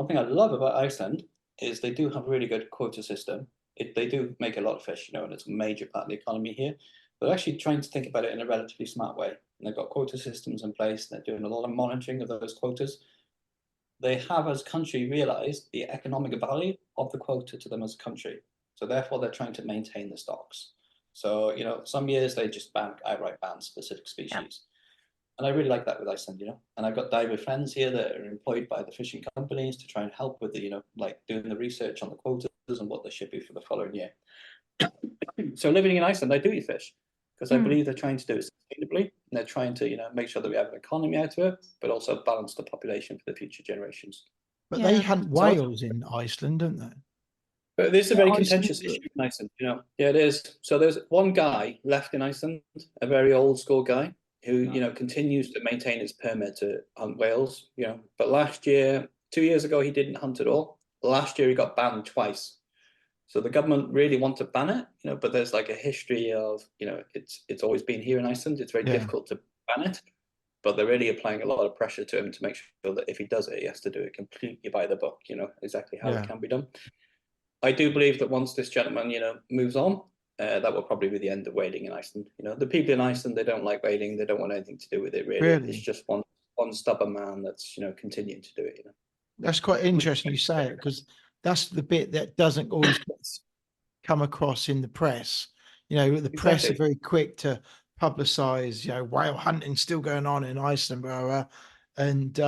[SPEAKER 2] one thing I love about Iceland is they do have a really good quota system. They do make a lot of fish, and it's a major part of the economy here. But actually trying to think about it in a relatively smart way. And they've got quota systems in place, and they're doing a lot of monitoring of those quotas. They have, as a country, realised the economic value of the quota to them as a country. So therefore, they're trying to maintain the stocks. So, some years they just outright ban specific species. Yeah. And I really like that with Iceland, And I've got diver friends here that are employed by the fishing companies to try and help with the, like doing the research on the quotas and what they should be for the following year. So living in Iceland, I do eat fish because I believe they're trying to do it sustainably, and they're trying to, make sure that we have an economy out of it, but also balance the population for the future generations.
[SPEAKER 6] But they hunt whales in Iceland, don't they?
[SPEAKER 2] But this is a very contentious issue in Iceland, Yeah, it is. So there's one guy left in Iceland, a very old school guy, who, continues to maintain his permit to hunt whales, But last year, 2 years ago, he didn't hunt at all. Last year, he got banned twice. So the government really want to ban it, but there's like a history of, it's always been here in Iceland. It's very difficult to ban it, but they're really applying a lot of pressure to him to make sure that if he does it, he has to do it completely by the book, exactly how it can be done. I do believe that once this gentleman, moves on, that will probably be the end of whaling in Iceland. The people in Iceland, they don't like whaling. They don't want anything to do with it, really. It's just one stubborn man that's, continuing to do it,
[SPEAKER 6] That's quite interesting you say it, because that's the bit that doesn't always come across in the press. The press are very quick to publicize, whale hunting still going on in Iceland, blah, blah, blah. And,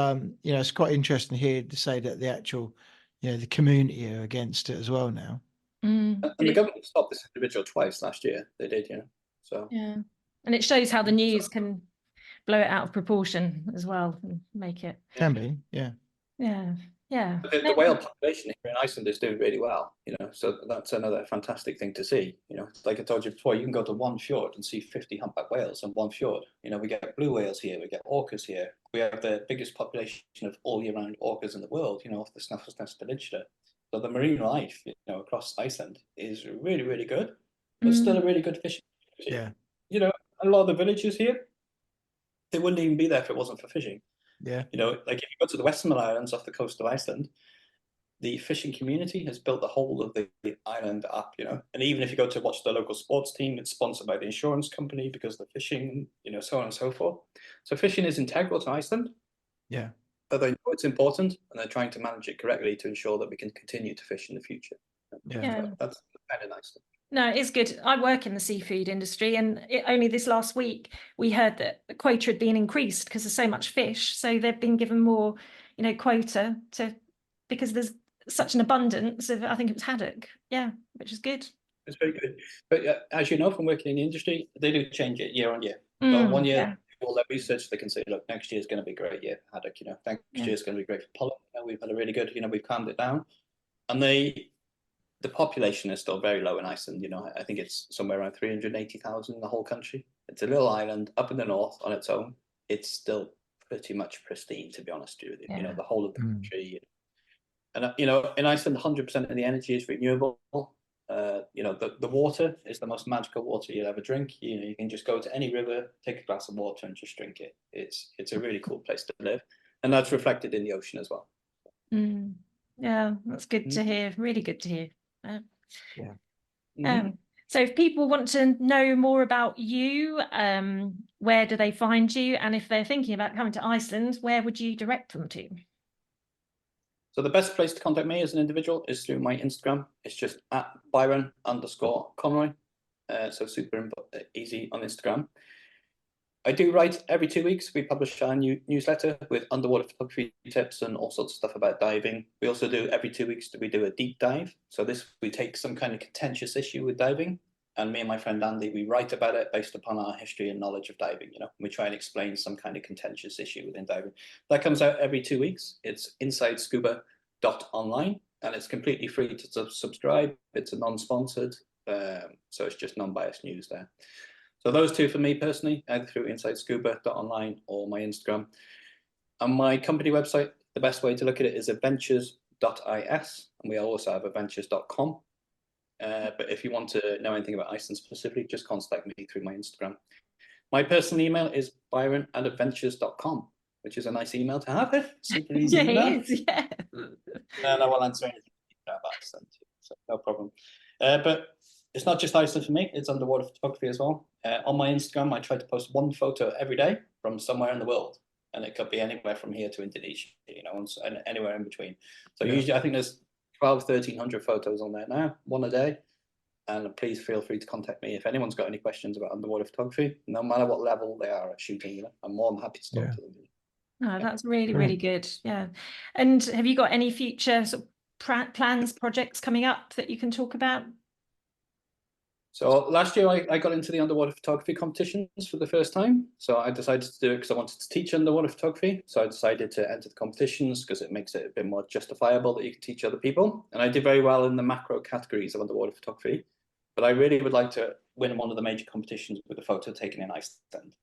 [SPEAKER 6] it's quite interesting here to say that the actual, the community are against it as well now.
[SPEAKER 2] And the government stopped this individual twice last year. They did, So
[SPEAKER 5] yeah, and it shows how the news can blow it out of proportion as well and make it.
[SPEAKER 6] Can be, yeah.
[SPEAKER 5] Yeah.
[SPEAKER 2] The whale population here in Iceland is doing really well, So that's another fantastic thing to see, Like I told you before, you can go to one fjord and see 50 humpback whales in one fjord. We get blue whales here, we get orcas here. We have the biggest population of all year-round orcas in the world, off the Snaefellsnes Peninsula. So the marine life, across Iceland is really, really good, but still a really good fishing community.
[SPEAKER 6] Yeah.
[SPEAKER 2] A lot of the villages here, they wouldn't even be there if it wasn't for fishing.
[SPEAKER 6] Yeah.
[SPEAKER 2] Like if you go to the Western Islands off the coast of Iceland, the fishing community has built the whole of the island up, And even if you go to watch the local sports team, it's sponsored by the insurance company because of the fishing, so on and so forth. So fishing is integral to Iceland.
[SPEAKER 6] Yeah.
[SPEAKER 2] But they know it's important, and they're trying to manage it correctly to ensure that we can continue to fish in the future.
[SPEAKER 6] Yeah.
[SPEAKER 2] So that's kind of nice.
[SPEAKER 5] No, it's good. I work in the seafood industry, and only this last week we heard that the quota had been increased because there's so much fish. So they've been given more, quota because there's such an abundance of, I think it was haddock. Yeah, which is good.
[SPEAKER 2] It's very good. But as you know from working in the industry, they do change it year on year. So 1 year, all their research, they can say, look, next year is going to be a great year for haddock. Next year is going to be great for pollock. We've had a really good, we've calmed it down, and the population is still very low in Iceland. I think it's somewhere around 380,000 in the whole country. It's a little island up in the north on its own. It's still pretty much pristine, to be honest with you. The whole of the country. And in Iceland, 100% of the energy is renewable. The water is the most magical water you'll ever drink. You can just go to any river, take a glass of water, and just drink it. It's a really cool place to live, and that's reflected in the ocean as well.
[SPEAKER 5] Yeah, that's good to hear. Really good to hear.
[SPEAKER 6] Yeah.
[SPEAKER 5] So if people want to know more about you, where do they find you? And if they're thinking about coming to Iceland, where would you direct them to?
[SPEAKER 2] So the best place to contact me as an individual is through my Instagram. It's just at Byron_Conroy. So super easy on Instagram. I do write every 2 weeks. We publish our new newsletter with underwater photography tips and all sorts of stuff about diving. We also do every 2 weeks we do a deep dive. So we take some kind of contentious issue with diving, and me and my friend Andy, we write about it based upon our history and knowledge of diving. We try and explain some kind of contentious issue within diving. That comes out every 2 weeks. It's insidescuba.online, and it's completely free to subscribe. It's a non-sponsored, so it's just non-biased news there. So those two for me personally, either through insidescuba.online or my Instagram. And my company website, the best way to look at it is adventures.is, and we also have adventures.com. But if you want to know anything about Iceland specifically, just contact me through my Instagram. My personal email is byron@adventures.com, which is a nice email to have. Super easy email.
[SPEAKER 5] It is, yeah.
[SPEAKER 2] And I will answer anything about Iceland, so no problem. But it's not just Iceland for me, it's underwater photography as well. On my Instagram, I try to post one photo every day from somewhere in the world. And it could be anywhere from here to Indonesia, and anywhere in between. So usually I think there's 1,300 photos on there now, one a day. And please feel free to contact me if anyone's got any questions about underwater photography, no matter what level they are at shooting. I'm more than happy to talk to them.
[SPEAKER 5] Oh, that's really, really good. Yeah. And have you got any future sort of plans, projects coming up that you can talk about?
[SPEAKER 2] So last year I got into the underwater photography competitions for the first time. So I decided to do it because I wanted to teach underwater photography. So I decided to enter the competitions because it makes it a bit more justifiable that you can teach other people. And I did very well in the macro categories of underwater photography. But I really would like to win one of the major competitions with a photo taken in Iceland.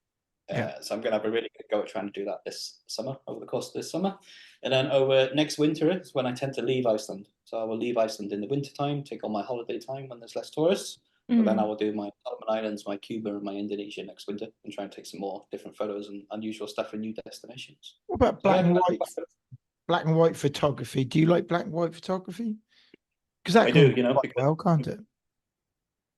[SPEAKER 2] So I'm going to have a really good go at trying to do that this summer, over the course of this summer. And then over next winter is when I tend to leave Iceland. So I will leave Iceland in the winter time, take all my holiday time when there's less tourists. But then I will do my Solomon Islands, my Cuba, and my Indonesia next winter, and try and take some more different photos and unusual stuff for new destinations.
[SPEAKER 6] What about black and white photography? Do you like black and white photography? Because that
[SPEAKER 2] I
[SPEAKER 6] can
[SPEAKER 2] do,
[SPEAKER 6] work well, can't it?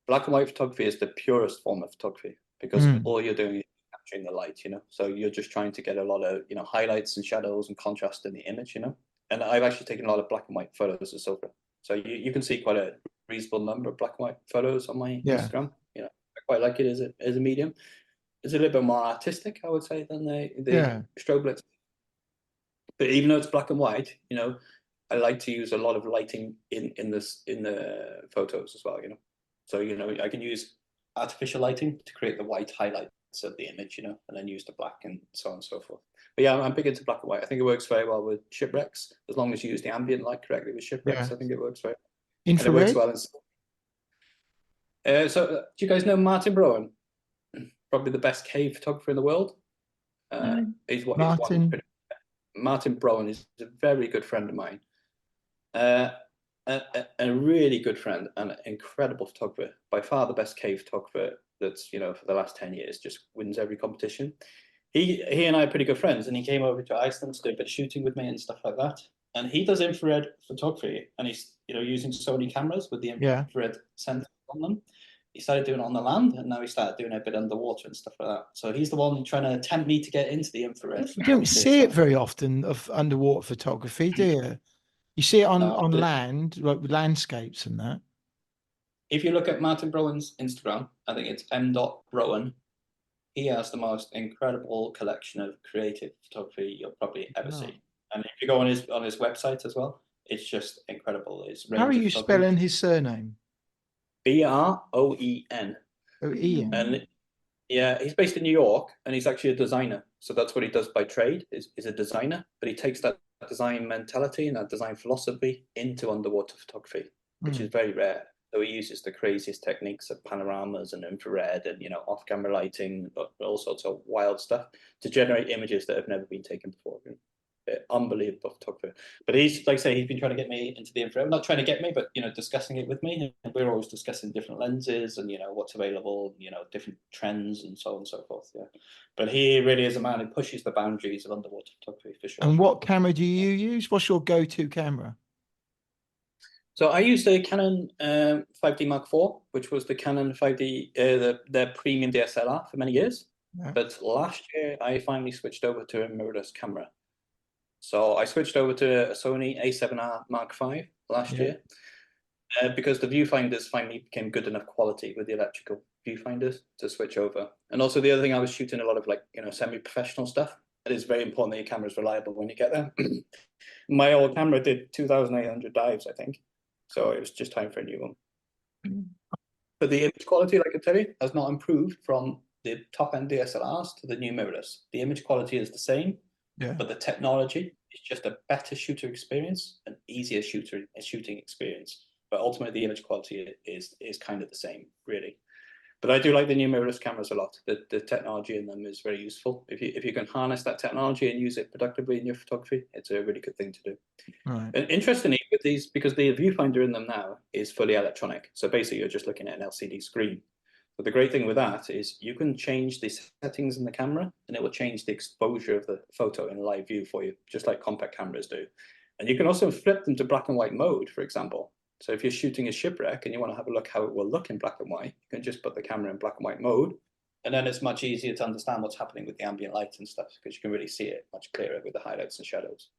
[SPEAKER 2] Black and white photography is the purest form of photography because all you're doing is capturing the light, So you're just trying to get a lot of, highlights and shadows and contrast in the image, And I've actually taken a lot of black and white photos as well. So you can see quite a reasonable number of black and white photos on my Instagram. I quite like it as a medium. It's a little bit more artistic, I would say, than the strobe lights. But even though it's black and white, I like to use a lot of lighting in the photos as well, So I can use artificial lighting to create the white highlights of the image, and then use the black and so on and so forth. But yeah, I'm big into black and white. I think it works very well with shipwrecks as long as you use the ambient light correctly with shipwrecks. I think it works very well.
[SPEAKER 6] Infrared?
[SPEAKER 2] And it works well. So do you guys know Martin Browan? Probably the best cave photographer in the world. Martin Browan is a very good friend of mine. A really good friend and an incredible photographer. By far the best cave photographer that's, for the last 10 years, just wins every competition. He and I are pretty good friends, and he came over to Iceland to do a bit of shooting with me and stuff like that. And he does infrared photography, and he's using Sony cameras with the infrared sensors on them. He started doing it on the land, and now he started doing a bit underwater and stuff like that. So he's the one trying to tempt me to get into the infrared.
[SPEAKER 6] You don't see it very often of underwater photography, do you? You see it on land, like with landscapes and that.
[SPEAKER 2] If you look at Martin Browan's Instagram, I think it's m.browan. He has the most incredible collection of creative photography you'll probably ever see. And if you go on his website as well, it's just incredible.
[SPEAKER 6] How are you spelling his surname?
[SPEAKER 2] Broen.
[SPEAKER 6] Oh, Ian.
[SPEAKER 2] And he's based in New York, and he's actually a designer. So that's what he does by trade, is a designer. But he takes that design mentality and that design philosophy into underwater photography, which is very rare. So he uses the craziest techniques of panoramas and infrared and, off-camera lighting, all sorts of wild stuff to generate images that have never been taken before. Unbelievable photographer. But he's, like I say, he's been trying to get me into the infrared. Not trying to get me, but, discussing it with me. And we're always discussing different lenses and, what's available, different trends and so on and so forth. Yeah. But he really is a man who pushes the boundaries of underwater photography for sure.
[SPEAKER 6] And what camera do you use? What's your go-to camera?
[SPEAKER 2] So I used a Canon 5D Mark IV, which was the Canon 5D, their premium DSLR for many years. Yeah. But last year, I finally switched over to a mirrorless camera. So I switched over to a Sony A7R Mark V last year because the viewfinders finally became good enough quality with the electrical viewfinders to switch over. And also the other thing, I was shooting a lot of semi-professional stuff. It is very important that your camera is reliable when you get there. My old camera did 2,800 dives, I think. So it was just time for a new one. But the image quality, like I tell you, has not improved from the top-end DSLRs to the new mirrorless. The image quality is the same, but the technology is just a better shooter experience, an easier shooting experience. But ultimately, the image quality is kind of the same, really. But I do like the new mirrorless cameras a lot. The technology in them is very useful. If you can harness that technology and use it productively in your photography, it's a really good thing to do.
[SPEAKER 6] Right.
[SPEAKER 2] And interestingly, with these, because the viewfinder in them now is fully electronic, so basically you're just looking at an LCD screen. But the great thing with that is you can change the settings in the camera, and it will change the exposure of the photo in live view for you, just like compact cameras do. And you can also flip them to black and white mode, for example. So if you're shooting a shipwreck and you want to have a look how it will look in black and white, you can just put the camera in black and white mode. And then it's much easier to understand what's happening with the ambient light and stuff, because you can really see it much clearer with the highlights and shadows.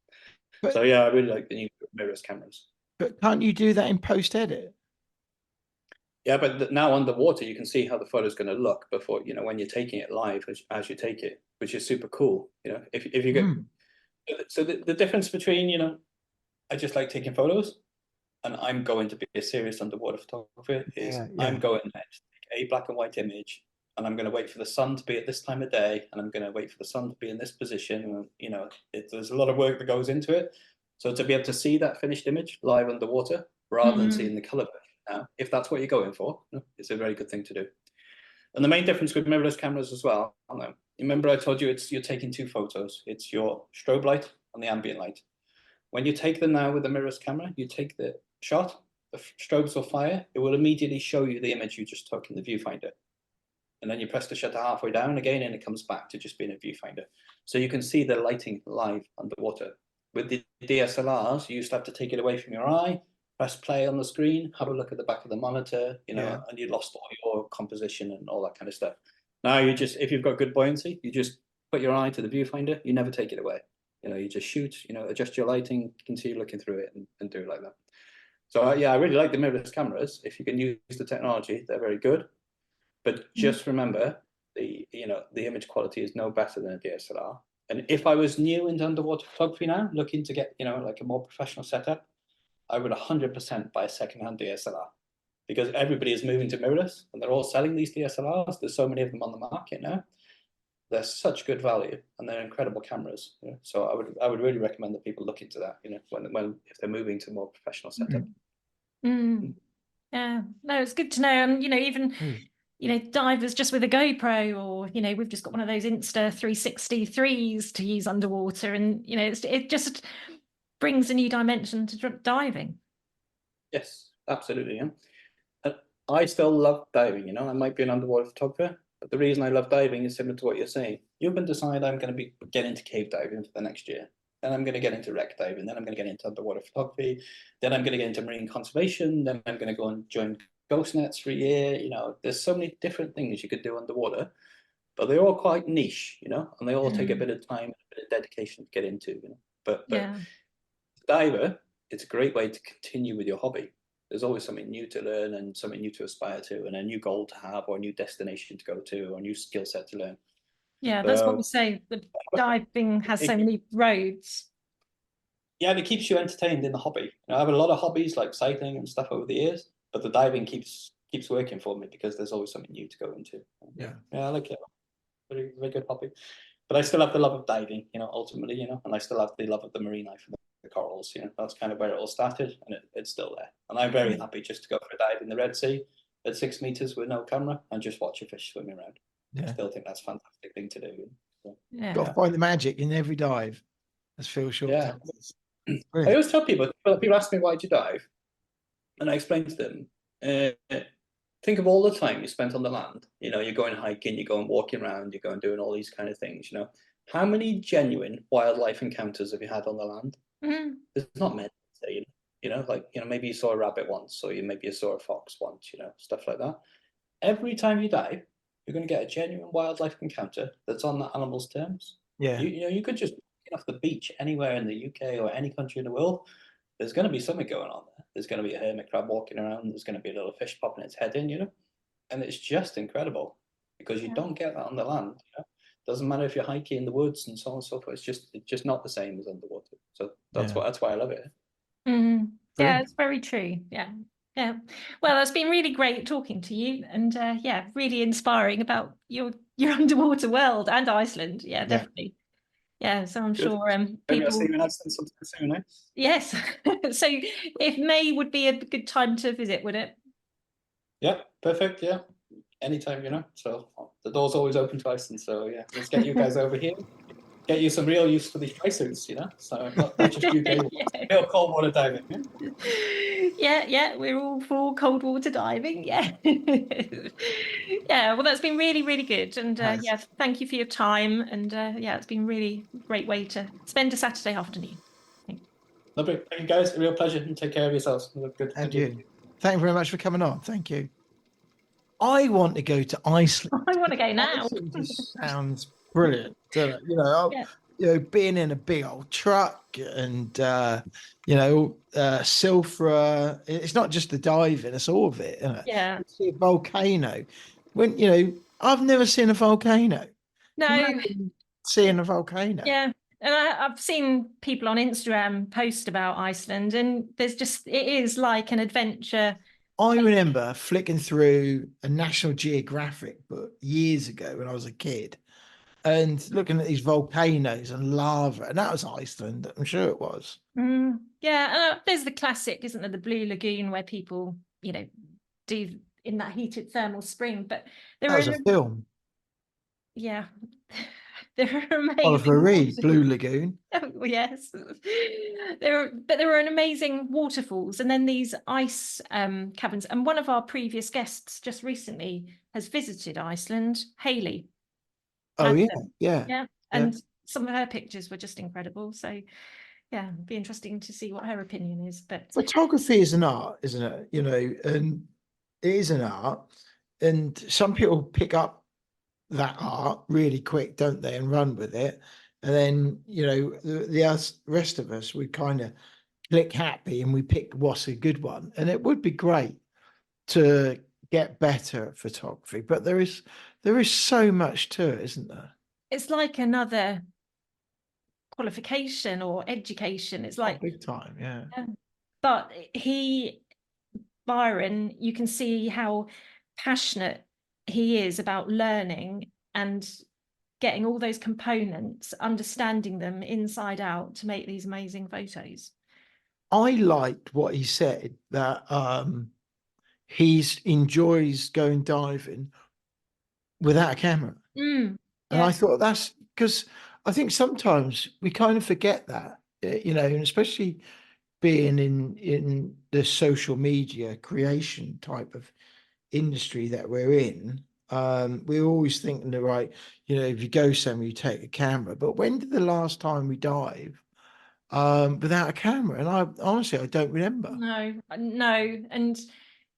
[SPEAKER 6] But,
[SPEAKER 2] so yeah, I really like the new mirrorless cameras.
[SPEAKER 6] But can't you do that in post-edit?
[SPEAKER 2] Yeah, but now underwater, you can see how the photo is going to look before, when you're taking it live as you take it, which is super cool. If you get, so the difference between, I just like taking photos and I'm going to be a serious underwater photographer is I'm going there to take a black and white image, and I'm going to wait for the sun to be at this time of day, and I'm going to wait for the sun to be in this position. And, there's a lot of work that goes into it. So to be able to see that finished image live underwater rather than seeing the color version now, if that's what you're going for, it's a very good thing to do. And the main difference with mirrorless cameras as well, remember I told you you're taking two photos. It's your strobe light and the ambient light. When you take them now with the mirrorless camera, you take the shot, the strobes will fire, it will immediately show you the image you just took in the viewfinder. And then you press the shutter halfway down again, and it comes back to just being a viewfinder. So you can see the lighting live underwater. With the DSLRs, you used to have to take it away from your eye, press play on the screen, have a look at the back of the monitor, and you lost all your composition and all that kind of stuff. Now if you've got good buoyancy, you just put your eye to the viewfinder, you never take it away. You just shoot, adjust your lighting, continue looking through it and do it like that. So I really like the mirrorless cameras. If you can use the technology, they're very good. But just remember, the image quality is no better than a DSLR. And if I was new into underwater photography now, looking to get, like a more professional setup, I would 100% buy a secondhand DSLR, because everybody is moving to mirrorless and they're all selling these DSLRs. There's so many of them on the market now. They're such good value and they're incredible cameras. So I would really recommend that people look into that, if they're moving to a more professional setup.
[SPEAKER 5] Yeah, no, it's good to know. And, even, divers just with a GoPro, or, we've just got one of those Insta 360s to use underwater. And, it just brings a new dimension to diving.
[SPEAKER 2] Yes, absolutely. Yeah. I still love diving, I might be an underwater photographer, but the reason I love diving is similar to what you're saying. You can decide I'm going to be getting into cave diving for the next year. Then I'm going to get into wreck diving. Then I'm going to get into underwater photography. Then I'm going to get into marine conservation. Then I'm going to go and join ghost nets for a year. There's so many different things you could do underwater, but they're all quite niche, and they all take a bit of time, a bit of dedication to get into, But diver, it's a great way to continue with your hobby. There's always something new to learn and something new to aspire to, and a new goal to have, or a new destination to go to, or a new skill set to learn.
[SPEAKER 5] Yeah, that's what we say. The diving has so many roads.
[SPEAKER 2] Yeah, and it keeps you entertained in the hobby. I have a lot of hobbies like cycling and stuff over the years, but the diving keeps working for me because there's always something new to go into. Yeah, I like it. Very, very good hobby. But I still have the love of diving, ultimately, and I still have the love of the marine life and the corals. That's kind of where it all started, and it's still there. And I'm very happy just to go for a dive in the Red Sea at 6 meters with no camera and just watch a fish swimming around. I still think that's a fantastic thing to do. So,
[SPEAKER 6] got to find the magic in every dive, as Phil Short tells us.
[SPEAKER 2] I always tell people ask me why do you dive, and I explain to them, think of all the time you spent on the land. You're going hiking, you're going walking around, you're going doing all these kind of things. How many genuine wildlife encounters have you had on the land? There's not many. Maybe you saw a rabbit once, or maybe you saw a fox once. Stuff like that. Every time you dive, you're going to get a genuine wildlife encounter that's on that animal's terms.
[SPEAKER 6] Yeah.
[SPEAKER 2] You could just get off the beach anywhere in the UK or any country in the world. There's going to be something going on there. There's going to be a hermit crab walking around. There's going to be a little fish popping its head in, and it's just incredible because you don't get that on the land. Doesn't matter if you're hiking in the woods and so on and so forth. It's just not the same as underwater. So that's why I love it.
[SPEAKER 5] Yeah, it's very true. Yeah. Well, it's been really great talking to you, and really inspiring about your underwater world and Iceland. Yeah, definitely. Yeah, so I'm sure people.
[SPEAKER 2] I'll see you in Iceland sometime soon, eh?
[SPEAKER 5] Yes. So if May would be a good time to visit, would it?
[SPEAKER 2] Yeah, perfect. Yeah, anytime, So the door's always open to Iceland. So yeah, let's get you guys over here. Get you some real use for these spacesuits, So not just UK, real cold water diving.
[SPEAKER 5] Yeah, we're all for cold water diving. Yeah. Yeah, well, that's been really, really good. And thank you for your time. And it's been really great way to spend a Saturday afternoon.
[SPEAKER 2] Lovely. Thank you, guys. A real pleasure, and take care of yourselves. Good.
[SPEAKER 6] And you. Thank you very much for coming on. Thank you. I want to go to Iceland.
[SPEAKER 5] I want to go now.
[SPEAKER 6] Iceland just sounds brilliant, doesn't it? You know,
[SPEAKER 5] Yeah.
[SPEAKER 6] being in a big old truck and sulfur. It's not just the diving; it's all of it. Isn't it?
[SPEAKER 5] Yeah.
[SPEAKER 6] You see a volcano. When I've never seen a volcano.
[SPEAKER 5] No.
[SPEAKER 6] Imagine seeing a volcano.
[SPEAKER 5] Yeah. And I've seen people on Instagram post about Iceland, and it is like an adventure.
[SPEAKER 6] I remember flicking through a National Geographic book years ago when I was a kid and looking at these volcanoes and lava, and that was Iceland. I'm sure it was.
[SPEAKER 5] Yeah, there's the classic, isn't there, the Blue Lagoon, where people, do in that heated thermal spring. But
[SPEAKER 6] That was a film.
[SPEAKER 5] Yeah, they're amazing.
[SPEAKER 6] Oliver Reed, Blue Lagoon.
[SPEAKER 5] Oh, yes, there were an amazing waterfalls, and then these ice caverns. And one of our previous guests just recently has visited Iceland, Hayley.
[SPEAKER 6] Oh, yeah.
[SPEAKER 5] And some of her pictures were just incredible. So, yeah, it'd be interesting to see what her opinion is. But
[SPEAKER 6] photography is an art, isn't it? And it is an art, and some people pick up that art really quick, don't they, and run with it. And then, the rest of us, we kind of click happy and we pick what's a good one. And it would be great to get better at photography, but there is so much to it, isn't there?
[SPEAKER 5] It's like another qualification or education. It's like
[SPEAKER 6] big time, yeah.
[SPEAKER 5] But Byron, you can see how passionate he is about learning and getting all those components, understanding them inside out to make these amazing photos.
[SPEAKER 6] I liked what he said, that he enjoys going diving without a camera. And I thought that's because I think sometimes we kind of forget that, and especially being in the social media creation type of industry that we're in, we're always thinking that, right, if you go somewhere, you take a camera. But when did the last time we dive without a camera? And I don't remember.
[SPEAKER 5] No. And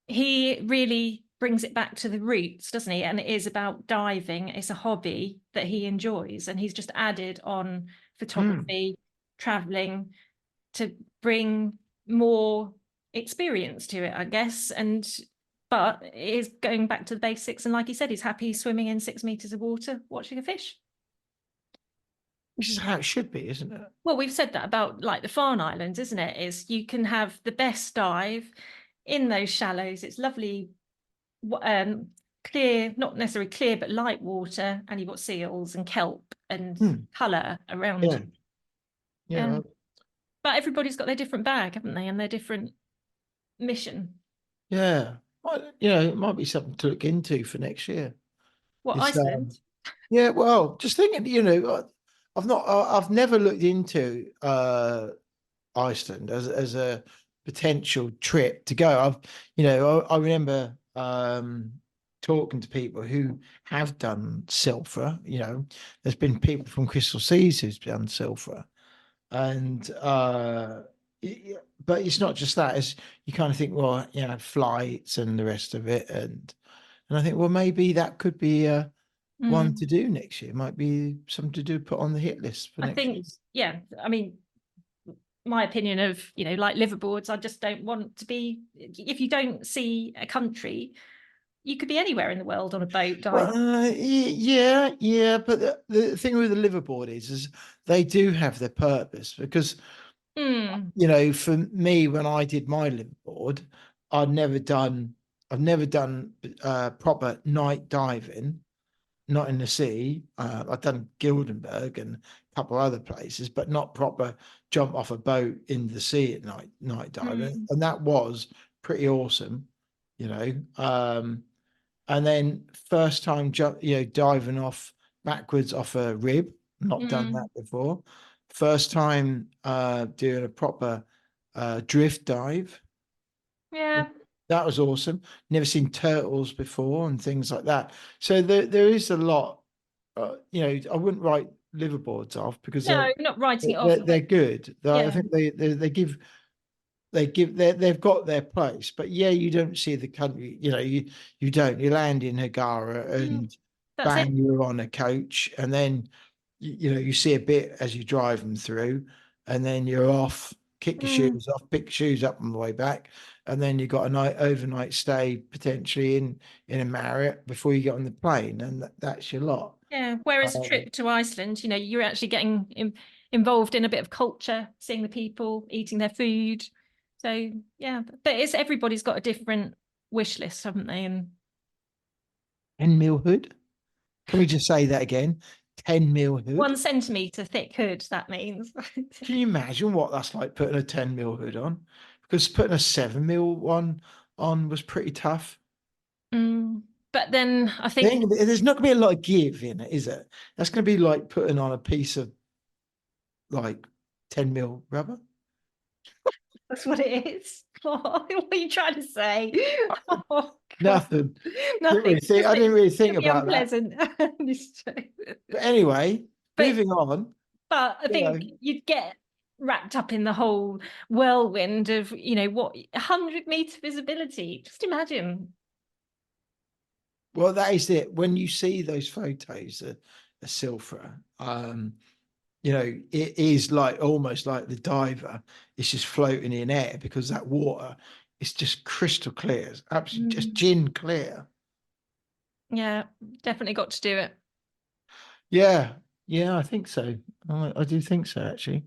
[SPEAKER 5] he really brings it back to the roots, doesn't he? And it is about diving. It's a hobby that he enjoys, and he's just added on photography, traveling to bring more experience to it, I guess. But it is going back to the basics. And like he said, he's happy swimming in 6 meters of water, watching a fish.
[SPEAKER 6] Which is how it should be, isn't it?
[SPEAKER 5] Well, we've said that about like the Farne Islands, isn't it? Is you can have the best dive in those shallows. It's lovely, clear, not necessarily clear, but light water. And you've got seals and kelp and colour around you.
[SPEAKER 6] Yeah.
[SPEAKER 5] But everybody's got their different bag, haven't they? And their different mission.
[SPEAKER 6] Yeah. Well, it might be something to look into for next year.
[SPEAKER 5] What, Iceland?
[SPEAKER 6] Yeah, well, just thinking, I've never looked into Iceland as a potential trip to go. I remember talking to people who have done sulfur. There's been people from Crystal Seas who's done sulfur, and but it's not just that. It's, you kind of think, well, flights and the rest of it, and I think, well, maybe that could be one to do next year. Might be something to do, put on the hit list for next year.
[SPEAKER 5] Yeah. I mean, my opinion of, like liveaboards, I just don't want to be, if you don't see a country, you could be anywhere in the world on a boat.
[SPEAKER 6] Yeah. But the thing with the liveaboard is they do have their purpose, because, for me, when I did my liveaboard, I've never done proper night diving, not in the sea. I've done Gildenberg and a couple of other places, but not proper jump off a boat in the sea at night diving. And that was pretty awesome, and then first time diving off backwards off a rib, not done that before. First time doing a proper drift dive.
[SPEAKER 5] Yeah.
[SPEAKER 6] That was awesome. Never seen turtles before and things like that. So there is a lot. I wouldn't write liveaboards off because
[SPEAKER 5] No, not writing it off.
[SPEAKER 6] they're good. I
[SPEAKER 5] Yeah.
[SPEAKER 6] think they've got their place. But yeah, you don't see the country. You don't. You land in Hagara and
[SPEAKER 5] That's
[SPEAKER 6] bang,
[SPEAKER 5] it.
[SPEAKER 6] you're on a coach, and then you see a bit as you drive them through, and then you're off. Kick your shoes off, pick your shoes up on the way back, and then you got a night overnight stay potentially in a Marriott before you get on the plane, and that's your lot.
[SPEAKER 5] Yeah. Whereas a trip to Iceland, you're actually getting involved in a bit of culture, seeing the people, eating their food. So yeah, but everybody's got a different wish list, haven't they? And
[SPEAKER 6] 10 mil hood. Can we just say that again? 10 mil hood.
[SPEAKER 5] 1 centimetre thick hood, that means.
[SPEAKER 6] Can you imagine what that's like putting a 10 mil hood on? Because putting a 7 mil one on was pretty tough.
[SPEAKER 5] But then I think
[SPEAKER 6] There's not going to be a lot of give in it, is it? That's going to be like putting on a piece of like 10 mil rubber.
[SPEAKER 5] that's what it is. What are you trying to say? Oh, God.
[SPEAKER 6] Nothing.
[SPEAKER 5] Nothing.
[SPEAKER 6] I didn't really think about that.
[SPEAKER 5] Unpleasant.
[SPEAKER 6] But anyway, moving on.
[SPEAKER 5] But I think you'd get wrapped up in the whole whirlwind of, 100-meter visibility. Just imagine.
[SPEAKER 6] Well, that is it. When you see those photos of Silfra, it is like almost like the diver is just floating in air because that water is just crystal clear. It's absolutely just gin clear.
[SPEAKER 5] Yeah, definitely got to do it.
[SPEAKER 6] Yeah, I think so. I do think so, actually.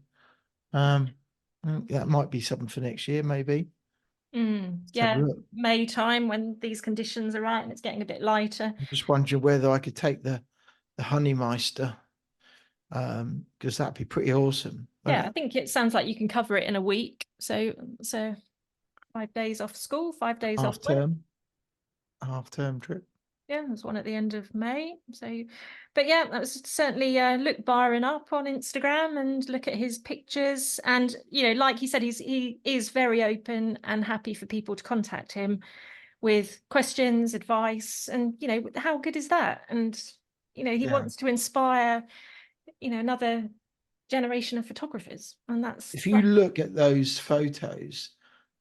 [SPEAKER 6] That might be something for next year, maybe.
[SPEAKER 5] Yeah, May time when these conditions are right and it's getting a bit lighter.
[SPEAKER 6] I'm just wondering whether I could take the Honeymeister, because that'd be pretty awesome.
[SPEAKER 5] Yeah, I think it sounds like you can cover it in a week. So 5 days off school, 5 days off work.
[SPEAKER 6] Half-term trip.
[SPEAKER 5] Yeah, there's one at the end of May. So, but yeah, that was certainly look Byron up on Instagram and look at his pictures. And like he said, he is very open and happy for people to contact him with questions, advice, and how good is that? And he wants to inspire another generation of photographers, and that's.
[SPEAKER 6] If you look at those photos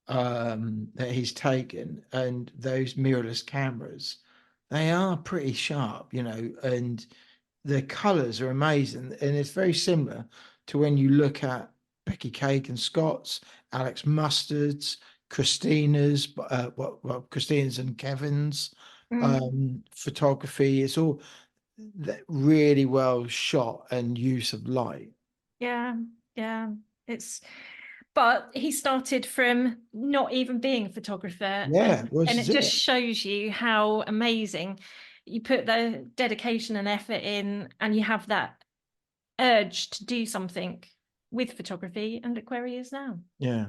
[SPEAKER 6] that he's taken and those mirrorless cameras, they are pretty sharp, and the colors are amazing. And it's very similar to when you look at Becky Kagan Scott's, Alex Mustard's, Christina's, Christina's and Kevin's photography. It's all really well shot and use of light.
[SPEAKER 5] Yeah. But he started from not even being a photographer.
[SPEAKER 6] Yeah.
[SPEAKER 5] And it just shows you how amazing you put the dedication and effort in, and you have that urge to do something with photography, and look where he is now.
[SPEAKER 6] Yeah.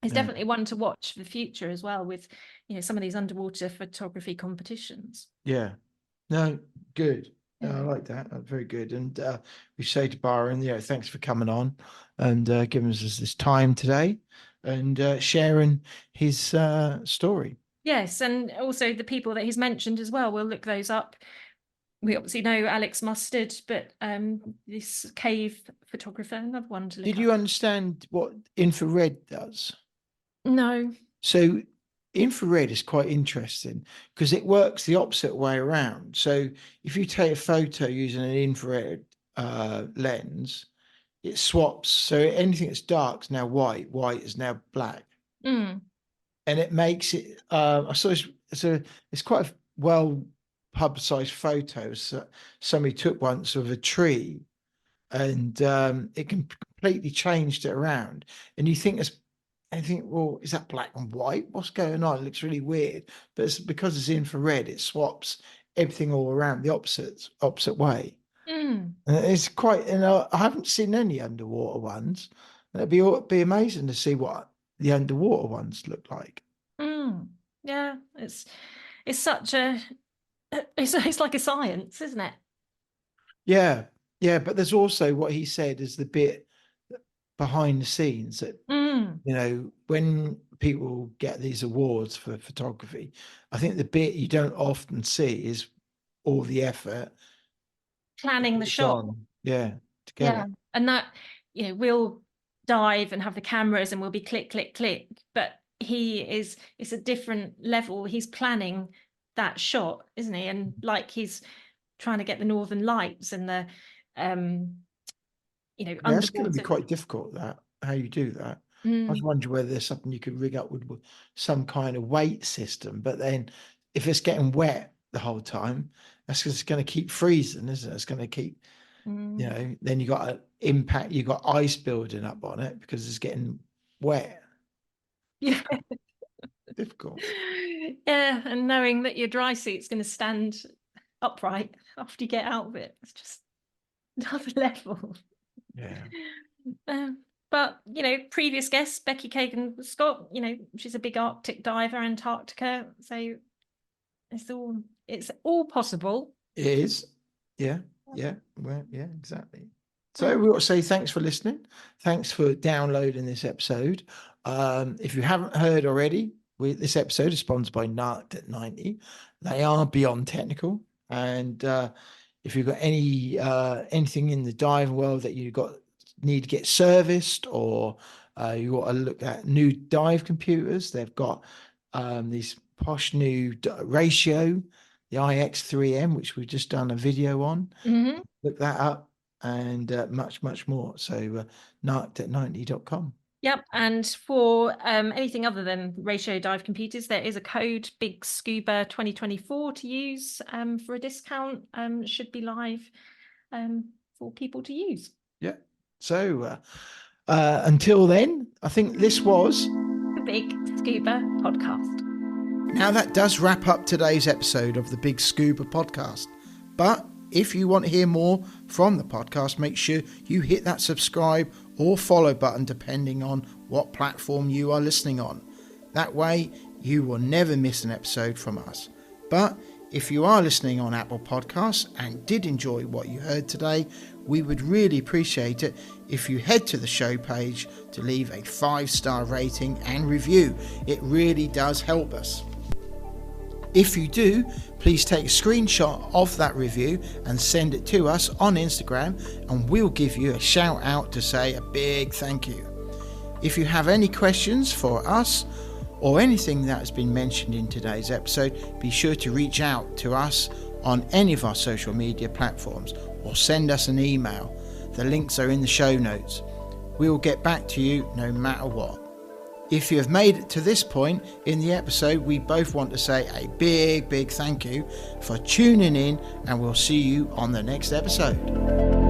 [SPEAKER 5] He's definitely one to watch for the future as well, with some of these underwater photography competitions.
[SPEAKER 6] Yeah. No, good. No, I like that. That's very good. And we say to Byron, thanks for coming on and giving us this time today and sharing his story.
[SPEAKER 5] Yes, and also the people that he's mentioned as well. We'll look those up. We obviously know Alex Mustard, but this cave photographer, another one to look
[SPEAKER 6] Did
[SPEAKER 5] up.
[SPEAKER 6] you understand what infrared does?
[SPEAKER 5] No.
[SPEAKER 6] So infrared is quite interesting because it works the opposite way around. So if you take a photo using an infrared lens, it swaps. So anything that's dark is now white is now black. And it makes it, I saw it's quite a well publicized photo. So somebody took once of a tree and it completely changed it around. And you think well, is that black and white? What's going on? It looks really weird. But it's because it's infrared, it swaps everything all around the opposite way. And it's quite, I haven't seen any underwater ones. It'd be amazing to see what the underwater ones look like.
[SPEAKER 5] Yeah, it's such a, it's like a science, isn't it?
[SPEAKER 6] Yeah, but there's also what he said is the bit behind the scenes that when people get these awards for photography, I think the bit you don't often see is all the effort
[SPEAKER 5] planning the shot.
[SPEAKER 6] Yeah, together.
[SPEAKER 5] And that, we'll dive and have the cameras and we'll be click, click, click. But it's a different level. He's planning that shot, isn't he? And like he's trying to get the Northern Lights and the,
[SPEAKER 6] That's going to be quite difficult, how you do that. I was wondering whether there's something you could rig up with some kind of weight system. But then if it's getting wet the whole time, that's just going to keep freezing, isn't it? It's going to keep, then you got impact, you got ice building up on it because it's getting wet.
[SPEAKER 5] Yeah.
[SPEAKER 6] Difficult.
[SPEAKER 5] Yeah, and knowing that your dry suit's going to stand upright after you get out of it, it's just another level.
[SPEAKER 6] Yeah.
[SPEAKER 5] But previous guests, Becky Kagan Scott, she's a big Arctic diver, Antarctica, so it's all possible.
[SPEAKER 6] It is. Yeah. Well, yeah, exactly. So we want to say thanks for listening. Thanks for downloading this episode. If you haven't heard already, this episode is sponsored by Narked at 90. They are beyond technical. And if you've got anything in the diving world that need to get serviced, or you want to look at new dive computers, they've got these posh new ratio, the iX3M, which we've just done a video on. Look that up, and much, much more. So narkeddat90.com.
[SPEAKER 5] Yep, and for anything other than ratio dive computers, there is a code Big Scuba 2024 to use for a discount. Should be live for people to use.
[SPEAKER 6] Yeah. So until then, I think this was
[SPEAKER 5] the Big Scuba Podcast.
[SPEAKER 4] Now that does wrap up today's episode of the Big Scuba Podcast. But if you want to hear more from the podcast, make sure you hit that subscribe or follow button depending on what platform you are listening on. That way you will never miss an episode from us. But if you are listening on Apple Podcasts and did enjoy what you heard today, we would really appreciate it if you head to the show page to leave a 5-star rating and review. It really does help us. If you do, please take a screenshot of that review and send it to us on Instagram, and we'll give you a shout out to say a big thank you. If you have any questions for us or anything that has been mentioned in today's episode, be sure to reach out to us on any of our social media platforms or send us an email. The links are in the show notes. We will get back to you no matter what. If you have made it to this point in the episode, we both want to say a big, big thank you for tuning in, and we'll see you on the next episode.